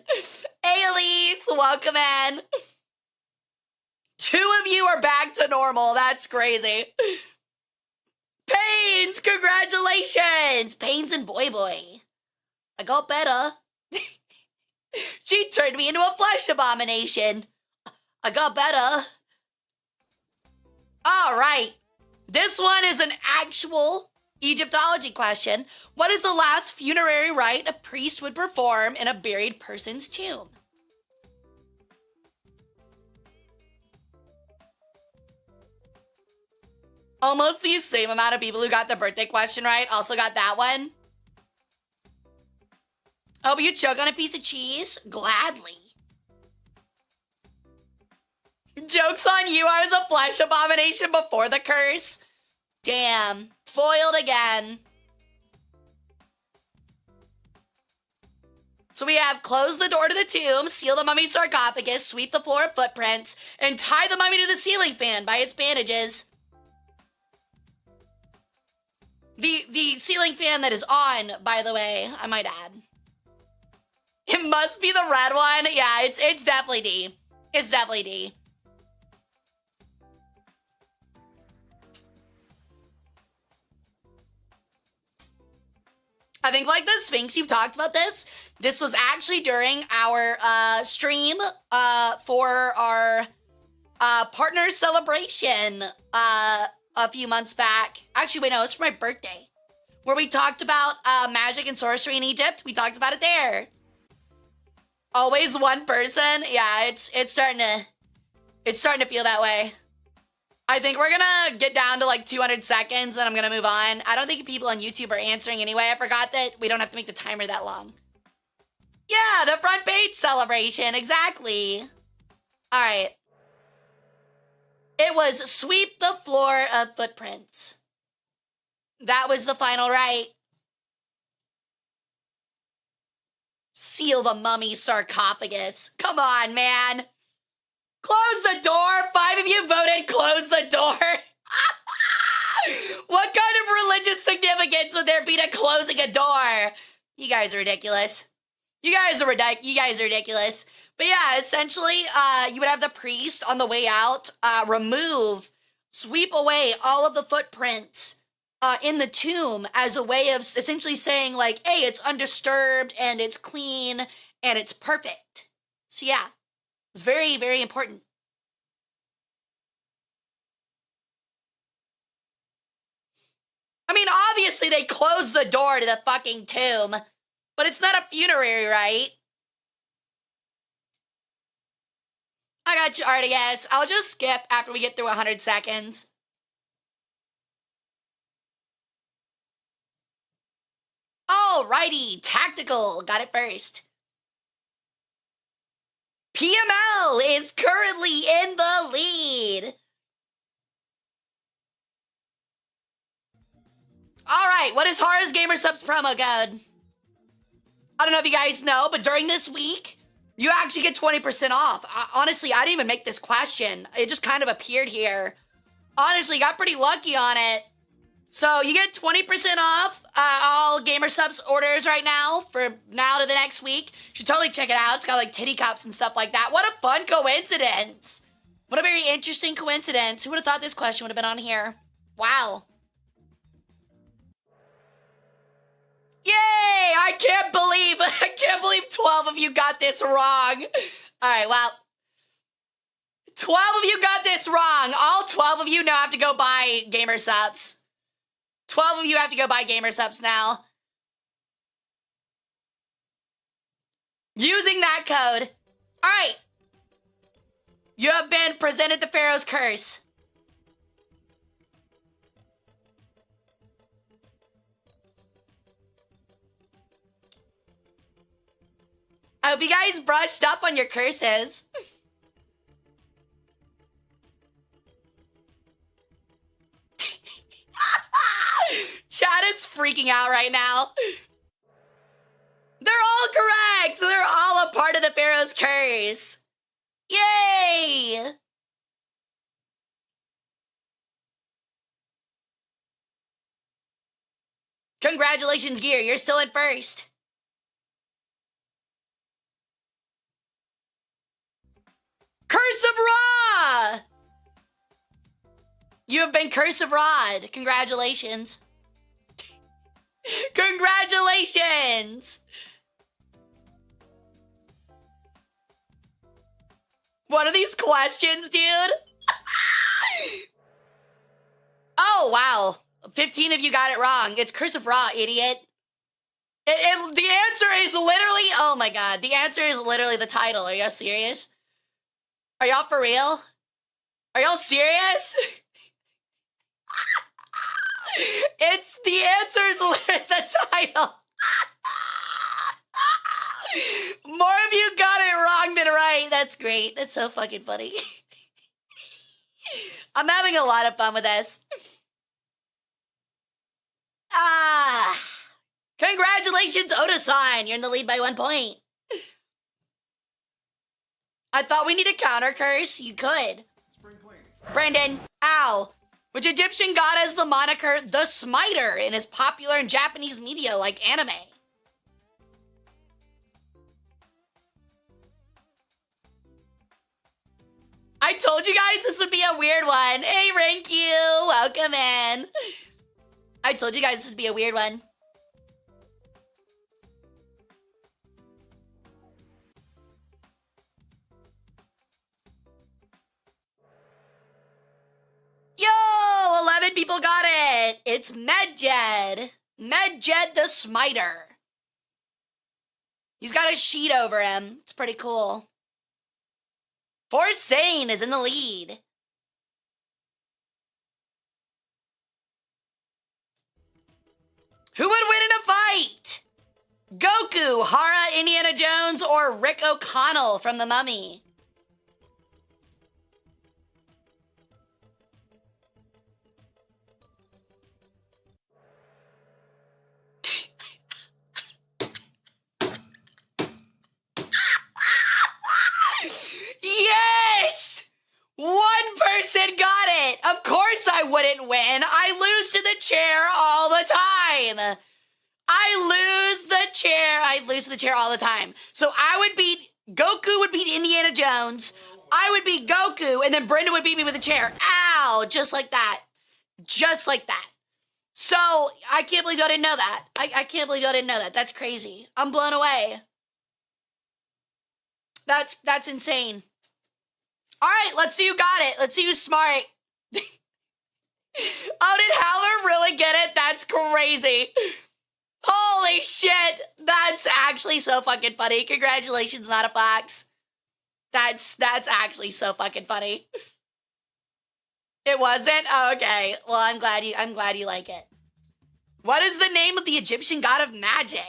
Hey, Elise, welcome in. 2 of you are back to normal. That's crazy. Pains, congratulations. Pains and Boy Boy. I got better. She turned me into a flesh abomination. I got better. All right. This one is an actual Egyptology question. What is the last funerary rite a priest would perform in a buried person's tomb? Almost the same amount of people who got the birthday question right also got that one. Oh, but you choke on a piece of cheese? Gladly. Joke's on you, I was a flesh abomination before the curse. Damn, foiled again. So we have close the door to the tomb, seal the mummy's sarcophagus, sweep the floor of footprints, and tie the mummy to the ceiling fan by its bandages. The ceiling fan that is on, by the way, I might add. It must be the red one. Yeah, it's definitely D. It's definitely D. I think like the Sphinx, you've talked about this. This was actually during our stream for our partner celebration a few months back. Actually, wait, no, it was for my birthday. Where we talked about magic and sorcery in Egypt. We talked about it there. Always one person. Yeah, it's starting to feel that way. I think we're gonna get down to like 200 seconds and I'm gonna move on. I don't think people on YouTube are answering anyway. I forgot that we don't have to make the timer that long. Yeah, the front page celebration, exactly. All right. It was sweep the floor of footprints. That was the final right. Seal the mummy sarcophagus. Come on, man. Close the door. 5 of you voted close the door. What kind of religious significance would there be to closing a door? You guys are ridiculous. You guys are ridiculous. But yeah, essentially, you would have the priest on the way out sweep away all of the footprints in the tomb as a way of essentially saying like, hey, it's undisturbed and it's clean and it's perfect. So yeah, it's very, very important. I mean, obviously they closed the door to the fucking tomb, but it's not a funerary, right? I got you, Artigas. I'll just skip after we get through 100 seconds. Alrighty, tactical. Got it first. PML is currently in the lead. Alright, what is Hara's Gamer Subs promo code? I don't know if you guys know, but during this week, you actually get 20% off. Honestly, I didn't even make this question. It just kind of appeared here. Honestly, got pretty lucky on it. So you get 20% off all Gamer Subs orders right now for now to the next week. You should totally check it out. It's got like titty cups and stuff like that. What a fun coincidence. What a very interesting coincidence. Who would have thought this question would have been on here? Wow. Yay! I can't believe 12 of you got this wrong. All right, well, 12 of you got this wrong. All 12 of you now have to go buy Gamer Subs. 12 of you have to go buy Gamer Subs now. Using that code. All right. You have been presented the Pharaoh's Curse. I hope you guys brushed up on your curses. Chad is freaking out right now. They're all correct. They're all a part of the Pharaoh's Curse. Yay! Congratulations, Gear. You're still in first. Curse of Ra! You have been Curse of Rod. Congratulations. Congratulations! What are these questions, dude? Oh, wow. 15 of you got it wrong. It's Curse of Ra, idiot. The answer is literally... Oh, my God. The answer is literally the title. Are y'all serious? Are y'all for real? Are y'all serious? It's the answer's literally the title. More of you got it wrong than right. That's great. That's so fucking funny. I'm having a lot of fun with this. Congratulations, Otosan. You're in the lead by 1 point. I thought we need a counter curse. You could. Spring clean. Brandon, ow. Which Egyptian god has the moniker The Smiter and is popular in Japanese media like anime? I told you guys this would be a weird one. Hey, Rank you. Welcome in. I told you guys this would be a weird one. Yo, 11 It's Medjed. Medjed the Smiter. He's got a sheet over him. It's pretty cool. Forsane is in the lead. Who would win in a fight? Goku, Hara, Indiana Jones, or Rick O'Connell from The Mummy? Yes! One person got it! Of course I wouldn't win. I lose to the chair all the time. I lose to the chair all the time. So Goku would beat Indiana Jones. I would beat Goku, and then Brenda would beat me with a chair. Ow! Just like that. Just like that. So, I can't believe y'all didn't know that. I can't believe y'all didn't know that. That's crazy. I'm blown away. That's insane. All right, let's see who got it. Let's see who's smart. Oh, did Howler really get it? That's crazy. Holy shit. That's actually so fucking funny. Congratulations, Not a Fox. That's actually so fucking funny. It wasn't? Oh, okay. Well, I'm glad you like it. What is the name of the Egyptian god of magic?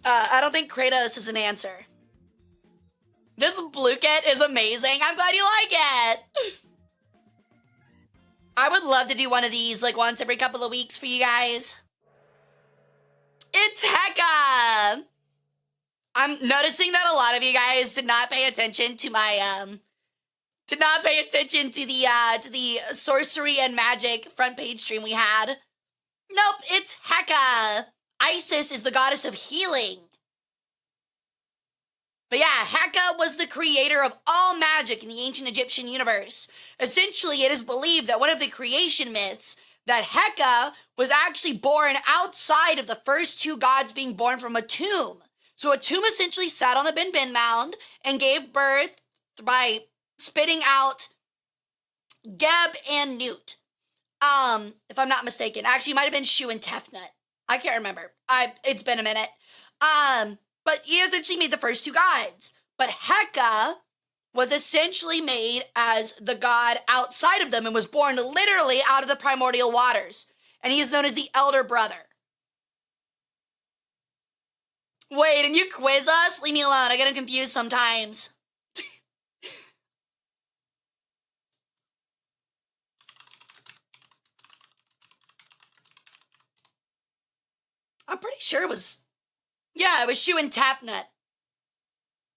I don't think Kratos is an answer. This blue kit is amazing. I'm glad you like it. I would love to do one of these like once every couple of weeks for you guys. It's Heka. I'm noticing that a lot of you guys did not pay attention to my did not pay attention to the sorcery and magic front page stream we had. Nope, it's Heka. Isis is the goddess of healing. But yeah, Heka was the creator of all magic in the ancient Egyptian universe. Essentially, it is believed that one of the creation myths that Heka was actually born outside of the first two gods being born from a tomb. So a tomb essentially sat on the Bin Bin mound and gave birth by spitting out Geb and Newt. If I'm not mistaken. Actually, it might have been Shu and Tefnut. I can't remember. It's been a minute. But he essentially made the first two gods. But Heka was essentially made as the god outside of them and was born literally out of the primordial waters. And he is known as the elder brother. Wait, and you quiz us? Leave me alone. I get him confused sometimes. I'm pretty sure it was... Yeah, it was Shu and Tapnut.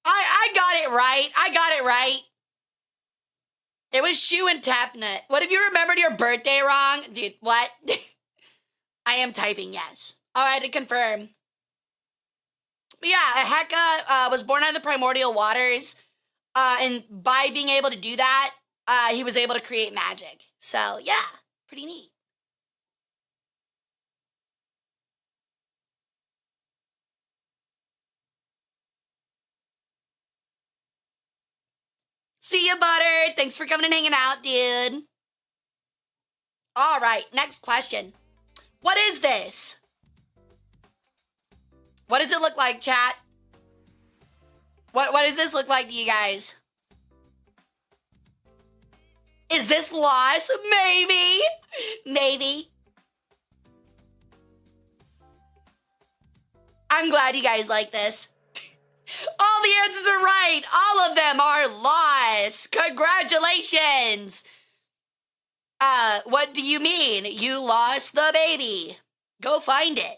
I got it right. I got it right. It was Shu and Tapnut. What if you remembered your birthday wrong? Dude, what? I am typing yes. Oh, I had to confirm. But yeah, Heka was born out of the primordial waters. And by being able to do that, he was able to create magic. So yeah, pretty neat. See ya, Butter. Thanks for coming and hanging out, dude. All right, next question. What is this? What does it look like, chat? What does this look like to you guys? Is this lost? Maybe. Maybe. I'm glad you guys like this. All the answers are right. All of them are lost. Congratulations. What do you mean? You lost the baby. Go find it.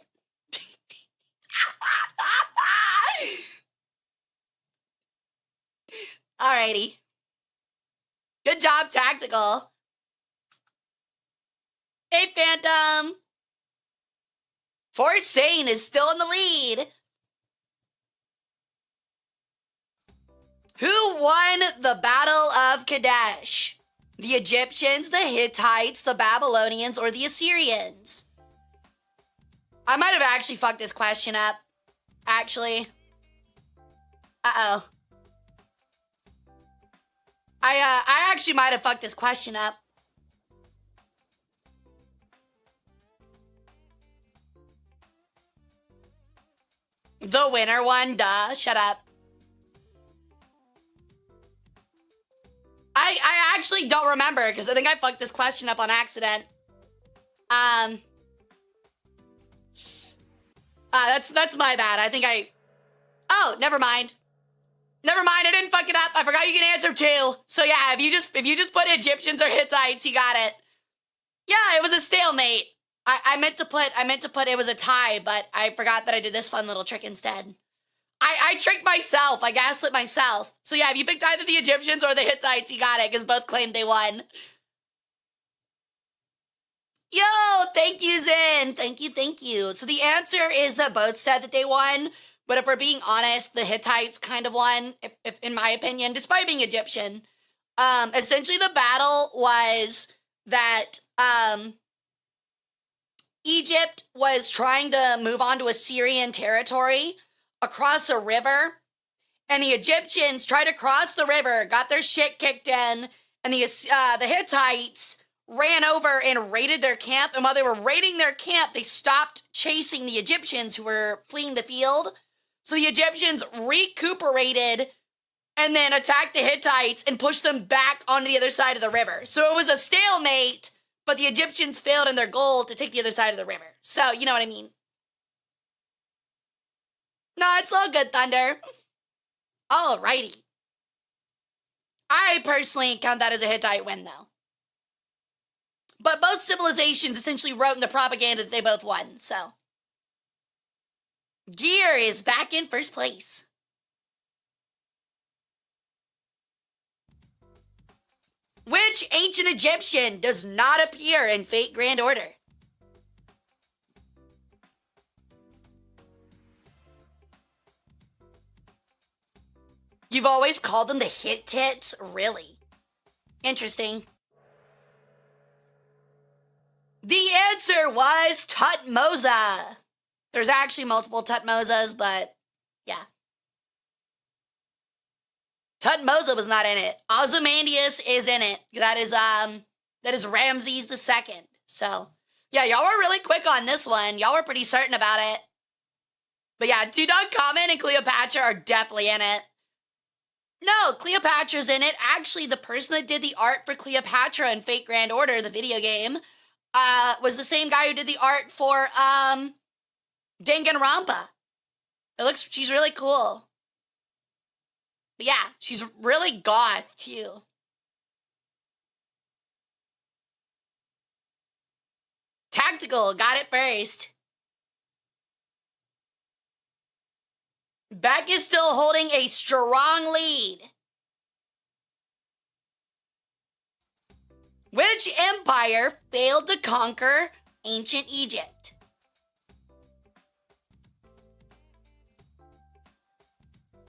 Alrighty. Good job, Tactical. Hey, Phantom. Forsane is still in the lead. Who won the Battle of Kadesh? The Egyptians, the Hittites, the Babylonians, or the Assyrians? I might have actually fucked this question up. Actually. Uh-oh. I actually might have fucked this question up. The winner one, duh. Shut up. I actually don't remember because I think I fucked this question up on accident. That's my bad. I think oh, never mind. Never mind, I didn't fuck it up. I forgot you can answer too. So yeah, if you just put Egyptians or Hittites, you got it. Yeah, it was a stalemate. I meant to put it was a tie, but I forgot that I did this fun little trick instead. I tricked myself. I gaslit myself. So yeah, if you picked either the Egyptians or the Hittites, you got it, because both claimed they won. Yo, thank you, Zen. Thank you. So the answer is that both said that they won, but if we're being honest, the Hittites kind of won, if in my opinion, despite being Egyptian. Essentially the battle was that Egypt was trying to move on to Assyrian territory across a river, and the Egyptians tried to cross the river, got their shit kicked in, and the Hittites ran over and raided their camp, and while they were raiding their camp, they stopped chasing the Egyptians who were fleeing the field. So the Egyptians recuperated and then attacked the Hittites and pushed them back onto the other side of the river. So it was a stalemate, but the Egyptians failed in their goal to take the other side of the river. So, you know what I mean? No, it's all good, Thunder. Alrighty. I personally count that as a Hittite win, though. But both civilizations essentially wrote in the propaganda that they both won, so. Gear is back in first place. Which ancient Egyptian does not appear in Fate Grand Order? You've always called them the Hittites? Really? Interesting. The answer was Tutmosa. There's actually multiple Tutmosas, but yeah. Tutmosa was not in it. Ozymandias is in it. That is Ramses II. So, yeah, y'all were really quick on this one. Y'all were pretty certain about it. But yeah, Tutankhamun and Cleopatra are definitely in it. No, Cleopatra's in it. Actually, the person that did the art for Cleopatra in Fate Grand Order, the video game, was the same guy who did the art for Danganronpa. She's really cool. But yeah, she's really goth too. Tactical, got it first. Beck is still holding a strong lead. Which empire failed to conquer ancient Egypt?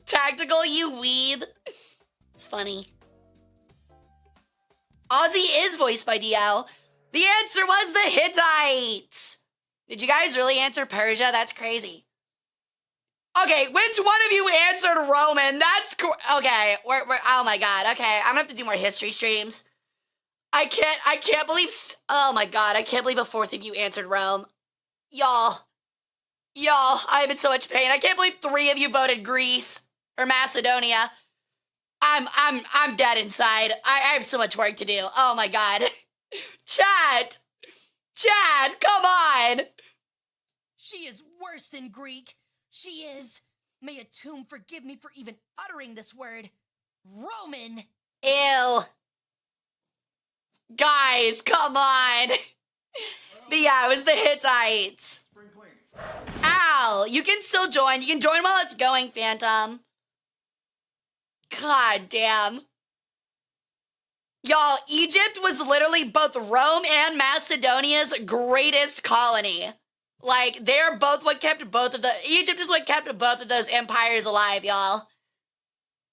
Tactical, you weeb. It's funny. Ozzy is voiced by DL. The answer was the Hittites. Did you guys really answer Persia? That's crazy. Okay, which one of you answered Roman? That's okay. We're oh my god. Okay, I'm gonna have to do more history streams. I can't believe. Oh my god, I can't believe a fourth of you answered Rome. Y'all, I'm in so much pain. I can't believe 3 of you voted Greece or Macedonia. I'm dead inside. I have so much work to do. Oh my god. Chad, come on. She is worse than Greek. She is, may a tomb forgive me for even uttering this word, Roman. Ew. Guys, come on. But yeah, it was the Hittites. Ow, you can still join. You can join while it's going, Phantom. God damn. Y'all, Egypt was literally both Rome and Macedonia's greatest colony. Like, they're both what kept both of the... Egypt is what kept both of those empires alive, y'all.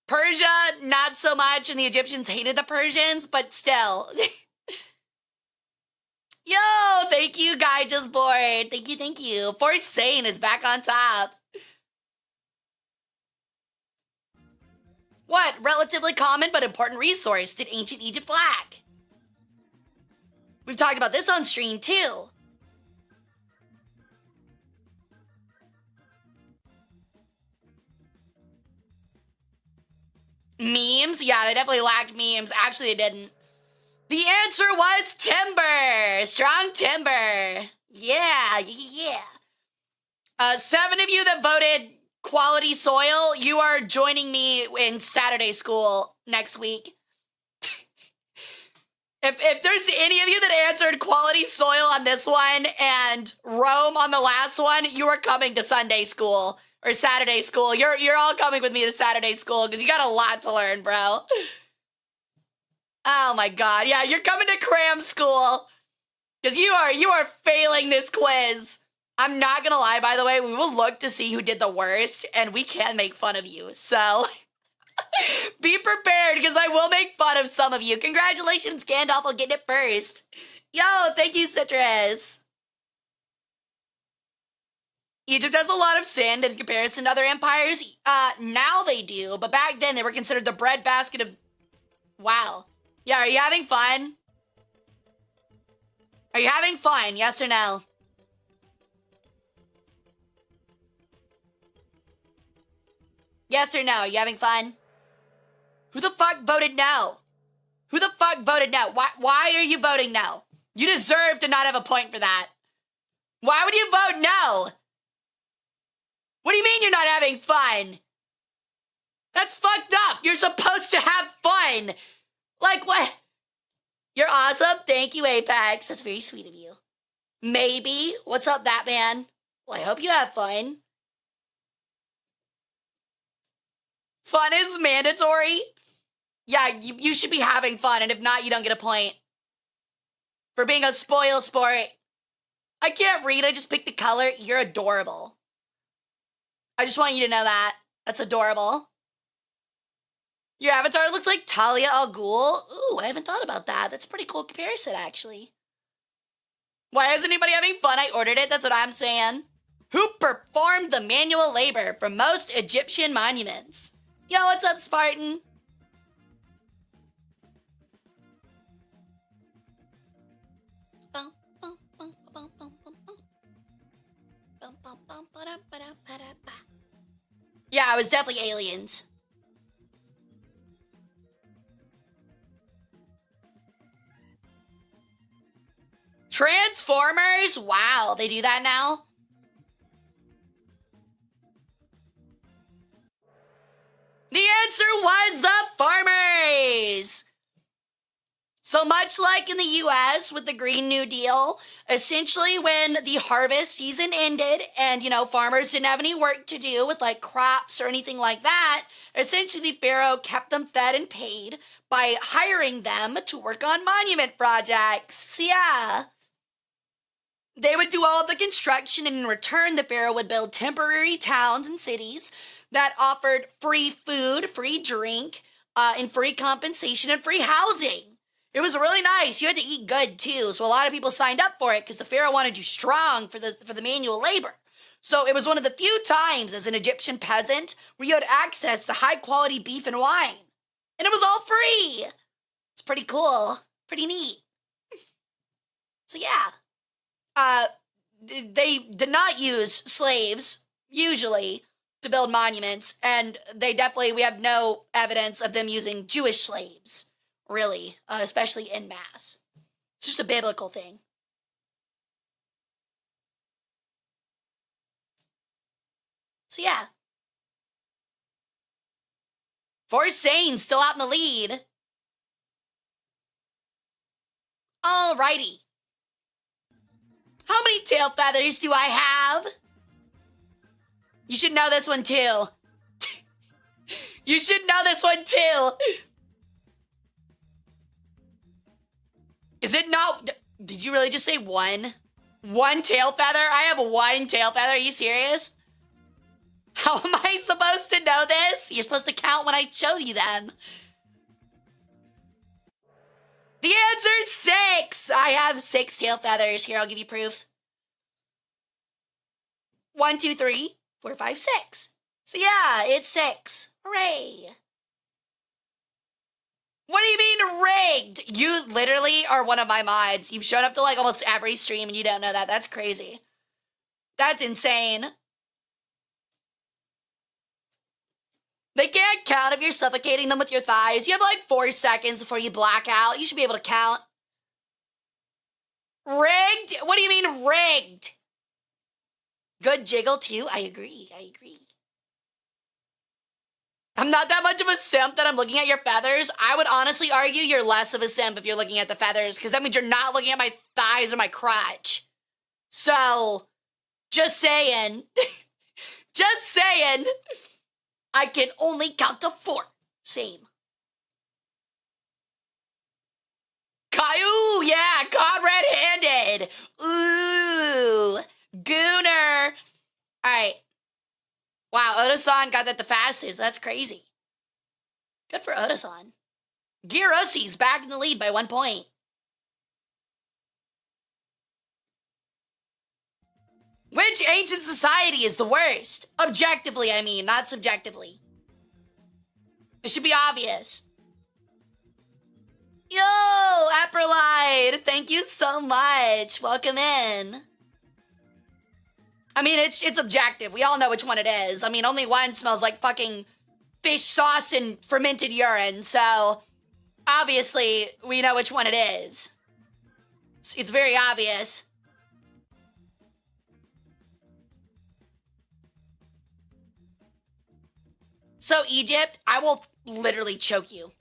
Persia, not so much, and the Egyptians hated the Persians, but still. Yo, thank you, guy just bored. Thank you, thank you. Force Sane is back on top. What relatively common but important resource did ancient Egypt lack? We've talked about this on stream too. Memes? Yeah, they definitely lacked memes. Actually, they didn't. The answer was timber. Strong timber. Yeah. 7 of you that voted quality soil, you are joining me in Saturday school next week. If there's any of you that answered quality soil on this one and Rome on the last one, you are coming to Sunday school or Saturday school. You're all coming with me to Saturday school because you got a lot to learn, bro. Oh my god, yeah, you're coming to cram school because you are failing this quiz. I'm not gonna lie, by the way, we will look to see who did the worst and we can make fun of you, so be prepared because I will make fun of some of you. Congratulations, Gandalf, on getting it first. Yo, thank you, Citrus. Egypt has a lot of sand in comparison to other empires. Now they do, but back then they were considered the breadbasket of... Wow. Yeah, are you having fun? Are you having fun, yes or no? Yes or no, are you having fun? Who the fuck voted no? Who the fuck voted no? Why are you voting no? You deserve to not have a point for that. Why would you vote no? What do you mean you're not having fun? That's fucked up. You're supposed to have fun. Like what? You're awesome. Thank you, Apex. That's very sweet of you. Maybe. What's up, Batman? Well, I hope you have fun. Fun is mandatory. Yeah, you should be having fun, and if not, you don't get a point. For being a spoil sport. I can't read, I just picked the color. You're adorable. I just want you to know that. That's adorable. Your avatar looks like Talia al Ghul. Ooh, I haven't thought about that. That's a pretty cool comparison, actually. Why is anybody having fun? I ordered it, that's what I'm saying. Who performed the manual labor for most Egyptian monuments? Yo, what's up, Spartan? Yeah, it was definitely aliens. Transformers? Wow, they do that now? The answer was the farmers! So much like in the US with the Green New Deal, essentially when the harvest season ended and, farmers didn't have any work to do with like crops or anything like that, essentially the Pharaoh kept them fed and paid by hiring them to work on monument projects. So yeah, they would do all of the construction and in return the Pharaoh would build temporary towns and cities that offered free food, free drink, and free compensation and free housing. It was really nice. You had to eat good too, so a lot of people signed up for it because the Pharaoh wanted you strong for the manual labor. So it was one of the few times as an Egyptian peasant where you had access to high quality beef and wine. And it was all free. It's pretty cool. Pretty neat. So yeah. They did not use slaves, usually, to build monuments. And we have no evidence of them using Jewish slaves. Really, especially en masse. It's just a biblical thing. So yeah. Force Sane still out in the lead. Alrighty. How many tail feathers do I have? You should know this one too. You should know this one too. Is it not? Did you really just say one? One tail feather? I have one tail feather. Are you serious? How am I supposed to know this? You're supposed to count when I show you them. The answer's 6. I have 6 tail feathers. Here, I'll give you proof. 1, 2, 3, 4, 5, 6. So yeah, it's 6. Hooray. What do you mean rigged? You literally are one of my mods. You've shown up to like almost every stream and you don't know that. That's crazy. That's insane. They can't count if you're suffocating them with your thighs. You have like 4 seconds before you black out. You should be able to count. Rigged? What do you mean rigged? Good jiggle too. I agree. I'm not that much of a simp that I'm looking at your feathers. I would honestly argue you're less of a simp if you're looking at the feathers, because that means you're not looking at my thighs or my crotch. So, just saying. Just saying. I can only count to 4. Same. Caillou, yeah, caught red-handed. Ooh, Gooner. All right. Wow, Oda-san got that the fastest. That's crazy. Good for Oda-san. Girussi's back in the lead by 1 point. Which ancient society is the worst? Objectively, I mean, not subjectively. It should be obvious. Yo, Aprilide, thank you so much. Welcome in. I mean, it's objective. We all know which one it is. I mean, only one smells like fucking fish sauce and fermented urine, so obviously we know which one it is. It's very obvious. So, Egypt, I will literally choke you.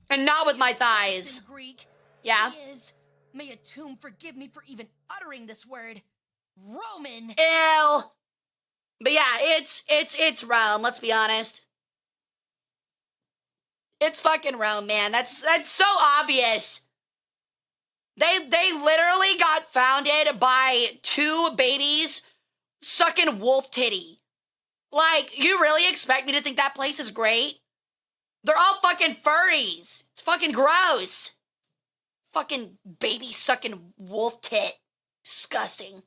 And not with my thighs. In Greek, Yeah? she is, may a tomb forgive me for even uttering this word, Roman. Ew. But yeah, it's Rome, let's be honest. It's fucking Rome, man. That's so obvious. They literally got founded by 2 babies sucking wolf titty. Like, you really expect me to think that place is great? They're all fucking furries. It's fucking gross. Fucking baby sucking wolf tit. Disgusting.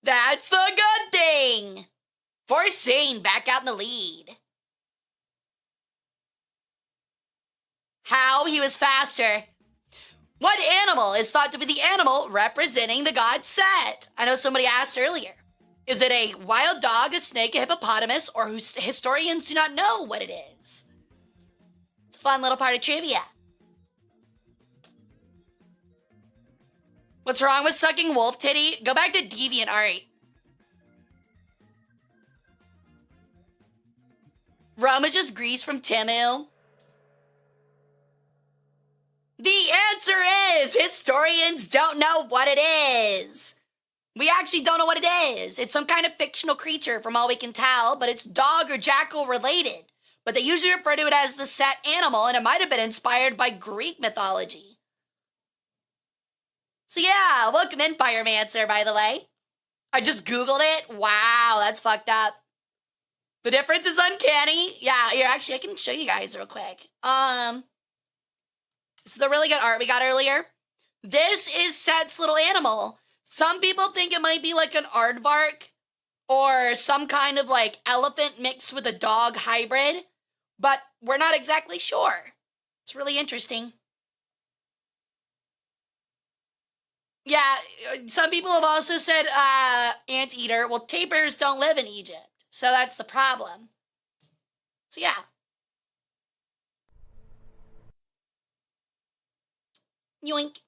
That's the good thing. Forsane back out in the lead. How he was faster. What animal is thought to be the animal representing the god Set? I know somebody asked earlier. Is it a wild dog, a snake, a hippopotamus, or historians do not know what it is? It's a fun little part of trivia. What's wrong with sucking wolf titty? Go back to DeviantArt. Rome is just grease from Temu. The answer is historians don't know what it is. We actually don't know what it is. It's some kind of fictional creature from all we can tell, but it's dog or jackal related. But they usually refer to it as the Set animal, and it might have been inspired by Greek mythology. So yeah, welcome in, Firemancer, by the way. I just Googled it. Wow, that's fucked up. The difference is uncanny. Yeah, here, actually, I can show you guys real quick. This is the really good art we got earlier. This is Set's little animal. Some people think it might be like an aardvark or some kind of like elephant mixed with a dog hybrid, but we're not exactly sure. It's really interesting. Yeah, some people have also said anteater. Well, tapirs don't live in Egypt, so that's the problem. So yeah. Yoink.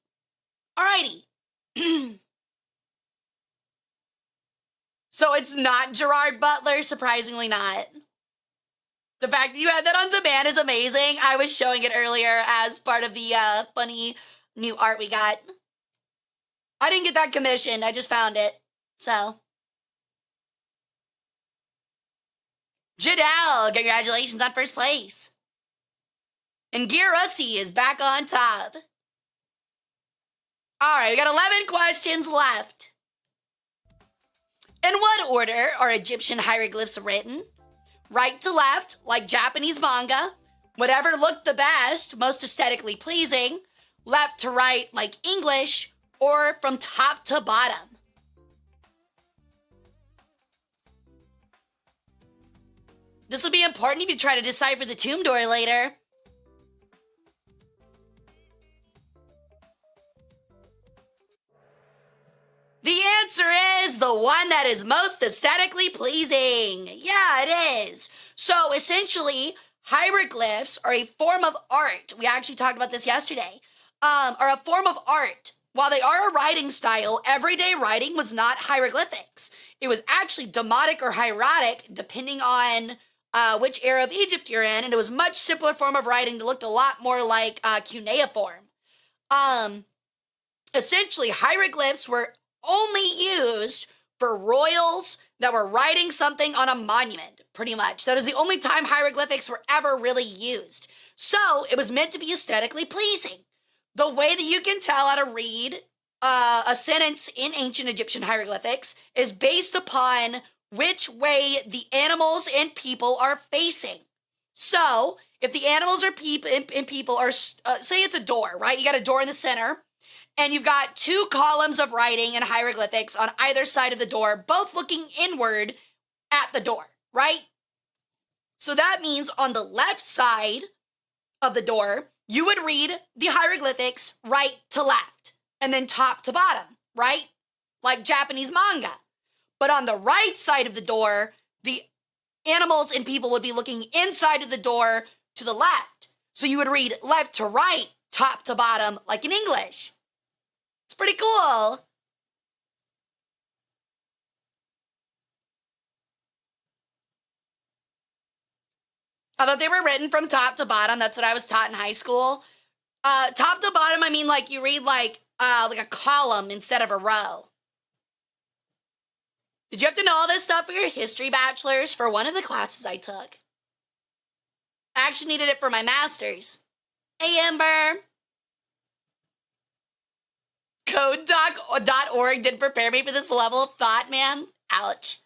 Alrighty. So it's not Gerard Butler, surprisingly not. The fact that you had that on demand is amazing. I was showing it earlier as part of the funny new art we got. I didn't get that commissioned, I just found it. So. Jadal, congratulations on first place. And Girussi is back on top. All right, we got 11 questions left. In In what order are Egyptian hieroglyphs written? Right to left, like Japanese manga. Whatever looked the best, most aesthetically pleasing. Left to right, like English. Or from top to bottom. This will be important if you try to decipher the tomb door later. The answer is the one that is most aesthetically pleasing. Yeah, it is. So essentially, hieroglyphs are a form of art. We actually talked about this yesterday. Are a form of art. While they are a writing style, everyday writing was not hieroglyphics. It was actually demotic or hieratic, depending on which era of Egypt you're in, and it was a much simpler form of writing that looked a lot more like cuneiform. Essentially, hieroglyphs were only used for royals that were writing something on a monument, pretty much. That is the only time hieroglyphics were ever really used. So it was meant to be aesthetically pleasing. The way that you can tell how to read a sentence in ancient Egyptian hieroglyphics is based upon which way the animals and people are facing. So if the animals are people are, say it's a door, right? You got a door in the center. And you've got two columns of writing and hieroglyphics on either side of the door, both looking inward at the door, right? So that means on the left side of the door, you would read the hieroglyphics right to left, and then top to bottom, right? Like Japanese manga. But on the right side of the door, the animals and people would be looking inside of the door to the left. So you would read left to right, top to bottom, like in English. It's pretty cool. I thought they were written from top to bottom. That's what I was taught in high school. Top to bottom, I mean like you read like a column instead of a row. Did you have to know all this stuff for your history bachelor's? For one of the classes I took. I actually needed it for my master's. Hey, Amber. Code.org didn't prepare me for this level of thought, man. Ouch.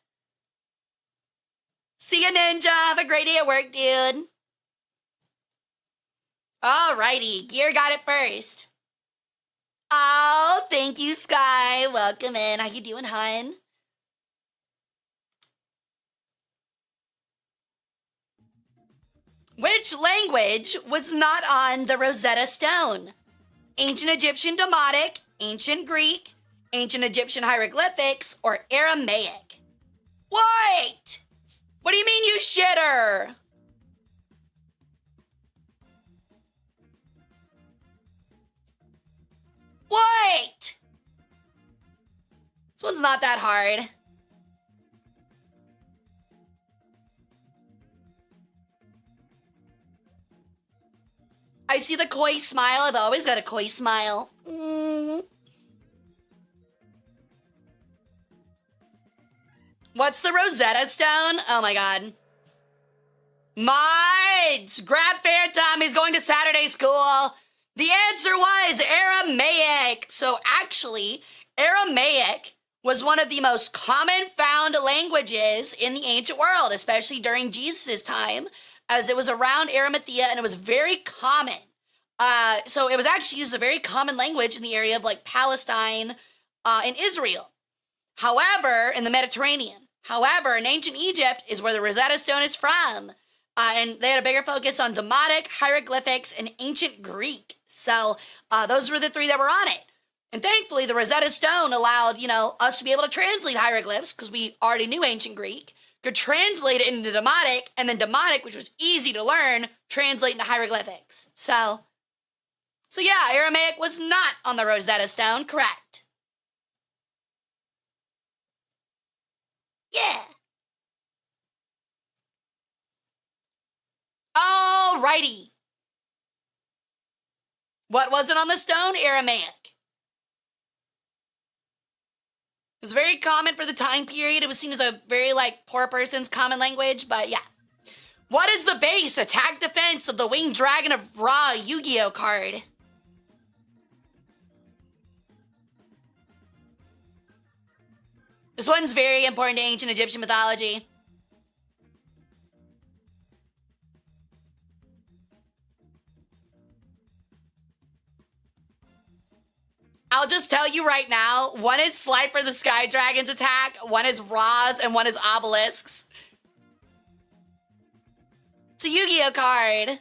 See ya, Ninja. Have a great day at work, dude. Alrighty, Gear got it first. Oh, thank you, Sky. Welcome in. How you doing, hun? Which language was not on the Rosetta Stone? Ancient Egyptian Demotic, Ancient Greek, Ancient Egyptian Hieroglyphics, or Aramaic? Wait! What do you mean, you shitter? Wait! This one's not that hard. I see the coy smile. I've always got a coy smile. What's the Rosetta Stone? Oh my god. Mods! Grab Phantom. He's going to Saturday school. The answer was Aramaic. So actually, Aramaic was one of the most common found languages in the ancient world, especially during Jesus' time, as it was around Arimathea and it was very common. So it was actually used as a very common language in the area of like Palestine and Israel. However, in the Mediterranean. However, in ancient Egypt is where the Rosetta Stone is from. And they had a bigger focus on Demotic, hieroglyphics, and ancient Greek. So those were the three that were on it. And thankfully, the Rosetta Stone allowed, us to be able to translate hieroglyphs because we already knew ancient Greek, could translate it into Demotic, and then Demotic, which was easy to learn, translate into hieroglyphics. So yeah, Aramaic was not on the Rosetta Stone, correct. Yeah. Alrighty. What was it on the stone? Aramaic. It was very common for the time period. It was seen as a very, poor person's common language, but yeah. What is the base attack defense of the Winged Dragon of Ra Yu-Gi-Oh card? This one's very important to ancient Egyptian mythology. I'll just tell you right now, one is Slifer the Sky Dragon's attack, one is Ra's, and one is Obelisk's. It's a Yu-Gi-Oh card.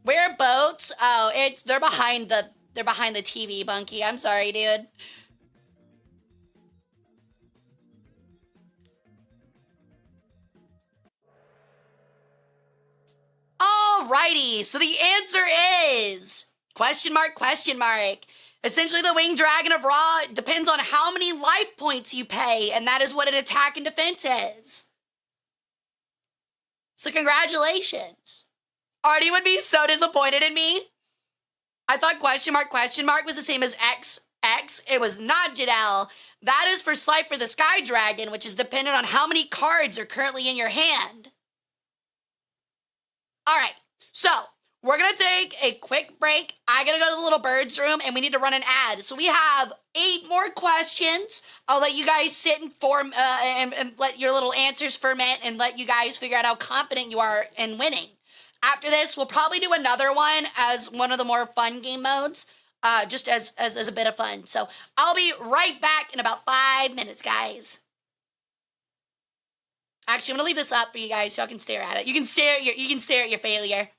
Where are boats? Oh, they're behind the TV, Bunky. I'm sorry, dude. Alrighty, so the answer is question mark, question mark. Essentially, the winged dragon of Ra depends on how many life points you pay, and that is what an attack and defense is. So congratulations. Artie would be so disappointed in me. I thought question mark was the same as XX. It was not, Janelle. That is for Slifer the Sky Dragon, which is dependent on how many cards are currently in your hand. All right, so we're going to take a quick break. I got to go to the little bird's room, and we need to run an ad. So we have 8 more questions. I'll let you guys sit and form and let your little answers ferment and let you guys figure out how confident you are in winning. After this, we'll probably do another one as one of the more fun game modes, just as a bit of fun. So I'll be right back in about 5 minutes, guys. Actually, I'm gonna leave this up for you guys so I can stare at it. You can stare at your failure.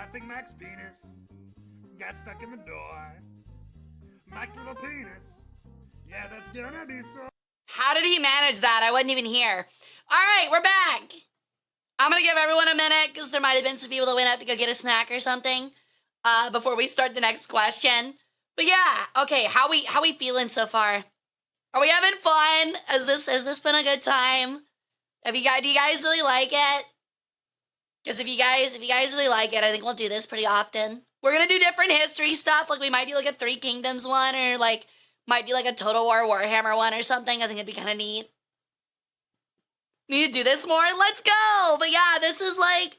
Laughing Mac's penis got stuck in the door. Mac's little penis. Yeah, that's gonna be so. How did he manage that? I wasn't even here. All right, we're back. I'm gonna give everyone a minute because there might have been some people that went up to go get a snack or something before we start the next question. But yeah, okay, how we feeling so far? Are we having fun? Has this been a good time? Do you guys really like it? Because if you guys really like it, I think we'll do this pretty often. We're gonna do different history stuff. Like we might do like a Three Kingdoms one, or like might do like a Total War Warhammer one or something. I think it'd be kind of neat. Need to do this more? Let's go! But yeah, this is like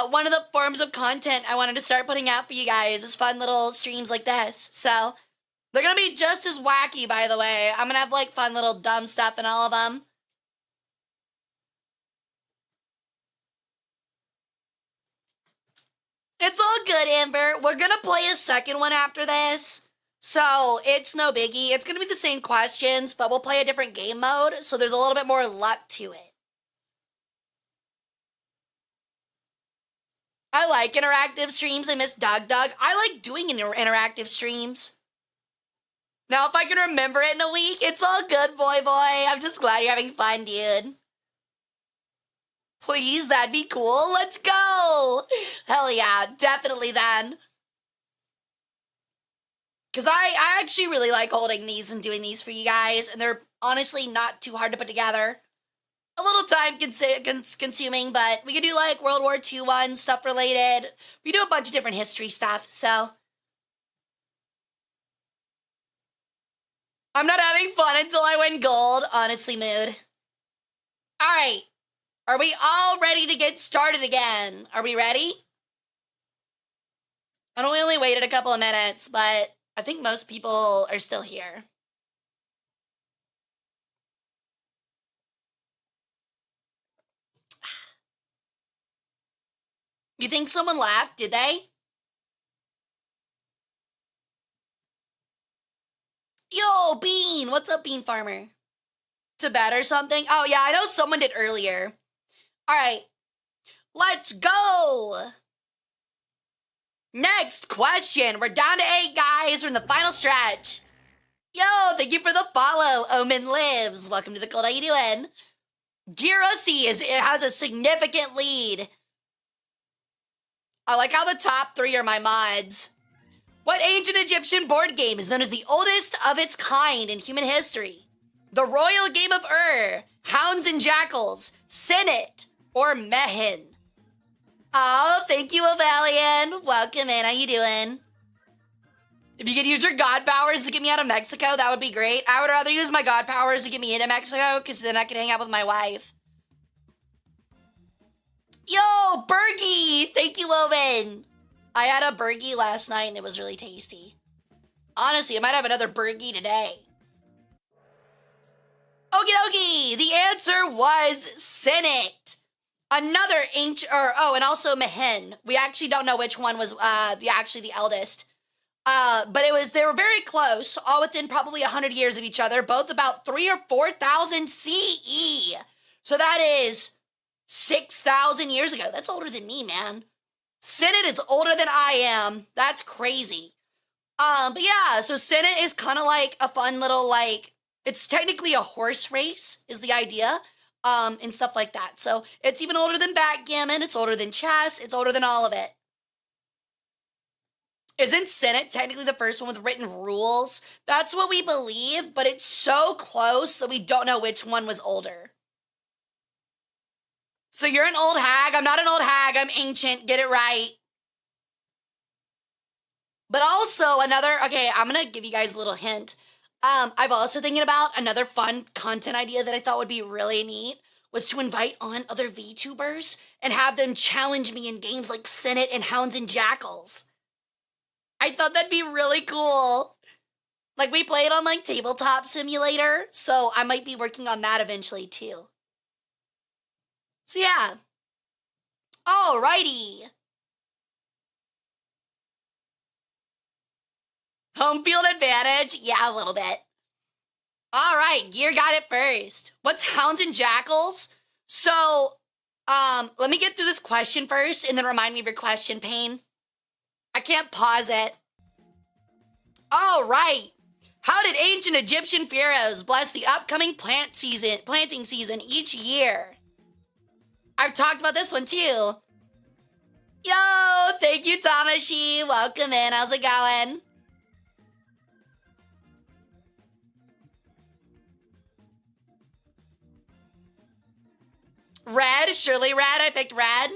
one of the forms of content I wanted to start putting out for you guys. Is fun little streams like this. So they're gonna be just as wacky, by the way. I'm gonna have like fun little dumb stuff in all of them. It's all good, Amber. We're gonna play a second one after this. So it's no biggie. It's gonna be the same questions, but we'll play a different game mode. So there's a little bit more luck to it. I like interactive streams. I miss Doug. I like doing interactive streams. Now, if I can remember it in a week, it's all good, boy. I'm just glad you're having fun, dude. Please, that'd be cool. Let's go. Hell yeah, definitely then. Because I actually really like holding these and doing these for you guys, and they're honestly not too hard to put together. A little time consuming, but we could do like World War II ones, stuff related. We do a bunch of different history stuff, so. I'm not having fun until I win gold, honestly, mood. All right. Are we all ready to get started again? Are we ready? I know we only waited a couple of minutes, but I think most people are still here. You think someone laughed, did they? Yo, Bean! What's up, Bean Farmer? To bed or something? Oh, yeah, I know someone did earlier. All right, let's go. Next question. We're down to 8 guys. We're in the final stretch. Yo, thank you for the follow. Omen Lives. Welcome to the cult. How you doing? Girossi has a significant lead. I like how the top 3 are my mods. What ancient Egyptian board game is known as the oldest of its kind in human history? The Royal Game of Ur, Hounds and Jackals, Senate, or Mehen? Oh, thank you, Ovalian. Welcome in. How you doing? If you could use your god powers to get me out of Mexico, that would be great. I would rather use my god powers to get me into Mexico, because then I can hang out with my wife. Yo, Bergie! Thank you, Owen. I had a Bergie last night, and it was really tasty. Honestly, I might have another Bergie today. Okie dokie! The answer was Senate. Another ancient, and also Mehen. We actually don't know which one was the eldest. But they were very close, all within probably 100 years of each other, both about 3,000 or 4,000 CE. So that is 6,000 years ago. That's older than me, man. Senate is older than I am. That's crazy. But yeah, so Senate is kind of like a fun little, like, it's technically a horse race is the idea. And stuff like that. So it's even older than backgammon, it's older than chess, it's older than all of it. Isn't Senate technically the first one with written rules? That's what we believe, but it's so close that we don't know which one was older. So you're an old hag. I'm not an old hag. I'm ancient. Get it right. But also okay, I'm going to give you guys a little hint. I've also thinking about another fun content idea that I thought would be really neat was to invite on other VTubers and have them challenge me in games like Senate and Hounds and Jackals. I thought that'd be really cool. Like, we played on, like, Tabletop Simulator, so I might be working on that eventually, too. So, yeah. Alrighty. Home field advantage? Yeah, a little bit. All right, Gear got it first. What's Hounds and Jackals? So, Let me get through this question first and then remind me of your question, Payne. I can't pause it. All right. How did ancient Egyptian pharaohs bless the upcoming planting season each year? I've talked about this one too. Yo, thank you, Tamashi. Welcome in. How's it going? Red, surely red. I picked red.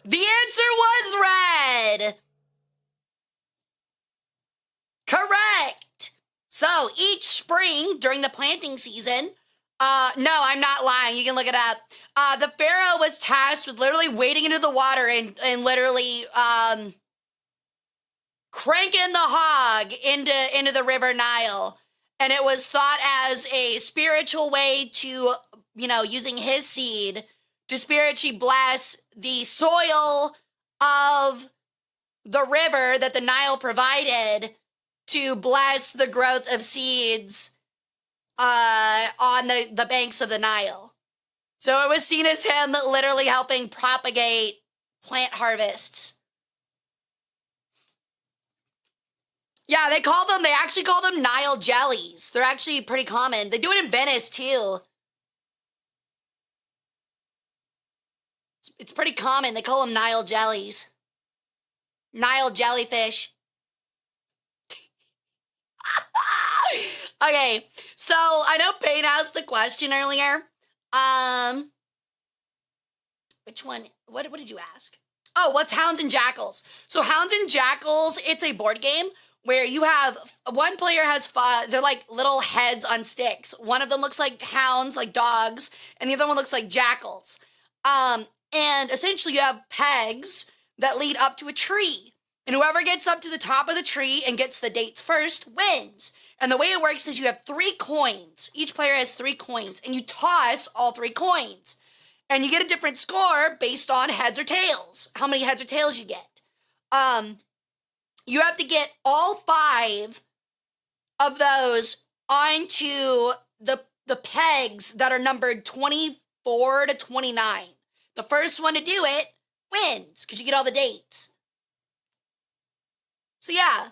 The answer was red. Correct. So each spring during the planting season, no, I'm not lying. You can look it up. The pharaoh was tasked with literally wading into the water and literally cranking the hog into the river Nile. And it was thought as a spiritual way to, using his seed to spiritually bless the soil of the river that the Nile provided to bless the growth of seeds on the banks of the Nile. So it was seen as him literally helping propagate plant harvests. Yeah, they actually call them Nile jellies. They're actually pretty common. They do it in Venice too. It's pretty common. They call them Nile jellies. Nile jellyfish. Okay, so I know Payne asked the question earlier. Which one? What did you ask? Oh, what's Hounds and Jackals? So Hounds and Jackals, it's a board game where you have one player has they're like little heads on sticks. One of them looks like hounds, like dogs, and the other one looks like jackals. And essentially you have pegs that lead up to a tree. And whoever gets up to the top of the tree and gets the dates first wins. And the way it works is you have 3 coins. Each player has 3 coins, and you toss all 3 coins. And you get a different score based on heads or tails. How many heads or tails you get. You have to get all 5 of those onto the pegs that are numbered 24 to 29. The first one to do it wins, because you get all the dates. So yeah.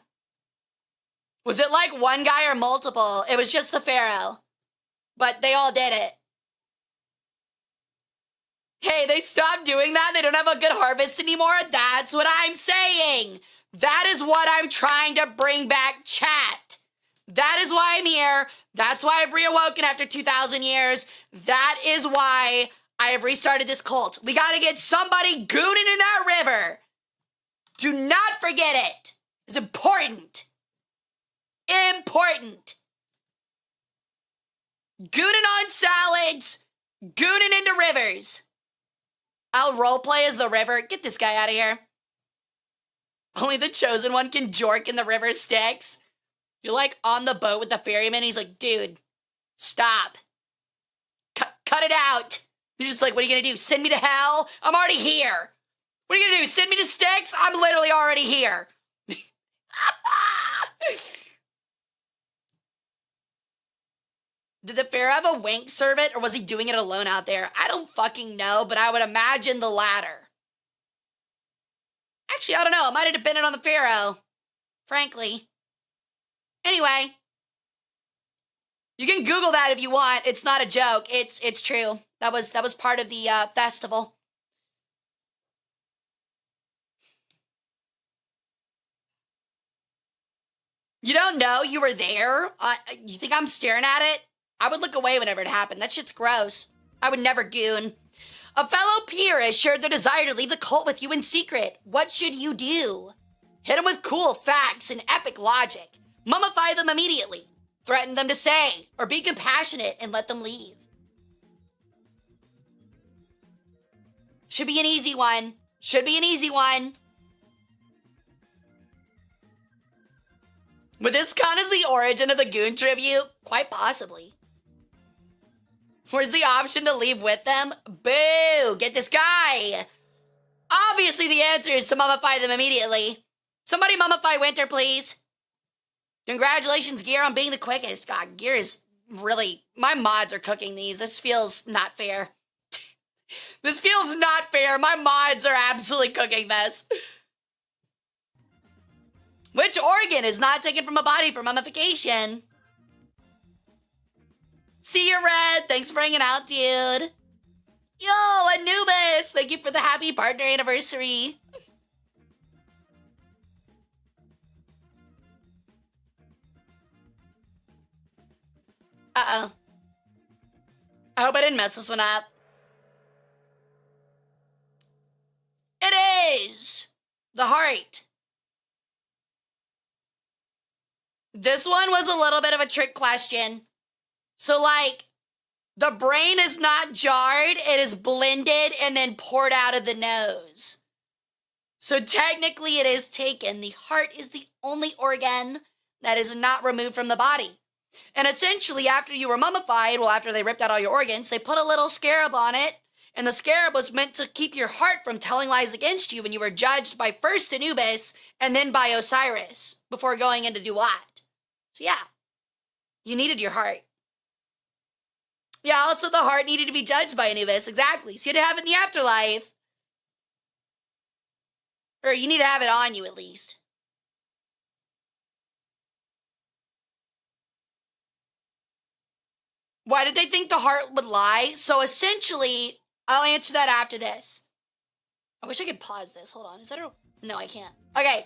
Was it like one guy or multiple? It was just the pharaoh. But they all did it. Hey, they stopped doing that? They don't have a good harvest anymore? That's what I'm saying. That is what I'm trying to bring back, chat. That is why I'm here. That's why I've reawoken after 2,000 years. That is why I have restarted this cult. We gotta get somebody gooning in that river. Do not forget it. It's important. Important. Gooning on salads. Gooning into rivers. I'll roleplay as the river. Get this guy out of here. Only the chosen one can jork in the river Styx. You're like on the boat with the ferryman. He's like, dude, stop. Cut it out. You're just like, what are you going to do? Send me to hell? I'm already here. What are you going to do? Send me to Styx? I'm literally already here. Did the pharaoh have a wank servant, or was he doing it alone out there? I don't fucking know, but I would imagine the latter. Actually, I don't know. It might have depended on the pharaoh, frankly. Anyway, you can Google that if you want. It's not a joke. It's true. That was part of the festival. You don't know you were there? You think I'm staring at it? I would look away whenever it happened. That shit's gross. I would never goon. A fellow peer has shared their desire to leave the cult with you in secret. What should you do? Hit them with cool facts and epic logic. Mummify them immediately. Threaten them to stay, or be compassionate and let them leave. Should be an easy one. Should be an easy one. Would this count as the origin of the Goon tribute? Quite possibly. Where's the option to leave with them? Boo! Get this guy! Obviously the answer is to mummify them immediately. Somebody mummify Winter, please. Congratulations, Gear, on being the quickest. God, Gear is really... My mods are cooking these. This feels not fair. This feels not fair. My mods are absolutely cooking this. Which organ is not taken from a body for mummification? See you, Red. Thanks for hanging out, dude. Yo, Anubis. Thank you for the happy partner anniversary. Uh-oh. I hope I didn't mess this one up. It is the heart. This one was a little bit of a trick question. So, like, the brain is not jarred, it is blended and then poured out of the nose. So technically it is taken. The heart is the only organ that is not removed from the body. And essentially, after you were mummified, well, after they ripped out all your organs, they put a little scarab on it, and the scarab was meant to keep your heart from telling lies against you when you were judged by first Anubis and then by Osiris before going in to do what? So yeah, you needed your heart. Yeah, also the heart needed to be judged by Anubis, exactly. So you had to have it in the afterlife. Or you need to have it on you at least. Why did they think the heart would lie? So essentially, I'll answer that after this. I wish I could pause this. Hold on. Is that a... No, I can't. Okay.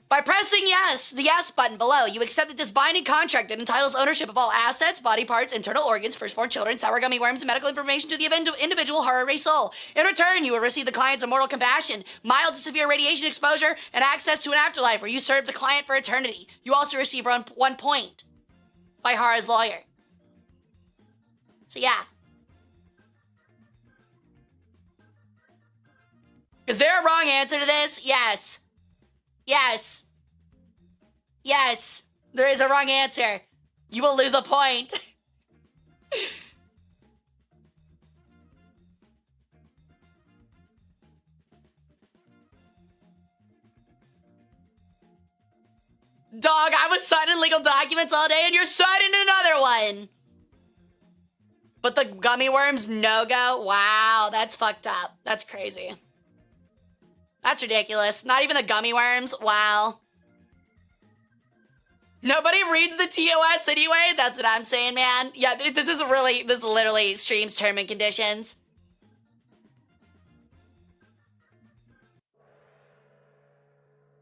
By pressing yes, the yes button below, you accepted this binding contract that entitles ownership of all assets, body parts, internal organs, firstborn children, sour gummy worms, and medical information to the individual Hara Rae Sol. In return, you will receive the client's immortal compassion, mild to severe radiation exposure, and access to an afterlife where you serve the client for eternity. You also receive 1 point by Hara's lawyer. So yeah. Is there a wrong answer to this? Yes. Yes. Yes. There is a wrong answer. You will lose a point. Dog, I was signing legal documents all day and you're signing another one. But the gummy worms no-go? Wow, that's fucked up. That's crazy. That's ridiculous. Not even the gummy worms? Wow. Nobody reads the TOS anyway? That's what I'm saying, man. Yeah, this is literally streams term and conditions.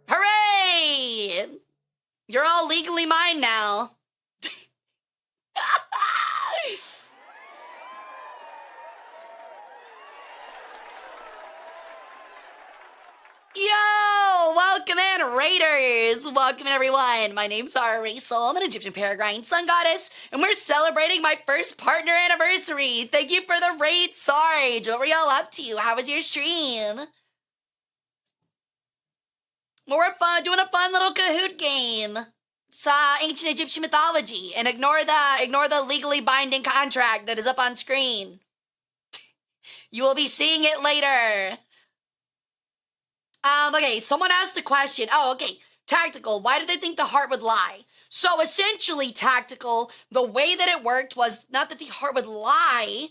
Hooray! You're all legally mine now. Yo! Welcome in, Raiders! Welcome in, everyone. My name's Hara Rae Sol. I'm an Egyptian peregrine sun goddess, and we're celebrating my first partner anniversary. Thank you for the raid, Sarge. What were y'all up to? How was your stream? Well, we're doing a fun little Kahoot game. It's ancient Egyptian mythology, and ignore the legally binding contract that is up on screen. You will be seeing it later. Okay, someone asked the question. Oh, okay. Tactical, why did they think the heart would lie? So essentially, Tactical, the way that it worked was not that the heart would lie,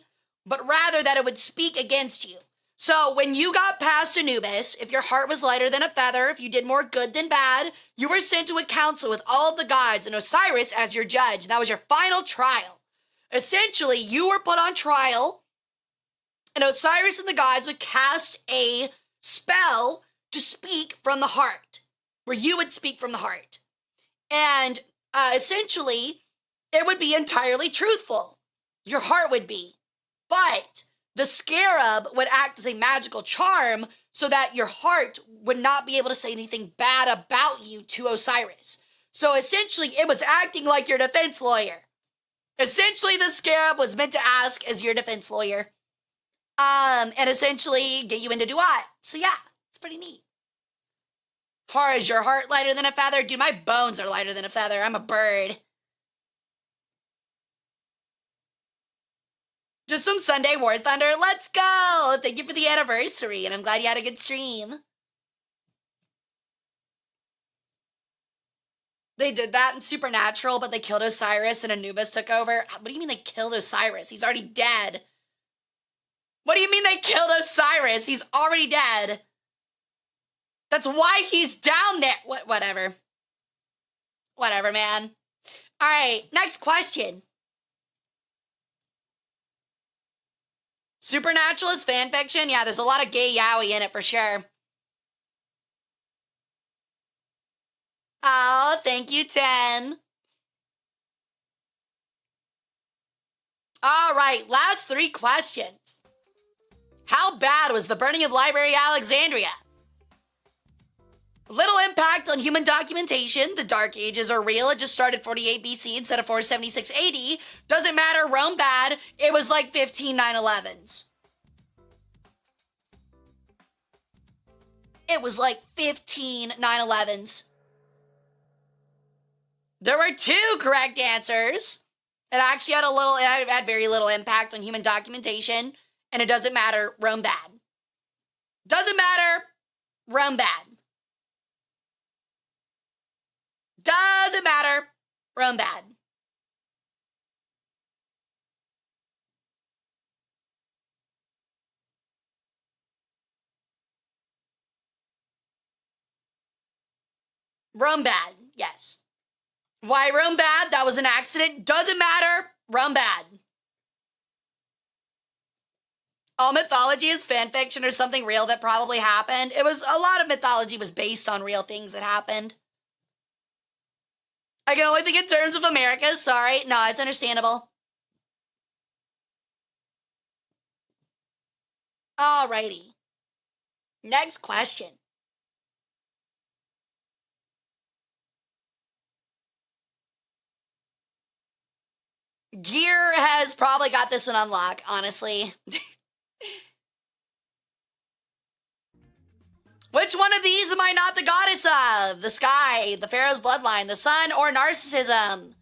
but rather that it would speak against you. So when you got past Anubis, if your heart was lighter than a feather, if you did more good than bad, you were sent to a council with all of the gods and Osiris as your judge. And that was your final trial. Essentially, you were put on trial, and Osiris and the gods would cast a spell to speak from the heart, where you would speak from the heart. And essentially, it would be entirely truthful. Your heart would be. But the scarab would act as a magical charm so that your heart would not be able to say anything bad about you to Osiris. So essentially, it was acting like your defense lawyer. Essentially, the scarab was meant to ask as your defense lawyer. And essentially get you into do what? So yeah. It's pretty neat. Hara, is your heart lighter than a feather? Dude, my bones are lighter than a feather. I'm a bird. Just some Sunday War Thunder. Let's go. Thank you for the anniversary, and I'm glad you had a good stream. They did that in Supernatural, but they killed Osiris and Anubis took over. What do you mean they killed Osiris? He's already dead. What do you mean they killed Osiris? He's already dead. That's why he's down there. Whatever. Whatever, man. All right, next question. Supernatural is fan fiction? Yeah, there's a lot of gay yaoi in it for sure. Oh, thank you, 10. All right, last 3 questions. How bad was the burning of Library Alexandria? Little impact on human documentation. The Dark Ages are real. It just started 48 BC instead of 476 AD. Doesn't matter. Rome bad. It was like 15 9/11s. It was like 15 9/11s. There were 2 correct answers. It actually had very little impact on human documentation. And it doesn't matter. Rome bad. Doesn't matter. Rome bad. Doesn't matter. Rome bad. Rome bad. Yes. Why Rome bad? That was an accident. Doesn't matter. Rome bad. All mythology is fan fiction or something real that probably happened. A lot of mythology was based on real things that happened. I can only think in terms of America. Sorry. No, it's understandable. Alrighty. Next question. Gear has probably got this one on lock, honestly. Which one of these am I not the goddess of? The sky, the pharaoh's bloodline, the sun, or narcissism?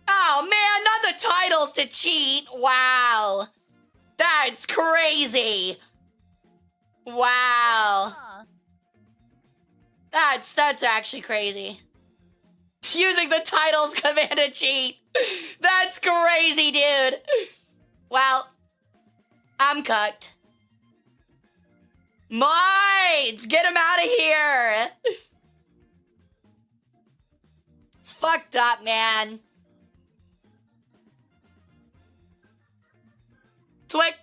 Oh man, not the titles to cheat. Wow. That's crazy. Wow. That's actually crazy. Using the titles command to cheat. That's crazy, dude. Well, I'm cooked. Mites, get him out of here. It's fucked up, man.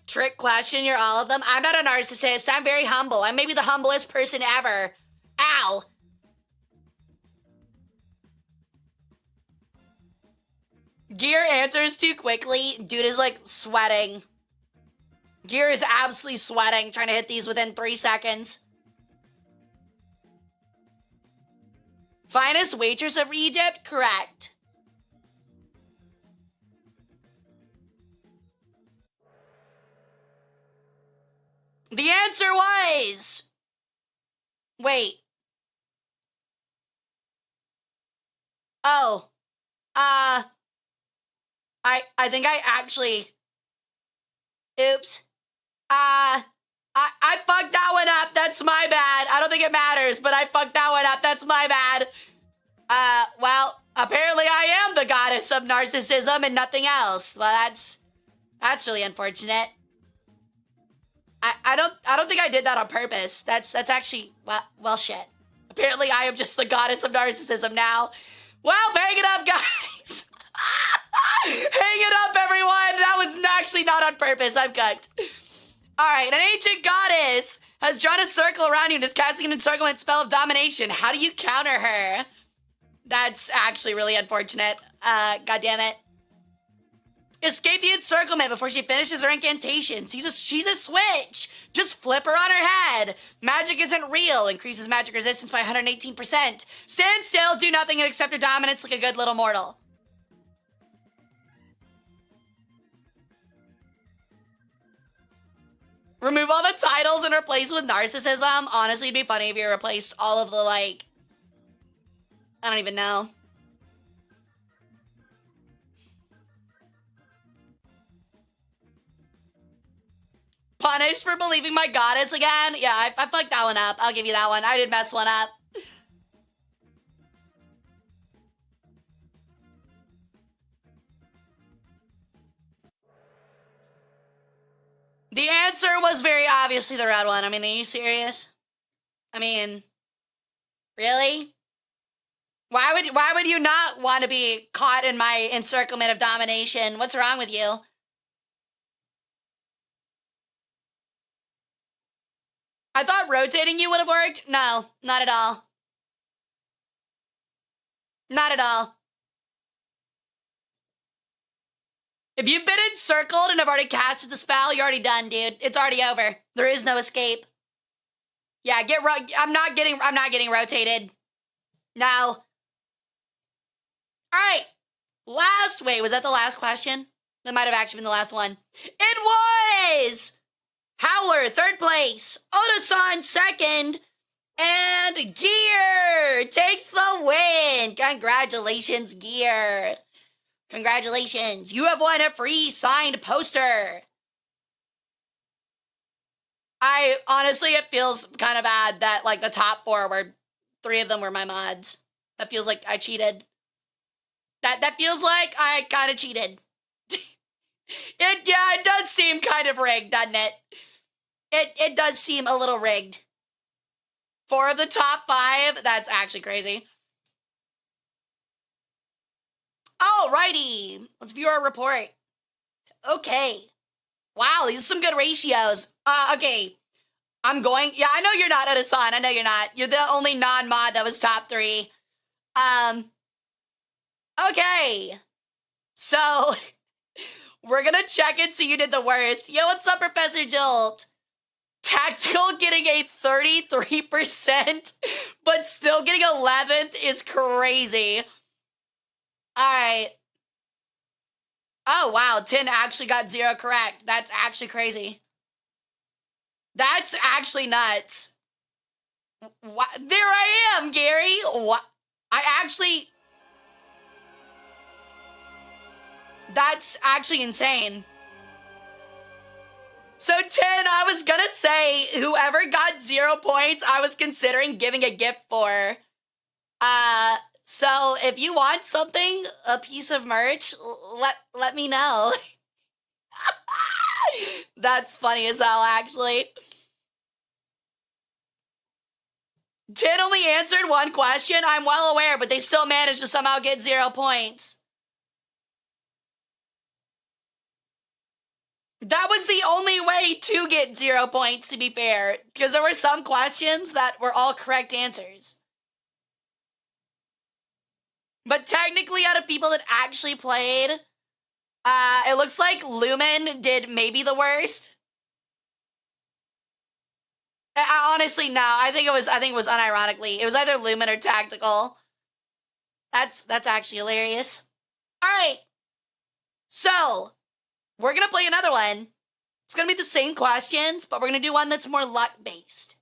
Trick question, you're all of them. I'm not a narcissist. I'm very humble. I'm maybe the humblest person ever. Ow. Gear answers too quickly. Dude is like sweating. Gear is absolutely sweating, trying to hit these within 3 seconds. Finest waitress of Egypt? Correct. The answer was... Wait. Oh. I think I actually... Oops. I fucked that one up. That's my bad. I don't think it matters, but I fucked that one up. That's my bad. Well, apparently I am the goddess of narcissism and nothing else. Well, that's really unfortunate. I don't think I did that on purpose. That's actually, well, shit. Apparently I am just the goddess of narcissism now. Well, hang it up, guys. Hang it up, everyone. That was actually not on purpose. I'm cooked. All right, an ancient goddess has drawn a circle around you and is casting an encirclement spell of domination. How do you counter her? That's actually really unfortunate. God damn it. Escape the encirclement before she finishes her incantations. She's a switch. Just flip her on her head. Magic isn't real. Increases magic resistance by 118%. Stand still, do nothing, and accept her dominance like a good little mortal. Remove all the titles and replace with narcissism. Honestly, it'd be funny if you replaced all of the, like, I don't even know. Punished for believing my goddess again? Yeah, I fucked that one up. I'll give you that one. I did mess one up. The answer was very obviously the red one. I mean, are you serious? I mean, really? Why would you not want to be caught in my encirclement of domination? What's wrong with you? I thought rotating you would have worked. No, not at all. Not at all. If you've been encircled and have already casted the spell, you're already done, dude. It's already over. There is no escape. Yeah, I'm not getting rotated. No. All right. Wait, was that the last question? That might have actually been the last one. It was Howler, third place. Oda-san, second. And Gear takes the win. Congratulations, Gear. Congratulations. You have won a free signed poster. Honestly, it feels kind of bad that, like, the top four three of them were my mods. That feels like I cheated. That feels like I kind of cheated. It does seem kind of rigged, doesn't it? It does seem a little rigged. 4 of the top 5, that's actually crazy. Alrighty, let's view our report. Okay. Wow, these are some good ratios. Okay. I know you're not Oda-san. I know you're not. You're the only non-mod that was top 3. Okay. So, we're gonna check and see who did the worst. Yo, what's up, Professor Jolt? Tactical getting a 33%, but still getting 11th is crazy. Alright. Oh, wow. 10 actually got 0 correct. That's actually crazy. That's actually nuts. What? There I am, Gary. What? That's actually insane. So 10, I was gonna say whoever got 0 points, I was considering giving a gift for. So if you want something, a piece of merch, let me know. That's funny as hell, actually. 10 only answered 1 question. I'm well aware, but they still managed to somehow get 0 points. That was the only way to get 0 points, to be fair, because there were some questions that were all correct answers. But technically, out of people that actually played, it looks like Lumen did maybe the worst. Honestly, no. I think it was unironically. It was either Lumen or Tactical. That's actually hilarious. All right. So, we're going to play another one. It's going to be the same questions, but we're going to do one that's more luck-based.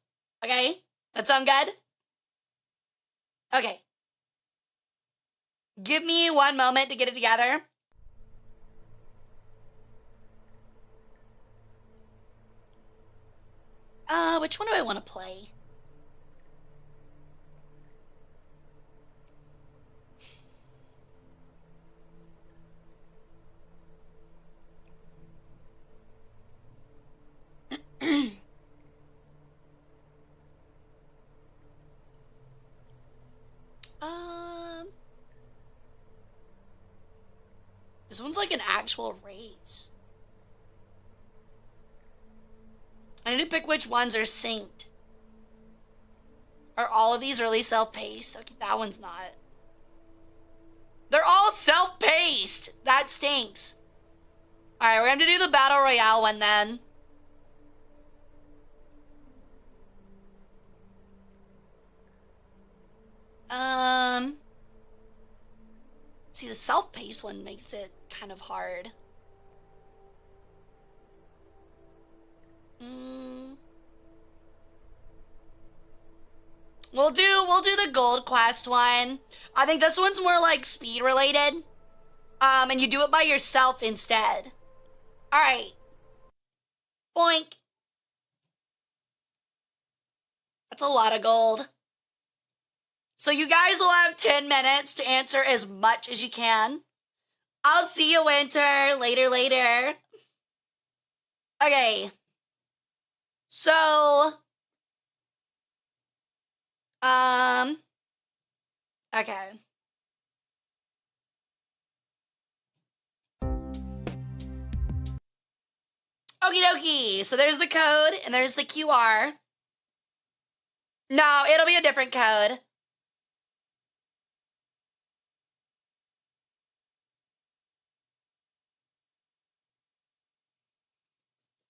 Okay? That sound good? Okay. Give me 1 moment to get it together. Which one do I want to play? This one's like an actual race. I need to pick which ones are synced. Are all of these really self-paced? Okay, that one's not. They're all self-paced. That stinks. Alright, we're going to do the Battle Royale one then. See, the self-paced one makes it kind of hard. We'll we'll do the gold quest one. I think this one's more like speed related. And you do it by yourself instead. All right. Boink. That's a lot of gold. So you guys will have 10 minutes to answer as much as you can. I'll see you, Winter. Later. Okay. So, okay. Okie dokie. So there's the code and there's the QR. No, it'll be a different code.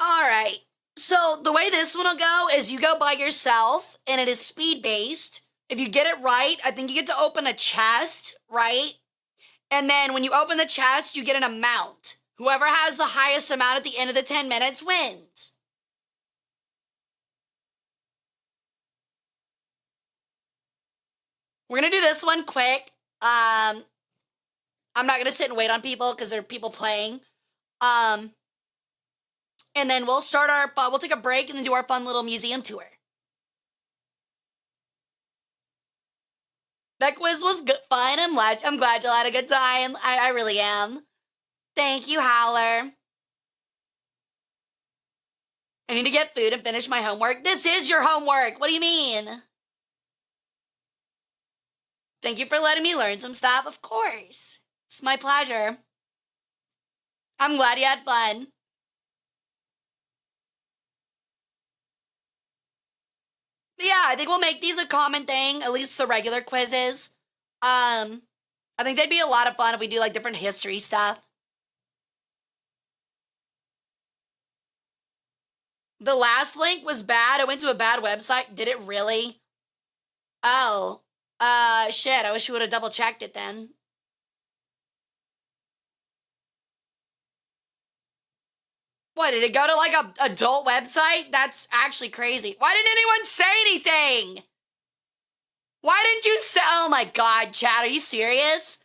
All right. So the way this one will go is you go by yourself and it is speed based. If you get it right, I think you get to open a chest, right? And then when you open the chest, you get an amount. Whoever has the highest amount at the end of the 10 minutes wins. We're going to do this one quick. I'm not going to sit and wait on people because there are people playing. And then we'll start we'll take a break and then do our fun little museum tour. That quiz was fun. I'm glad y'all had a good time. I really am. Thank you, Howler. I need to get food and finish my homework. This is your homework. What do you mean? Thank you for letting me learn some stuff. Of course. It's my pleasure. I'm glad you had fun. But yeah, I think we'll make these a common thing, at least the regular quizzes. I think they'd be a lot of fun if we do like different history stuff. The last link was bad. I went to a bad website. Did it really? Oh, shit. I wish we would have double checked it then. What, did it go to like a adult website? That's actually crazy. Why didn't anyone say anything? Why didn't you say, oh my God, chat, are you serious?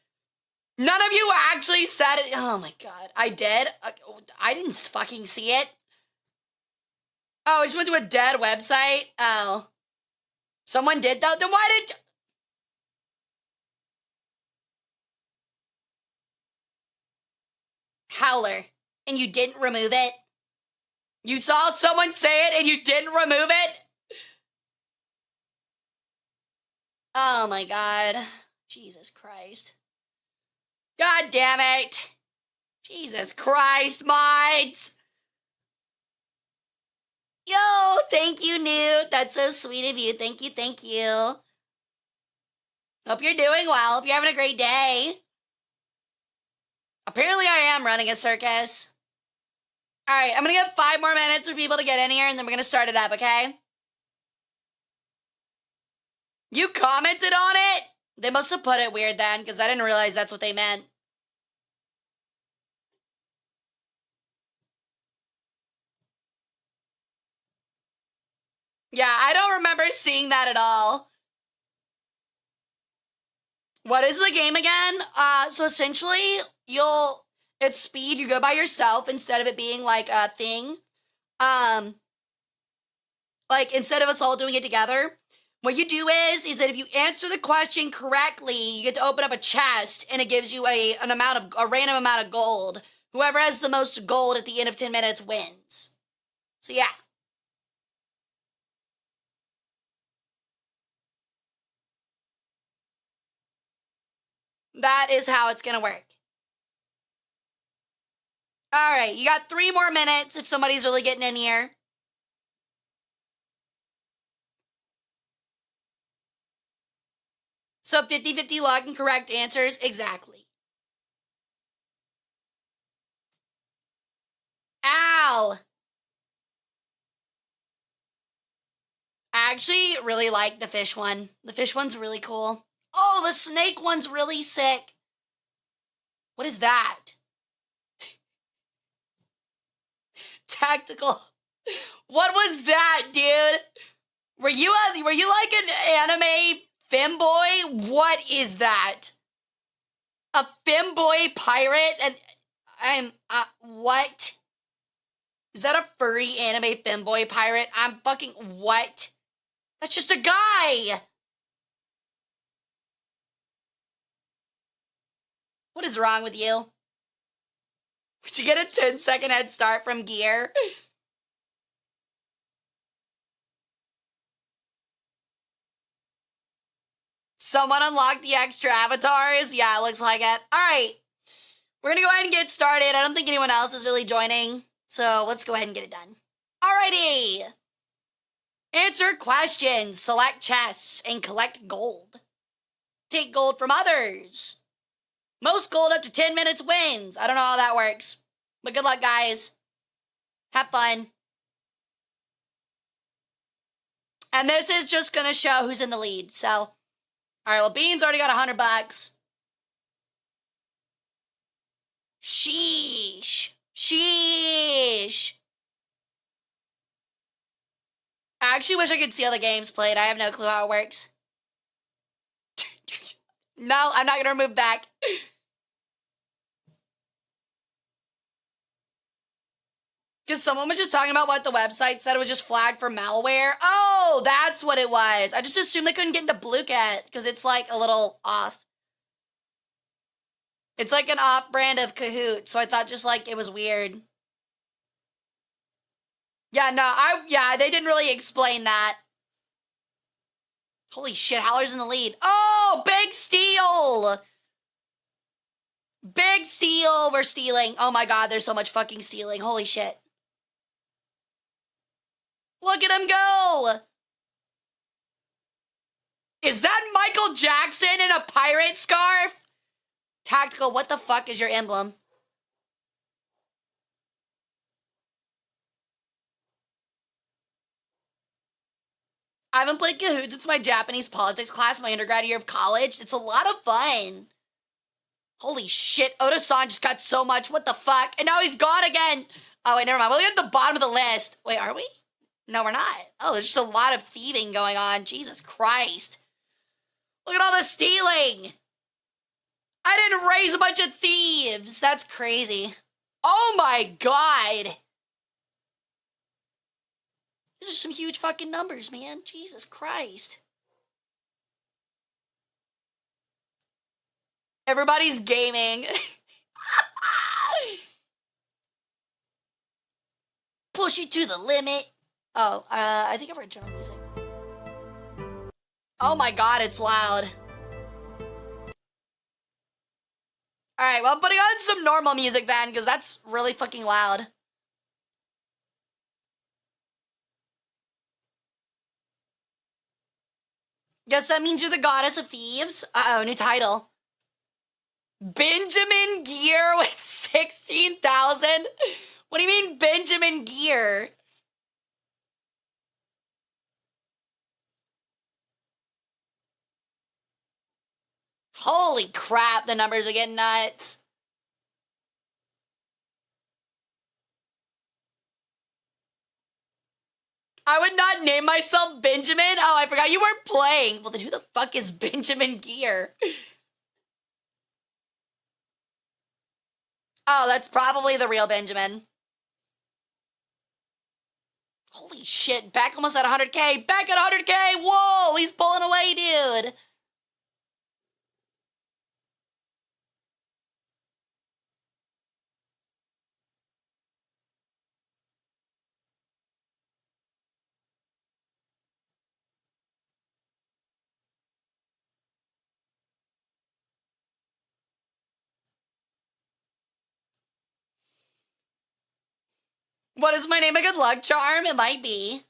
None of you actually said it. Oh my God, I did? I didn't fucking see it. Oh, I just went to a dead website? Oh. Someone did though? Then why did... Howler. And you didn't remove it? You saw someone say it and you didn't remove it? Oh my God. Jesus Christ. God damn it. Jesus Christ, minds. Yo, thank you, Newt. That's so sweet of you. Thank you. Hope you're doing well. Hope you're having a great day. Apparently I am running a circus. All right, I'm going to give 5 more minutes for people to get in here, and then we're going to start it up, okay? You commented on it? They must have put it weird then, because I didn't realize that's what they meant. Yeah, I don't remember seeing that at all. What is the game again? So essentially, it's speed, you go by yourself instead of it being like a thing. Like instead of us all doing it together, what you do is that if you answer the question correctly, you get to open up a chest and it gives you a random amount of gold. Whoever has the most gold at the end of 10 minutes wins. So yeah. That is how it's gonna work. All right, you got 3 more minutes if somebody's really getting in here. So 50-50 luck and correct answers, exactly. Ow! I actually really like the fish one. The fish one's really cool. Oh, the snake one's really sick. What is that? Tactical. What was that, dude? Were you like an anime femboy? What is that? A femboy pirate? And I'm what? Is that a furry anime femboy pirate? I'm fucking what? That's just a guy. What is wrong with you? Would you get a 10-second head start from Gear? Someone unlocked the extra avatars? Yeah, it looks like it. All right. We're going to go ahead and get started. I don't think anyone else is really joining, so let's go ahead and get it done. Alrighty. Answer questions, select chests, and collect gold. Take gold from others. Most gold up to 10 minutes wins. I don't know how that works, but good luck, guys. Have fun. And this is just going to show who's in the lead, so. All right, well, Bean's already got $100. Sheesh. Sheesh. I actually wish I could see how the game's played. I have no clue how it works. No, I'm not going to remove back. Because someone was just talking about what the website said. It was just flagged for malware. Oh, that's what it was. I just assumed they couldn't get into Blue Cat because it's like a little off. It's like an off-brand of Kahoot, so I thought just like it was weird. Yeah, no, they didn't really explain that. Holy shit, Howler's in the lead. Oh, big steal! Big steal, we're stealing. Oh my god, there's so much fucking stealing. Holy shit. Look at him go! Is that Michael Jackson in a pirate scarf? Tactical, what the fuck is your emblem? I haven't played Kahoot since my Japanese politics class, my undergrad year of college. It's a lot of fun. Holy shit, Oda-san just got so much. What the fuck? And now he's gone again. Oh, wait, never mind. We're at the bottom of the list. Wait, are we? No, we're not. Oh, there's just a lot of thieving going on. Jesus Christ. Look at all the stealing. I didn't raise a bunch of thieves. That's crazy. Oh my god. These are some huge fucking numbers, man. Jesus Christ. Everybody's gaming. Push it to the limit. Oh, I think I've heard general music. Oh my god, it's loud. Alright, well, I'm putting on some normal music then, because that's really fucking loud. Guess that means you're the goddess of thieves? Uh-oh, new title. Benjamin Gear with 16,000? What do you mean Benjamin Gear? Holy crap, the numbers are getting nuts. I would not name myself Benjamin. Oh, I forgot you weren't playing. Well, then who the fuck is Benjamin Gear? Oh, that's probably the real Benjamin. Holy shit, back almost at 100K. Back at 100K. Whoa, he's pulling away, dude. What is my name? A good luck charm? It might be.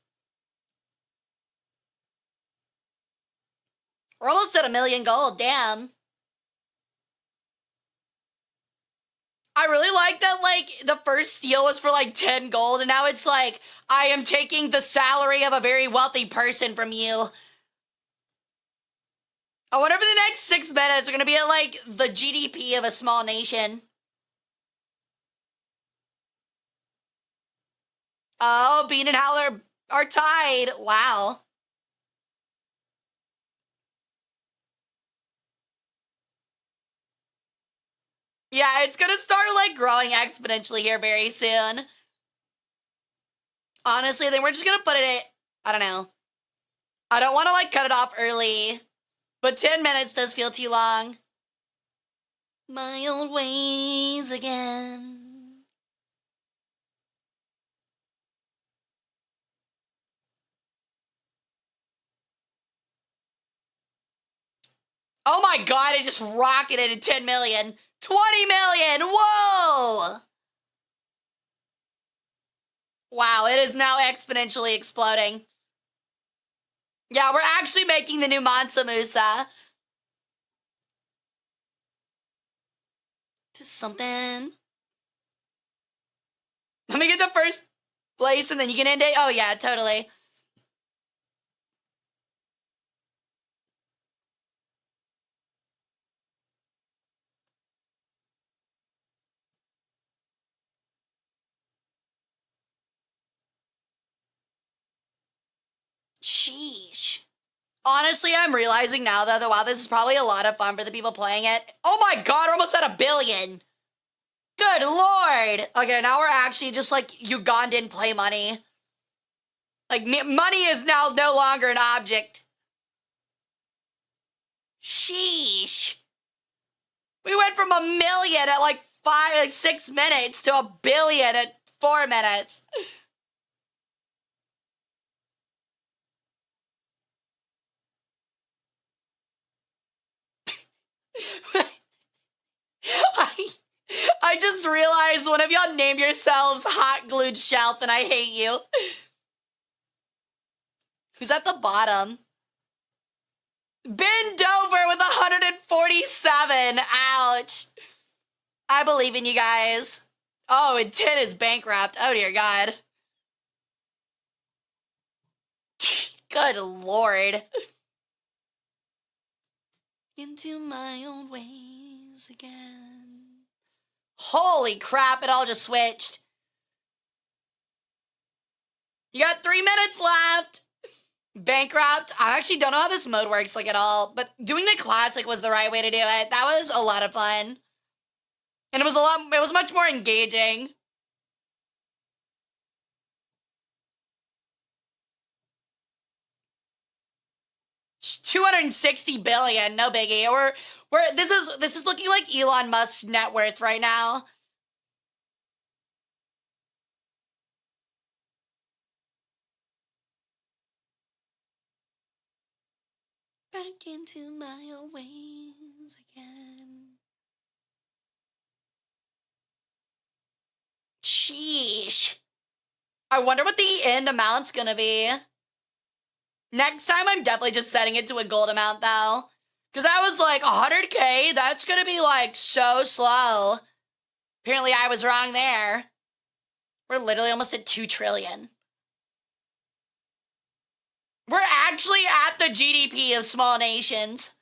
We're almost at 1 million gold. Damn. I really like that, like, the first steal was for, like, 10 gold, and now it's like, I am taking the salary of a very wealthy person from you. I wonder if in the next 6 minutes are going to be at, like, the GDP of a small nation. Oh, Bean and Howler are tied. Wow. Yeah, it's gonna start like growing exponentially here very soon. Honestly, then we're just gonna put it, I don't know. I don't want to like cut it off early, but 10 minutes does feel too long. My old ways again. Oh my god, it just rocketed to 10 million. 20 million! Whoa! Wow, it is now exponentially exploding. Yeah, we're actually making the new Mansa Musa. To something. Let me get the first place and then you can end it. Oh yeah, totally. Sheesh. Honestly, I'm realizing now though that wow, this is probably a lot of fun for the people playing it. Oh my god, we're almost at 1 billion. Good lord. Okay, now we're actually just like Ugandan play money. Like money is now no longer an object. Sheesh. We went from 1 million at like 6 minutes to 1 billion at 4 minutes. I just realized one of y'all named yourselves Hot Glued Shelf and I hate you. Who's at the bottom? Bend over with 147. Ouch. I believe in you guys. Oh, and 10 is bankrupt. Oh, dear God. Good Lord. Into my own ways again. Holy crap, it all just switched. You got 3 minutes left. Bankrupt. I actually don't know how this mode works like at all, but doing the classic was the right way to do it. That was a lot of fun. And it was much more engaging. $260 billion, no biggie. This is looking like Elon Musk's net worth right now. Back into my old ways again. Sheesh. I wonder what the end amount's gonna be. Next time, I'm definitely just setting it to a gold amount, though. Because I was like, 100K? That's gonna be, like, so slow. Apparently, I was wrong there. We're literally almost at 2 trillion. We're actually at the GDP of small nations.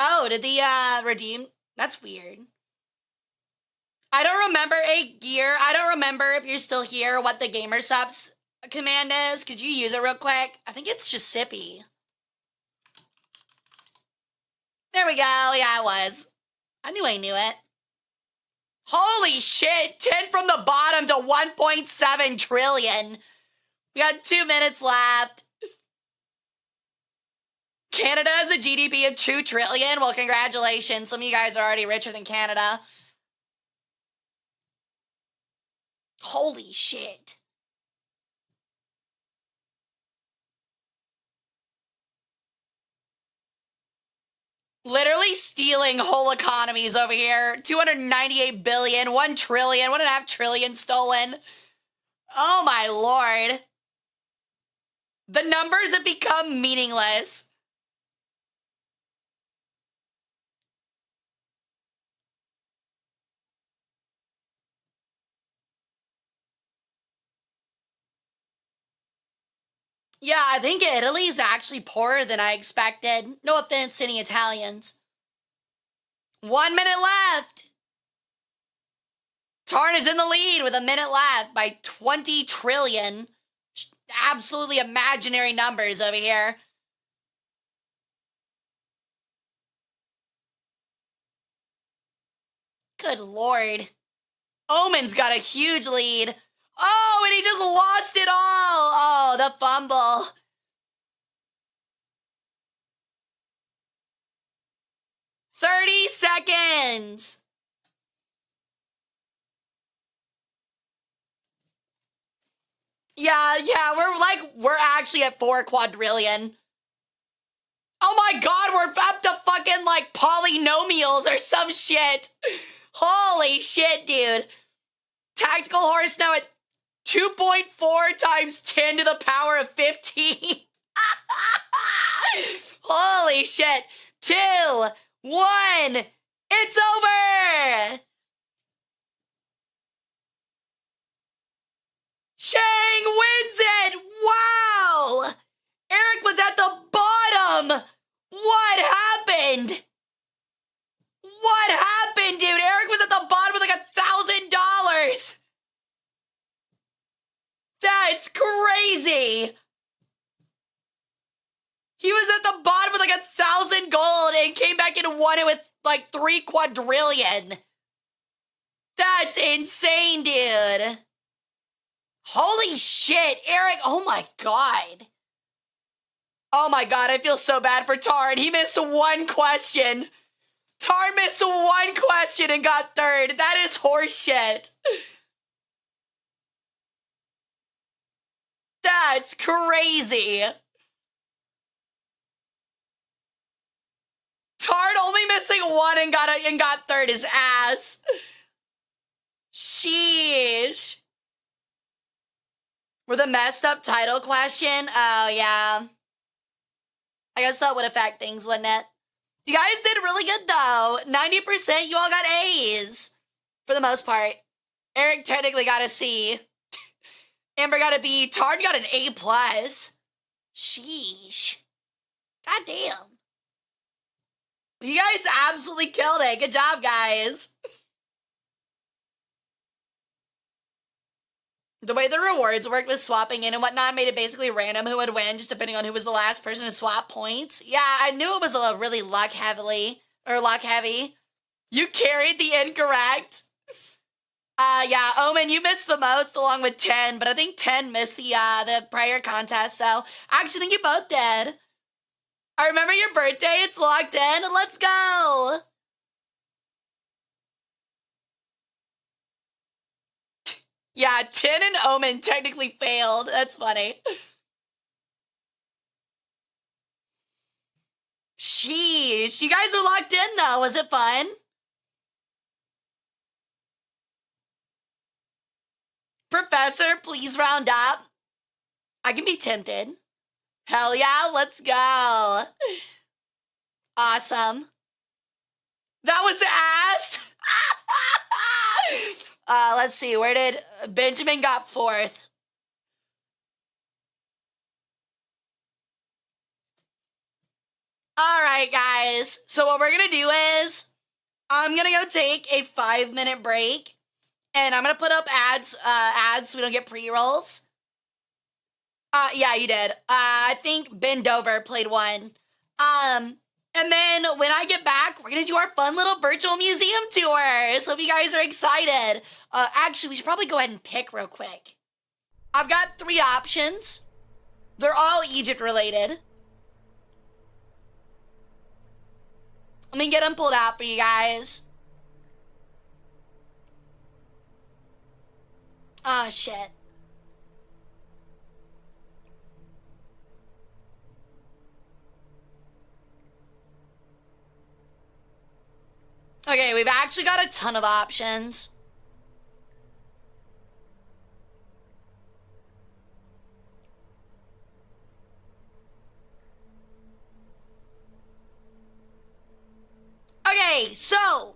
Oh, did the redeem? That's weird. I don't remember I don't remember if you're still here what the gamer subs command is. Could you use it real quick? I think it's just sippy. There we go. Yeah, it was. I knew it. Holy shit. 10 from the bottom to 1.7 trillion. We got 2 minutes left. Canada has a GDP of 2 trillion. Well, congratulations. Some of you guys are already richer than Canada. Holy shit. Literally stealing whole economies over here. 298 billion, 1 trillion, 1.5 trillion stolen. Oh my lord. The numbers have become meaningless. Yeah, I think Italy's actually poorer than I expected. No offense to any Italians. 1 minute left. Tarn is in the lead with a minute left by 20 trillion. Absolutely imaginary numbers over here. Good Lord. Omen's got a huge lead. Oh, and he just lost it all. Oh, the fumble. "30 seconds. Yeah, we're actually at 4 quadrillion. Oh my God, we're up to fucking like polynomials or some shit. Holy shit, dude. Tactical horse now at 2.4 times 10 to the power of 15. Holy shit. 2, 1. It's over. Chang wins it. Wow. Eric was at the bottom. What happened? What happened, dude? Eric was at the bottom with like $1,000. That's crazy. He was at the bottom with like 1,000 gold and came back and won it with like 3 quadrillion. That's insane, dude. Holy shit, Eric. Oh my God. Oh my God, I feel so bad for Tarn. He missed 1 question. Tarn missed 1 question and got 3rd. That is horseshit. That's crazy. Tarn only missing 1 and got 3rd is ass. Sheesh. With a messed up title question? Oh, yeah. I guess that would affect things, wouldn't it? You guys did really good, though. 90%, you all got A's. For the most part. Eric technically got a C. Amber got a B. Tarn got an A+. Sheesh. God damn. You guys absolutely killed it. Good job, guys. The way the rewards worked with swapping in and whatnot made it basically random who would win, just depending on who was the last person to swap points. Yeah, I knew it was a really luck heavy. You carried the incorrect. Yeah, Omen, you missed the most along with 10, but I think 10 missed the prior contest, so I actually think you both did. I remember your birthday, it's locked in, let's go! Yeah, 10 and Omen technically failed. That's funny. Sheesh. You guys are locked in, though. Was it fun? Professor, please round up. I can be tempted. Hell yeah, let's go. Awesome. That was ass. Let's see, where did Benjamin got 4th? All right, guys. So what we're gonna do is I'm gonna go take a 5-minute break, and I'm gonna put up ads so we don't get pre-rolls. Yeah, you did. I think Ben Dover played one. And then when I get back, we're going to do our fun little virtual museum tour. So if you guys are excited, actually, we should probably go ahead and pick real quick. I've got 3 options. They're all Egypt related. Let me get them pulled out for you guys. Oh, shit. Okay, we've actually got a ton of options. Okay, so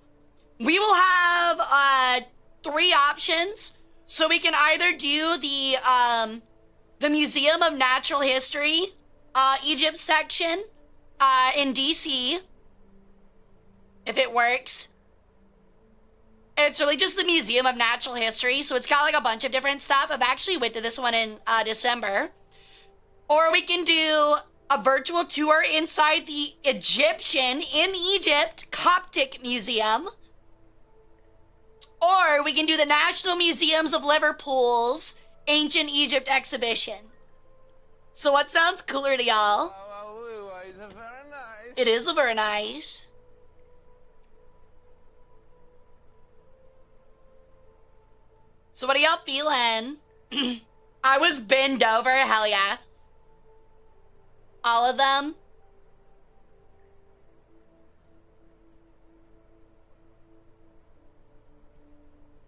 we will have 3 options. So we can either do the Museum of Natural History, Egypt section, in DC, if it works. It's really just the Museum of Natural History, so it's got like a bunch of different stuff. I've actually went to this one in December. Or we can do a virtual tour inside the Egyptian in Egypt Coptic Museum. Or we can do the National Museums of Liverpool's Ancient Egypt exhibition. So what sounds cooler to y'all? It's very nice. It is very nice. So what are y'all feeling? I was bent over, hell yeah. All of them.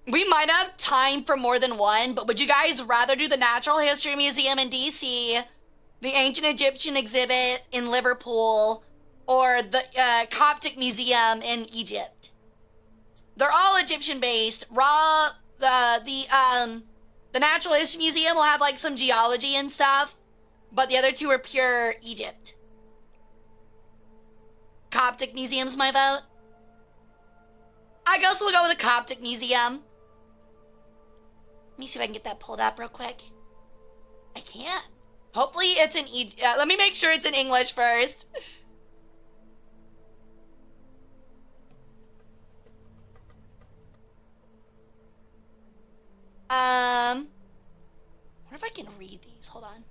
We might have time for more than one, but would you guys rather do the Natural History Museum in DC, the Ancient Egyptian exhibit in Liverpool, or the Coptic Museum in Egypt? They're all Egyptian based. The Natural History Museum will have like some geology and stuff, but the other two are pure Egypt. Coptic Museum's my vote. I guess we'll go with the Coptic Museum. Let me see if I can get that pulled up real quick. I can't. Hopefully it's in let me make sure it's in English first. What if I can read these? Hold on.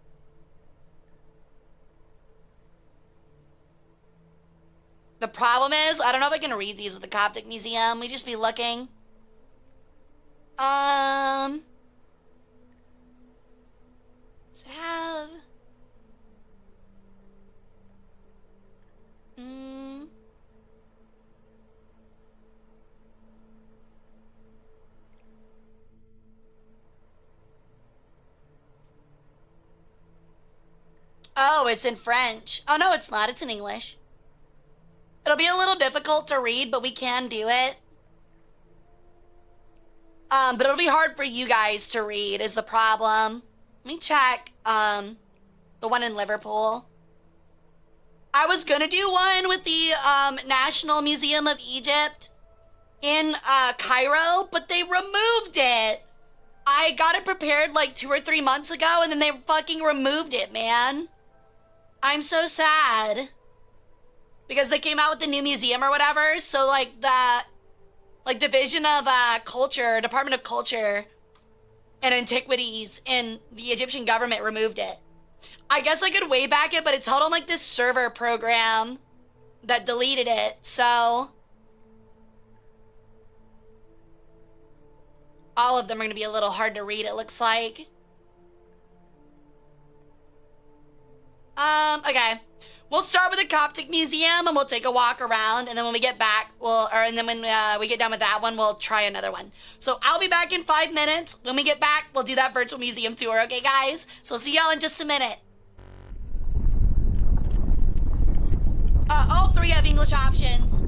The problem is, I don't know if I can read these with the Coptic Museum. We just be looking. Does it have... Oh, it's in French. Oh, no, it's not. It's in English. It'll be a little difficult to read, but we can do it. But it'll be hard for you guys to read is the problem. Let me check the one in Liverpool. I was gonna do one with the National Museum of Egypt in Cairo, but they removed it. I got it prepared like 2 or 3 months ago, and then they fucking removed it, man. I'm so sad. Because they came out with the new museum or whatever, so like the Division of Culture, Department of Culture and Antiquities in the Egyptian government removed it. I guess I could way back it, but it's held on like this server program that deleted it, so all of them are gonna be a little hard to read, it looks like. Okay. We'll start with the Coptic Museum and we'll take a walk around, and then when we get back, when we get done with that one, we'll try another one. So I'll be back in 5 minutes. When we get back, we'll do that virtual museum tour, okay guys? So see y'all in just a minute. All three have English options.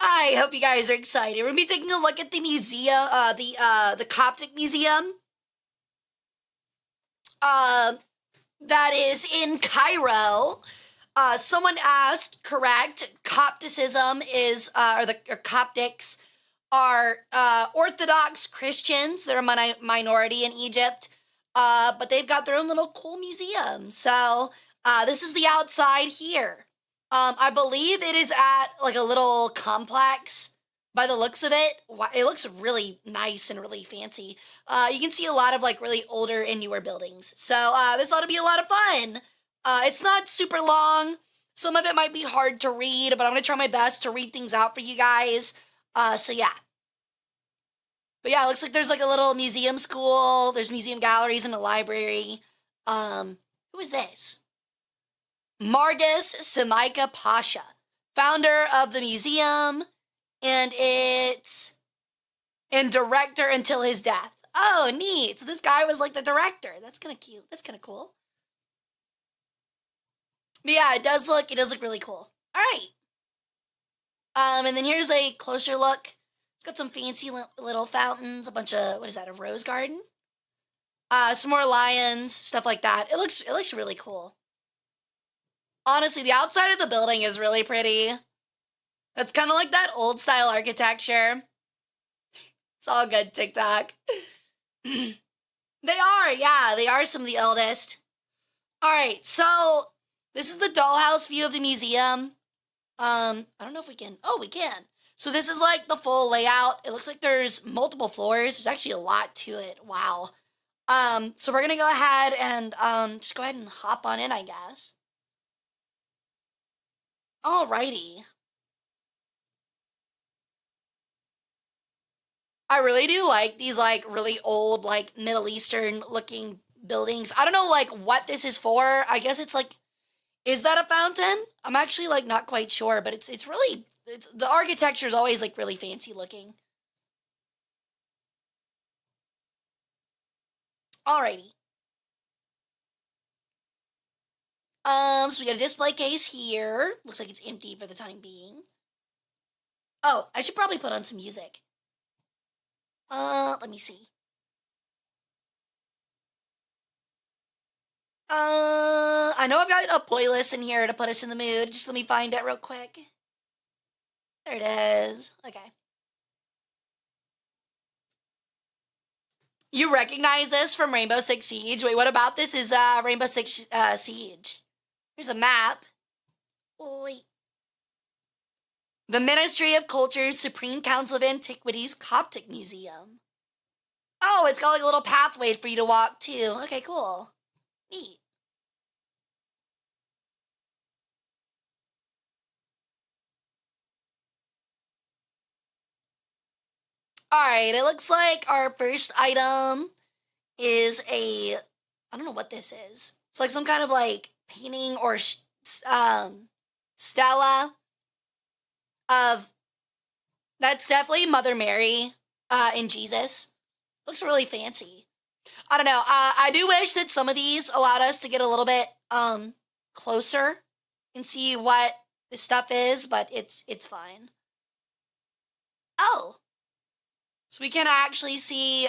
I hope you guys are excited. We're gonna be taking a look at the museum, the Coptic Museum. That is in Cairo. Someone asked, correct, Copticism is, or Coptics are Orthodox Christians. They're a minority in Egypt, but they've got their own little cool museum. So this is the outside here. I believe it is at like a little complex by the looks of it. It looks really nice and really fancy. You can see a lot of like really older and newer buildings. So this ought to be a lot of fun. It's not super long. Some of it might be hard to read, but I'm going to try my best to read things out for you guys. So yeah. But yeah, it looks like there's like a little museum school. There's museum galleries and a library. Who is this? Margus Semaika Pasha, founder of the museum, and director until his death. Oh, neat. So this guy was like the director. That's kind of cute. That's kind of cool. But yeah, it does look really cool. All right. And then here's a closer look. It's got some fancy little fountains, a bunch of, what is that, a rose garden? Some more lions, stuff like that. It looks really cool. Honestly, the outside of the building is really pretty. It's kind of like that old style architecture. It's all good, TikTok. They are some of the oldest. All right, so this is the dollhouse view of the museum. I don't know if we can. Oh, we can. So this is like the full layout. It looks like there's multiple floors. There's actually a lot to it. Wow. So we're gonna go ahead and just go ahead and hop on in, I guess. Alrighty. I really do like these like really old like Middle Eastern looking buildings. I don't know like what this is for. I guess it's like, is that a fountain? I'm actually like not quite sure, but it's the architecture is always like really fancy looking. Alrighty. So we got a display case here. Looks like it's empty for the time being. Oh, I should probably put on some music. Let me see. I know I've got a playlist in here to put us in the mood. Just let me find it real quick. There it is. Okay. You recognize this from Rainbow Six Siege? Wait, what about this is Rainbow Six Siege? Here's a map. Wait. The Ministry of Culture's Supreme Council of Antiquities Coptic Museum. Oh, it's got like a little pathway for you to walk too. Okay, cool. Neat. Alright, it looks like our first item is I don't know what this is. It's like some kind of like painting or stela of, that's definitely Mother Mary and Jesus. Looks really fancy. I don't know. I do wish that some of these allowed us to get a little bit closer and see what this stuff is, but it's fine. Oh. So we can actually see,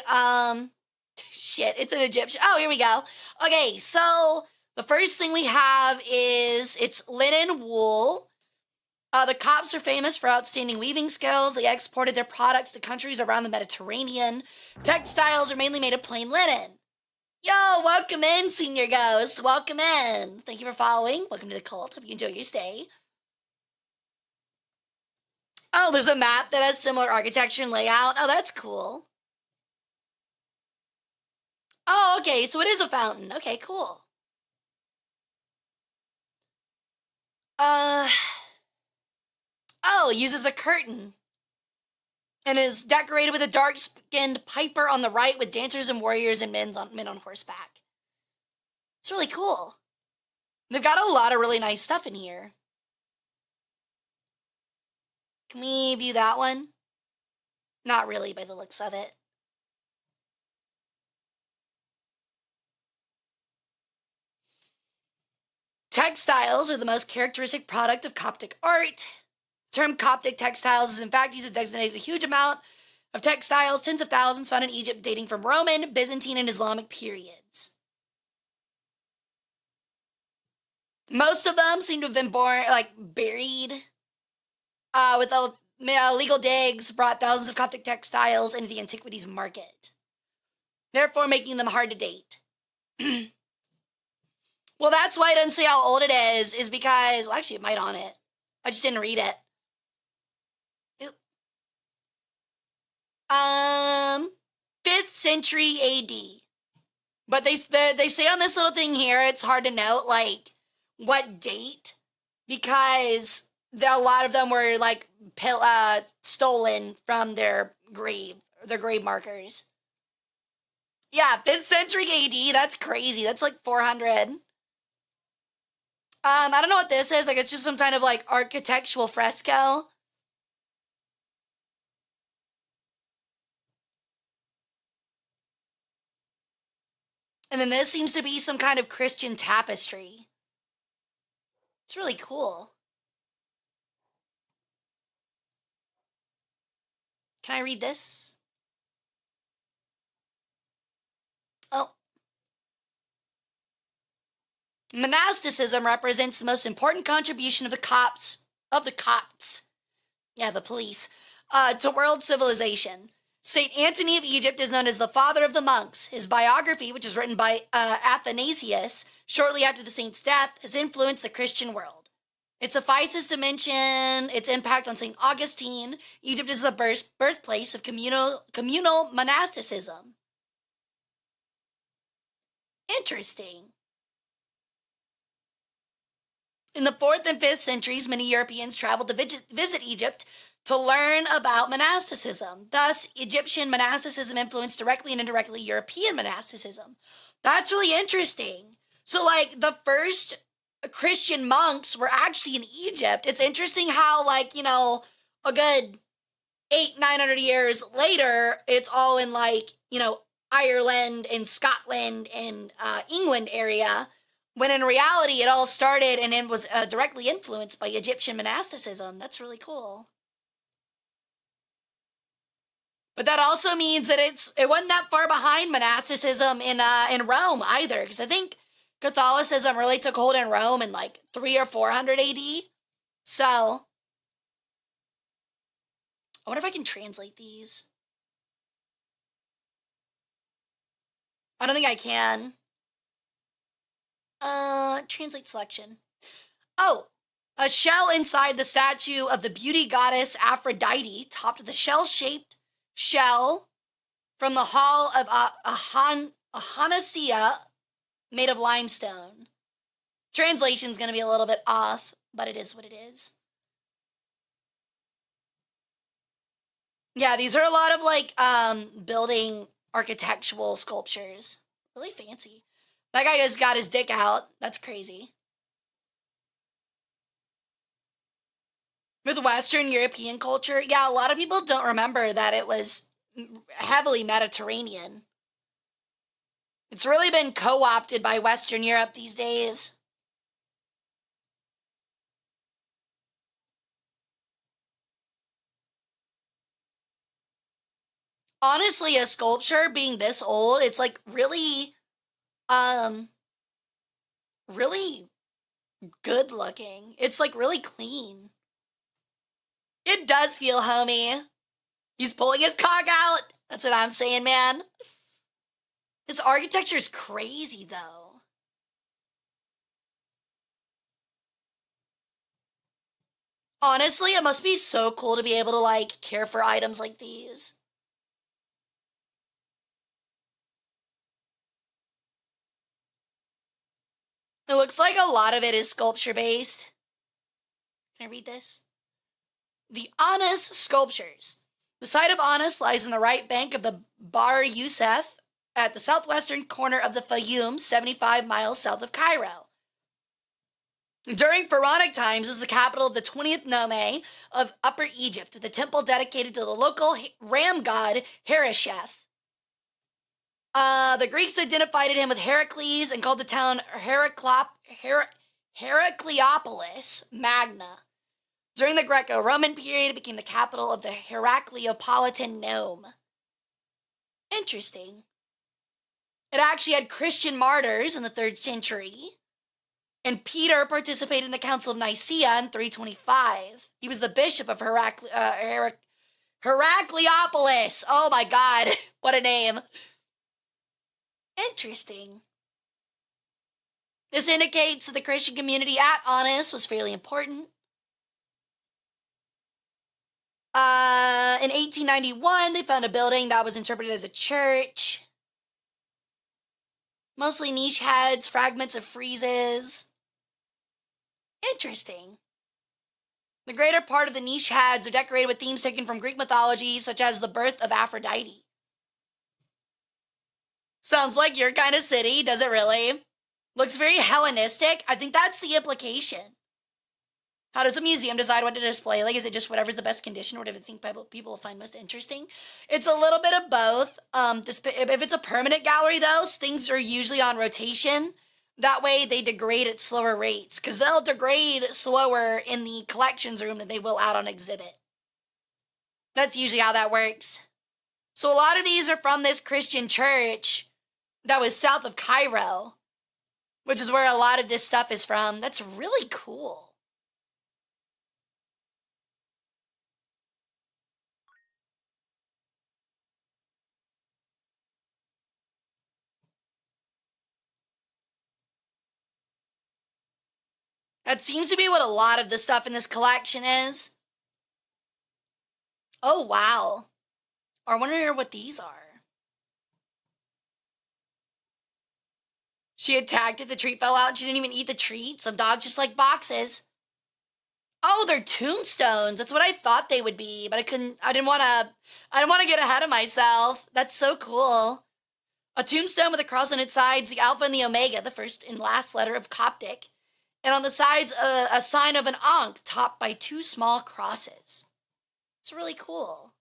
shit, it's an Egyptian. Oh, here we go. Okay, so the first thing we have is, it's linen wool. The Copts are famous for outstanding weaving skills. They exported their products to countries around the Mediterranean. Textiles are mainly made of plain linen. Yo, welcome in, Senior Ghost. Welcome in. Thank you for following. Welcome to the cult. Hope you enjoy your stay. Oh, there's a map that has similar architecture and layout. Oh, that's cool. Oh, okay, so it is a fountain. Okay, cool. Oh, uses a curtain. And is decorated with a dark-skinned piper on the right with dancers and warriors and men on horseback. It's really cool. They've got a lot of really nice stuff in here. Can we view that one? Not really by the looks of it. Textiles are the most characteristic product of Coptic art. term Coptic textiles is in fact used to designate a huge amount of textiles, tens of thousands found in Egypt dating from Roman, Byzantine, and Islamic periods. Most of them seem to have been buried with illegal digs, brought thousands of Coptic textiles into the antiquities market, therefore making them hard to date. Well, that's why I didn't say how old it is because, well, actually, it might on it. I just didn't read it. 5th century AD. But they say on this little thing here, it's hard to note, like, what date, because a lot of them were, like, stolen from their grave markers. Yeah, 5th century AD, that's crazy. That's like 400. I don't know what this is. Like, it's just some kind of, like, architectural fresco. And then this seems to be some kind of Christian tapestry. It's really cool. Can I read this? Oh. Monasticism represents the most important contribution of the Copts. Yeah, the police. To world civilization. Saint Anthony of Egypt is known as the father of the monks. His biography, which was written by Athanasius shortly after the saint's death, has influenced the Christian world. It suffices to mention its impact on Saint Augustine. Egypt is the birthplace of communal monasticism. Interesting. In the 4th and 5th centuries, many Europeans traveled to visit Egypt to learn about monasticism. Thus, Egyptian monasticism influenced directly and indirectly European monasticism. That's really interesting. So, like, the first Christian monks were actually in Egypt. It's interesting how, like, you know, a good 900 years later, it's all in, like, you know, Ireland and Scotland and England area, when in reality, it all started and it was directly influenced by Egyptian monasticism. That's really cool. But that also means that it wasn't that far behind monasticism in Rome either, because I think Catholicism really took hold in Rome in like 300 or 400 AD. So, I wonder if I can translate these. I don't think I can. Translate selection. Oh, a shell inside the statue of the beauty goddess Aphrodite, topped with a shell-shaped shell from the hall of Ahanasia, made of limestone. Translation's going to be a little bit off, but it is what it is. Yeah, these are a lot of like building architectural sculptures. Really fancy. That guy just got his dick out. That's crazy. With Western European culture, yeah, a lot of people don't remember that it was heavily Mediterranean. It's really been co-opted by Western Europe these days. Honestly, a sculpture being this old, it's like really, really good looking. It's like really clean. It does feel homey. He's pulling his cock out. That's what I'm saying, man. This architecture's crazy, though. Honestly, it must be so cool to be able to, like, care for items like these. It looks like a lot of it is sculpture-based. Can I read this? The Anas sculptures. The site of Anas lies on the right bank of the Bahr Youssef at the southwestern corner of the Fayoum, 75 miles south of Cairo. During pharaonic times, it was the capital of the 20th nome of Upper Egypt, with a temple dedicated to the local ram god Heresheth. The Greeks identified him with Heracles and called the town Heracleopolis Magna. During the Greco-Roman period, it became the capital of the Heracleopolitan nome. Interesting. It actually had Christian martyrs in the 3rd century. And Peter participated in the Council of Nicaea in 325. He was the bishop of Heracleopolis. Oh my God, what a name. Interesting. This indicates that the Christian community at Aunis was fairly important. In 1891, they found a building that was interpreted as a church. Mostly niche heads, fragments of friezes. Interesting. The greater part of the niche heads are decorated with themes taken from Greek mythology, such as the birth of Aphrodite. Sounds like your kind of city, does it really? Looks very Hellenistic. I think that's the implication. How does a museum decide what to display? Like, is it just whatever's the best condition, whatever they think people will find most interesting? It's a little bit of both. If it's a permanent gallery, though, things are usually on rotation. That way, they degrade at slower rates, because they'll degrade slower in the collections room than they will out on exhibit. That's usually how that works. So a lot of these are from this Christian church that was south of Cairo, which is where a lot of this stuff is from. That's really cool. That seems to be what a lot of the stuff in this collection is. Oh, wow. I wonder what these are. She attacked it, the treat fell out, she didn't even eat the treat. Some dogs just like boxes. Oh, they're tombstones. That's what I thought they would be, but I didn't want to get ahead of myself. That's so cool. A tombstone with a cross on its sides, the Alpha and the Omega, the first and last letter of Coptic. And on the sides, a sign of an Ankh topped by 2 small crosses. It's really cool.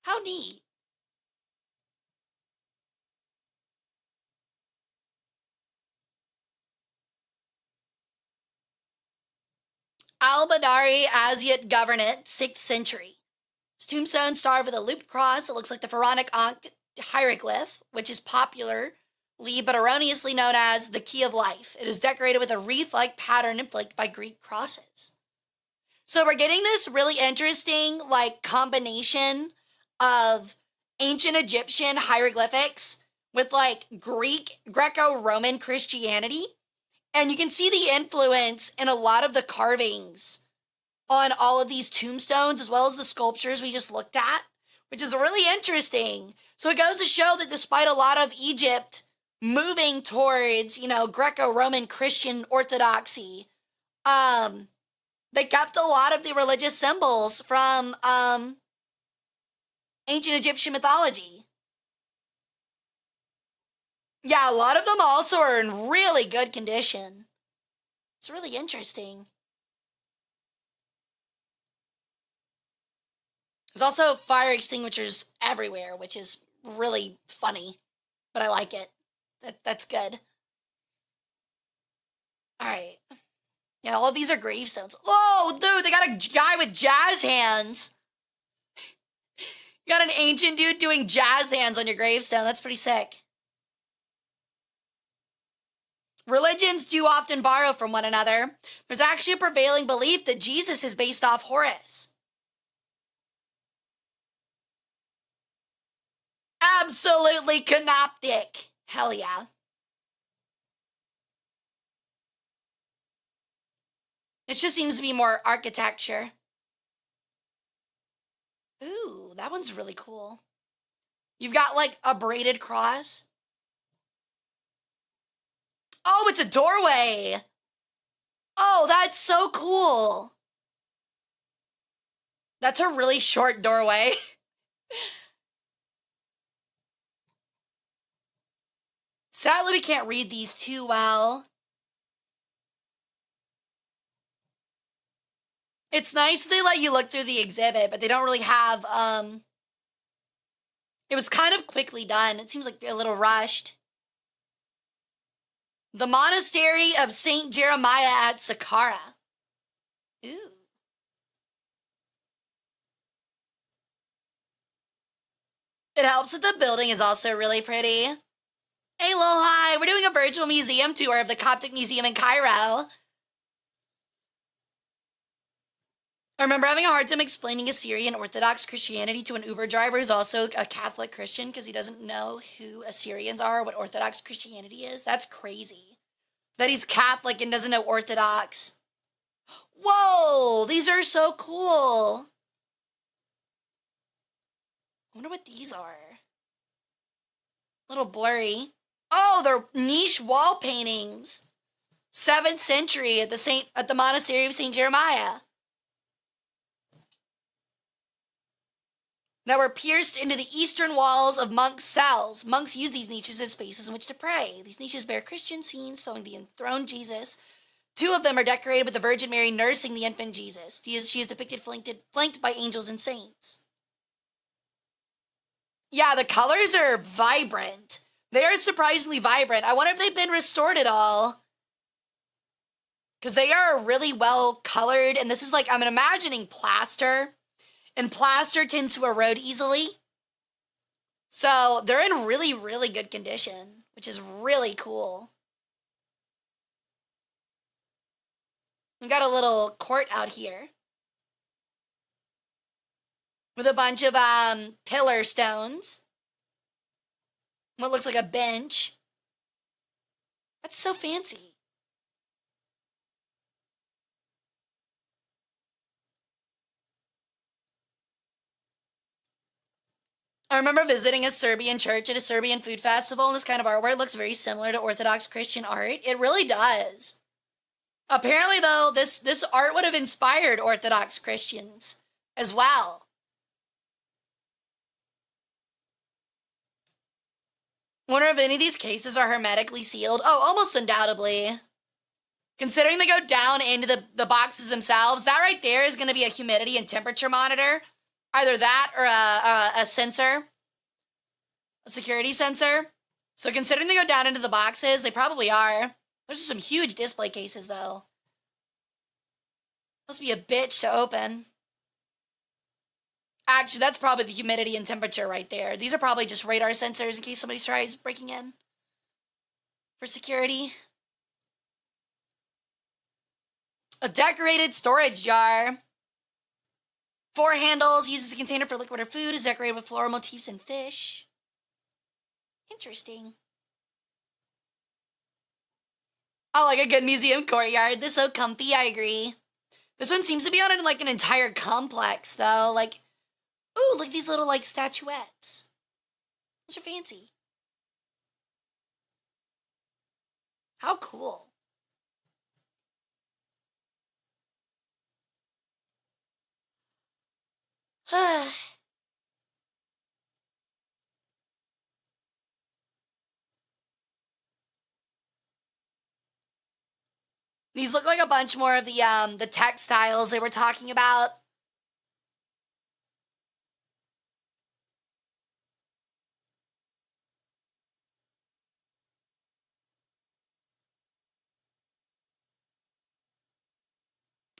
How neat. Al-Badari Asyut Governorate, 6th century. This tombstone starred with a looped cross that looks like the pharaonic Ankh hieroglyph, which is popularly but erroneously known as the Key of Life. It is decorated with a wreath-like pattern inflicted by Greek crosses. So we're getting this really interesting combination of ancient Egyptian hieroglyphics with Greco-Roman Christianity. And you can see the influence in a lot of the carvings on all of these tombstones, as well as the sculptures we just looked at, which is really interesting. So it goes to show that despite a lot of Egypt moving towards, Greco-Roman Christian orthodoxy, they kept a lot of the religious symbols from ancient Egyptian mythology. Yeah, a lot of them also are in really good condition. It's really interesting. There's also fire extinguishers everywhere, which is really funny, but I like it. That's good. All right. Yeah, all of these are gravestones. Oh, dude, they got a guy with jazz hands. You got an ancient dude doing jazz hands on your gravestone. That's pretty sick. Religions do often borrow from one another. There's actually a prevailing belief that Jesus is based off Horus. Absolutely canoptic. Hell yeah. It just seems to be more architecture. Ooh, that one's really cool. You've got a braided cross. Oh, it's a doorway. Oh, that's so cool. That's a really short doorway. Sadly, we can't read these too well. It's nice they let you look through the exhibit, but they don't really have, it was kind of quickly done. It seems like a little rushed. The Monastery of St. Jeremiah at Saqqara. Ooh. It helps that the building is also really pretty. Hey, lol, hi. We're doing a virtual museum tour of the Coptic Museum in Cairo. I remember having a hard time explaining Assyrian Orthodox Christianity to an Uber driver who's also a Catholic Christian because he doesn't know who Assyrians are or what Orthodox Christianity is. That's crazy. That he's Catholic and doesn't know Orthodox. Whoa, these are so cool. I wonder what these are. A little blurry. Oh, they're niche wall paintings. 7th century at the monastery of St. Jeremiah. That were pierced into the eastern walls of monks' cells. Monks use these niches as spaces in which to pray. These niches bear Christian scenes showing the enthroned Jesus. 2 of them are decorated with the Virgin Mary nursing the infant Jesus. She is depicted flanked by angels and saints. Yeah, the colors are vibrant. They are surprisingly vibrant. I wonder if they've been restored at all. Because they are really well colored. And this is like, I'm imagining plaster. And plaster tends to erode easily. So they're in really, really good condition, which is really cool. We got a little court out here with a bunch of pillar stones. What looks like a bench. That's so fancy. I remember visiting a Serbian church at a Serbian food festival, and this kind of artwork looks very similar to Orthodox Christian art. It really does. Apparently, though, this art would have inspired Orthodox Christians as well. Wonder if any of these cases are hermetically sealed. Oh, almost undoubtedly. Considering they go down into the boxes themselves, that right there is going to be a humidity and temperature monitor. Either that or a sensor. A security sensor. So considering they go down into the boxes, they probably are. Those are some huge display cases, though. Must be a bitch to open. Actually, that's probably the humidity and temperature right there. These are probably just radar sensors in case somebody tries breaking in. For security. A decorated storage jar. 4 handles, used as a container for liquid or food, is decorated with floral motifs and fish. Interesting. I like a good museum courtyard. This is so comfy, I agree. This one seems to be on in like an entire complex, though. Like, ooh, look at these little like statuettes. Those are fancy. How cool. These look like a bunch more of the textiles they were talking about.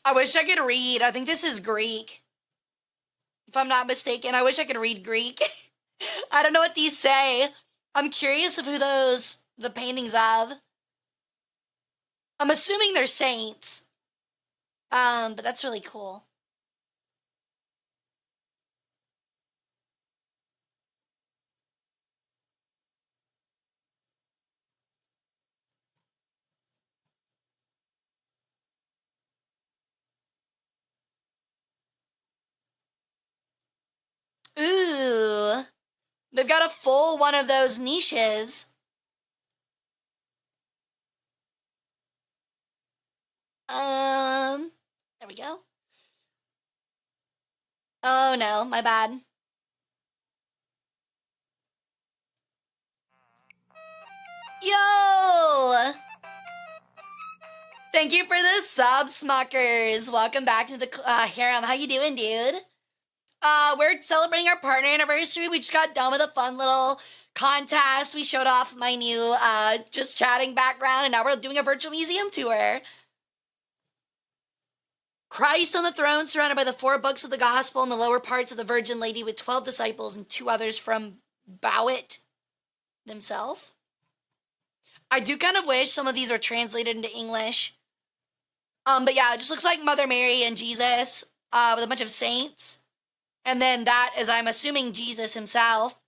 I wish I could read. I think this is Greek. If I'm not mistaken, I wish I could read Greek. I don't know what these say. I'm curious of who the paintings of. I'm assuming they're saints. But that's really cool. Ooh. They've got a full one of those niches. There we go. Oh no, my bad. Yo! Thank you for the sub, Smuckers. Welcome back to the harem. How you doing, dude? We're celebrating our partner anniversary. We just got done with a fun little contest. We showed off my new just chatting background, and now we're doing a virtual museum tour. Christ on the throne, surrounded by the 4 books of the gospel and the lower parts of the Virgin Lady with 12 disciples and 2 others from bow it themselves. I do kind of wish some of these were translated into English. But yeah, it just looks like Mother Mary and Jesus with a bunch of saints. And then that is, I'm assuming, Jesus himself.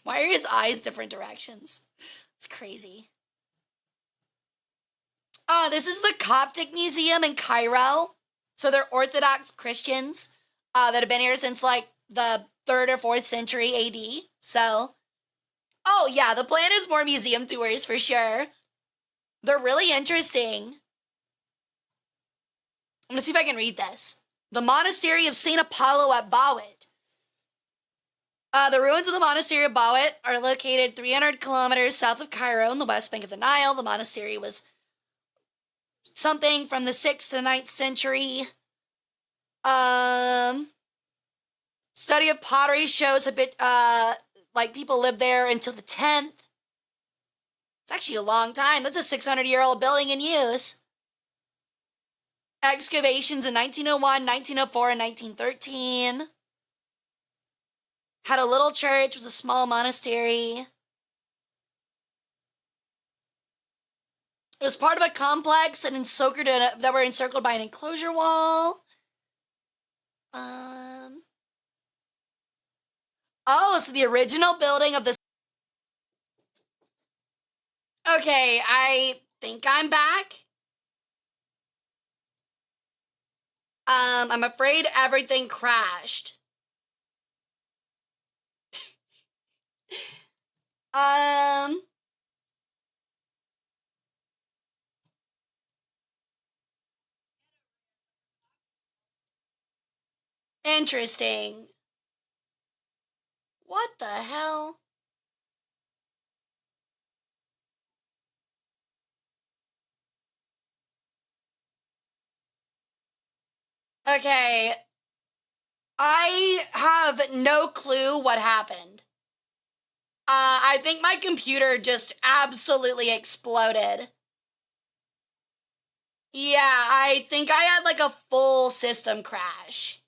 Why are his eyes different directions? It's crazy. This is the Coptic Museum in Cairo. So they're Orthodox Christians that have been here since like the 3rd or 4th century AD. So, oh yeah, the plan is more museum tours for sure. They're really interesting. I'm gonna see if I can read this. The Monastery of St. Apollo at Bawit. The ruins of the Monastery of Bawit are located 300 kilometers south of Cairo in the west bank of the Nile. The monastery was something from the 6th to the 9th century. Study of pottery shows a bit like people lived there until the 10th. It's actually a long time. That's a 600-year-old building in use. Excavations in 1901, 1904, and 1913. Had a little church, was a small monastery. It was part of a complex that were encircled by an enclosure wall. Oh, so the original building of the... Okay, I think I'm back. I'm afraid everything crashed. Interesting. What the hell? Okay. I have no clue what happened. I think my computer just absolutely exploded. Yeah, I think I had like a full system crash.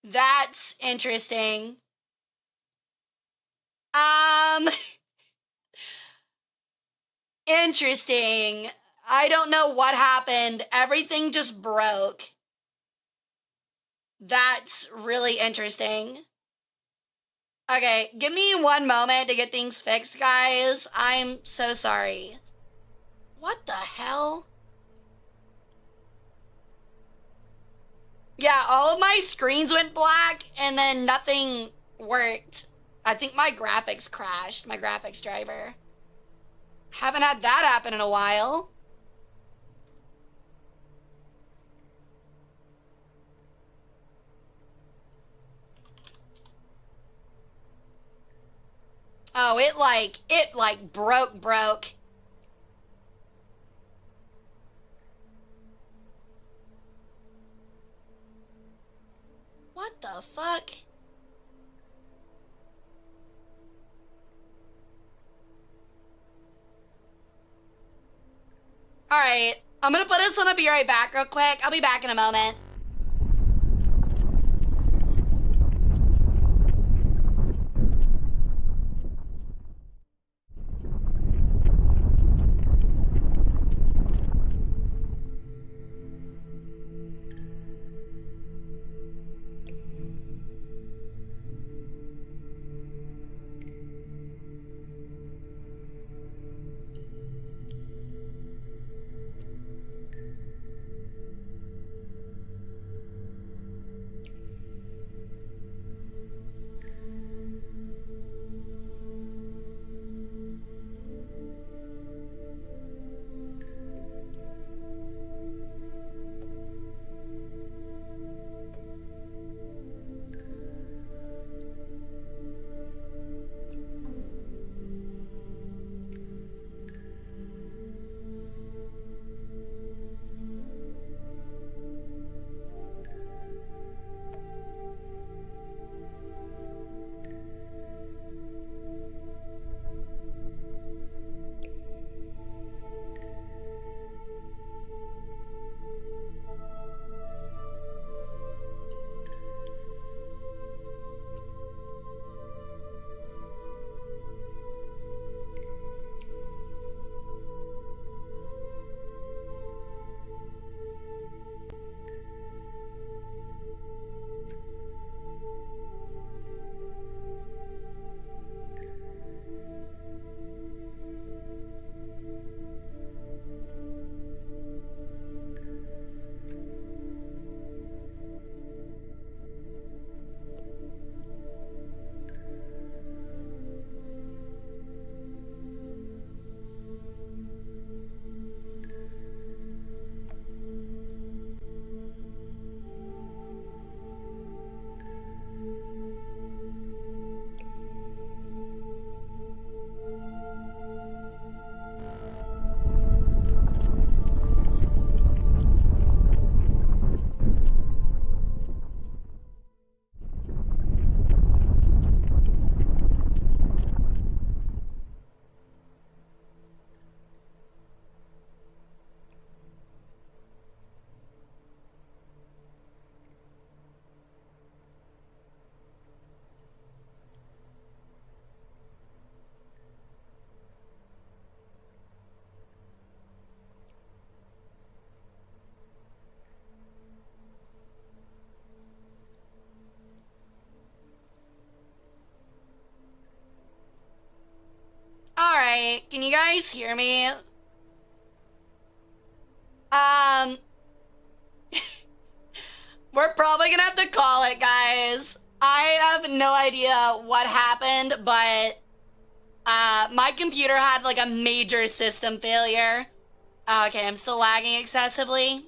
That's interesting. Interesting. I don't know what happened. Everything just broke. That's really interesting. Okay, give me one moment to get things fixed, guys. I'm so sorry. What the hell? Yeah, all of my screens went black and then nothing worked. I think my graphics crashed, my graphics driver. Haven't had that happen in a while. Oh, it like broke. What the fuck? Alright, I'm gonna put this on a be right back real quick. I'll be back in a moment. Hi, can you guys hear me? We're probably gonna have to call it, guys. I have no idea what happened, but my computer had like a major system failure. Okay, I'm still lagging excessively.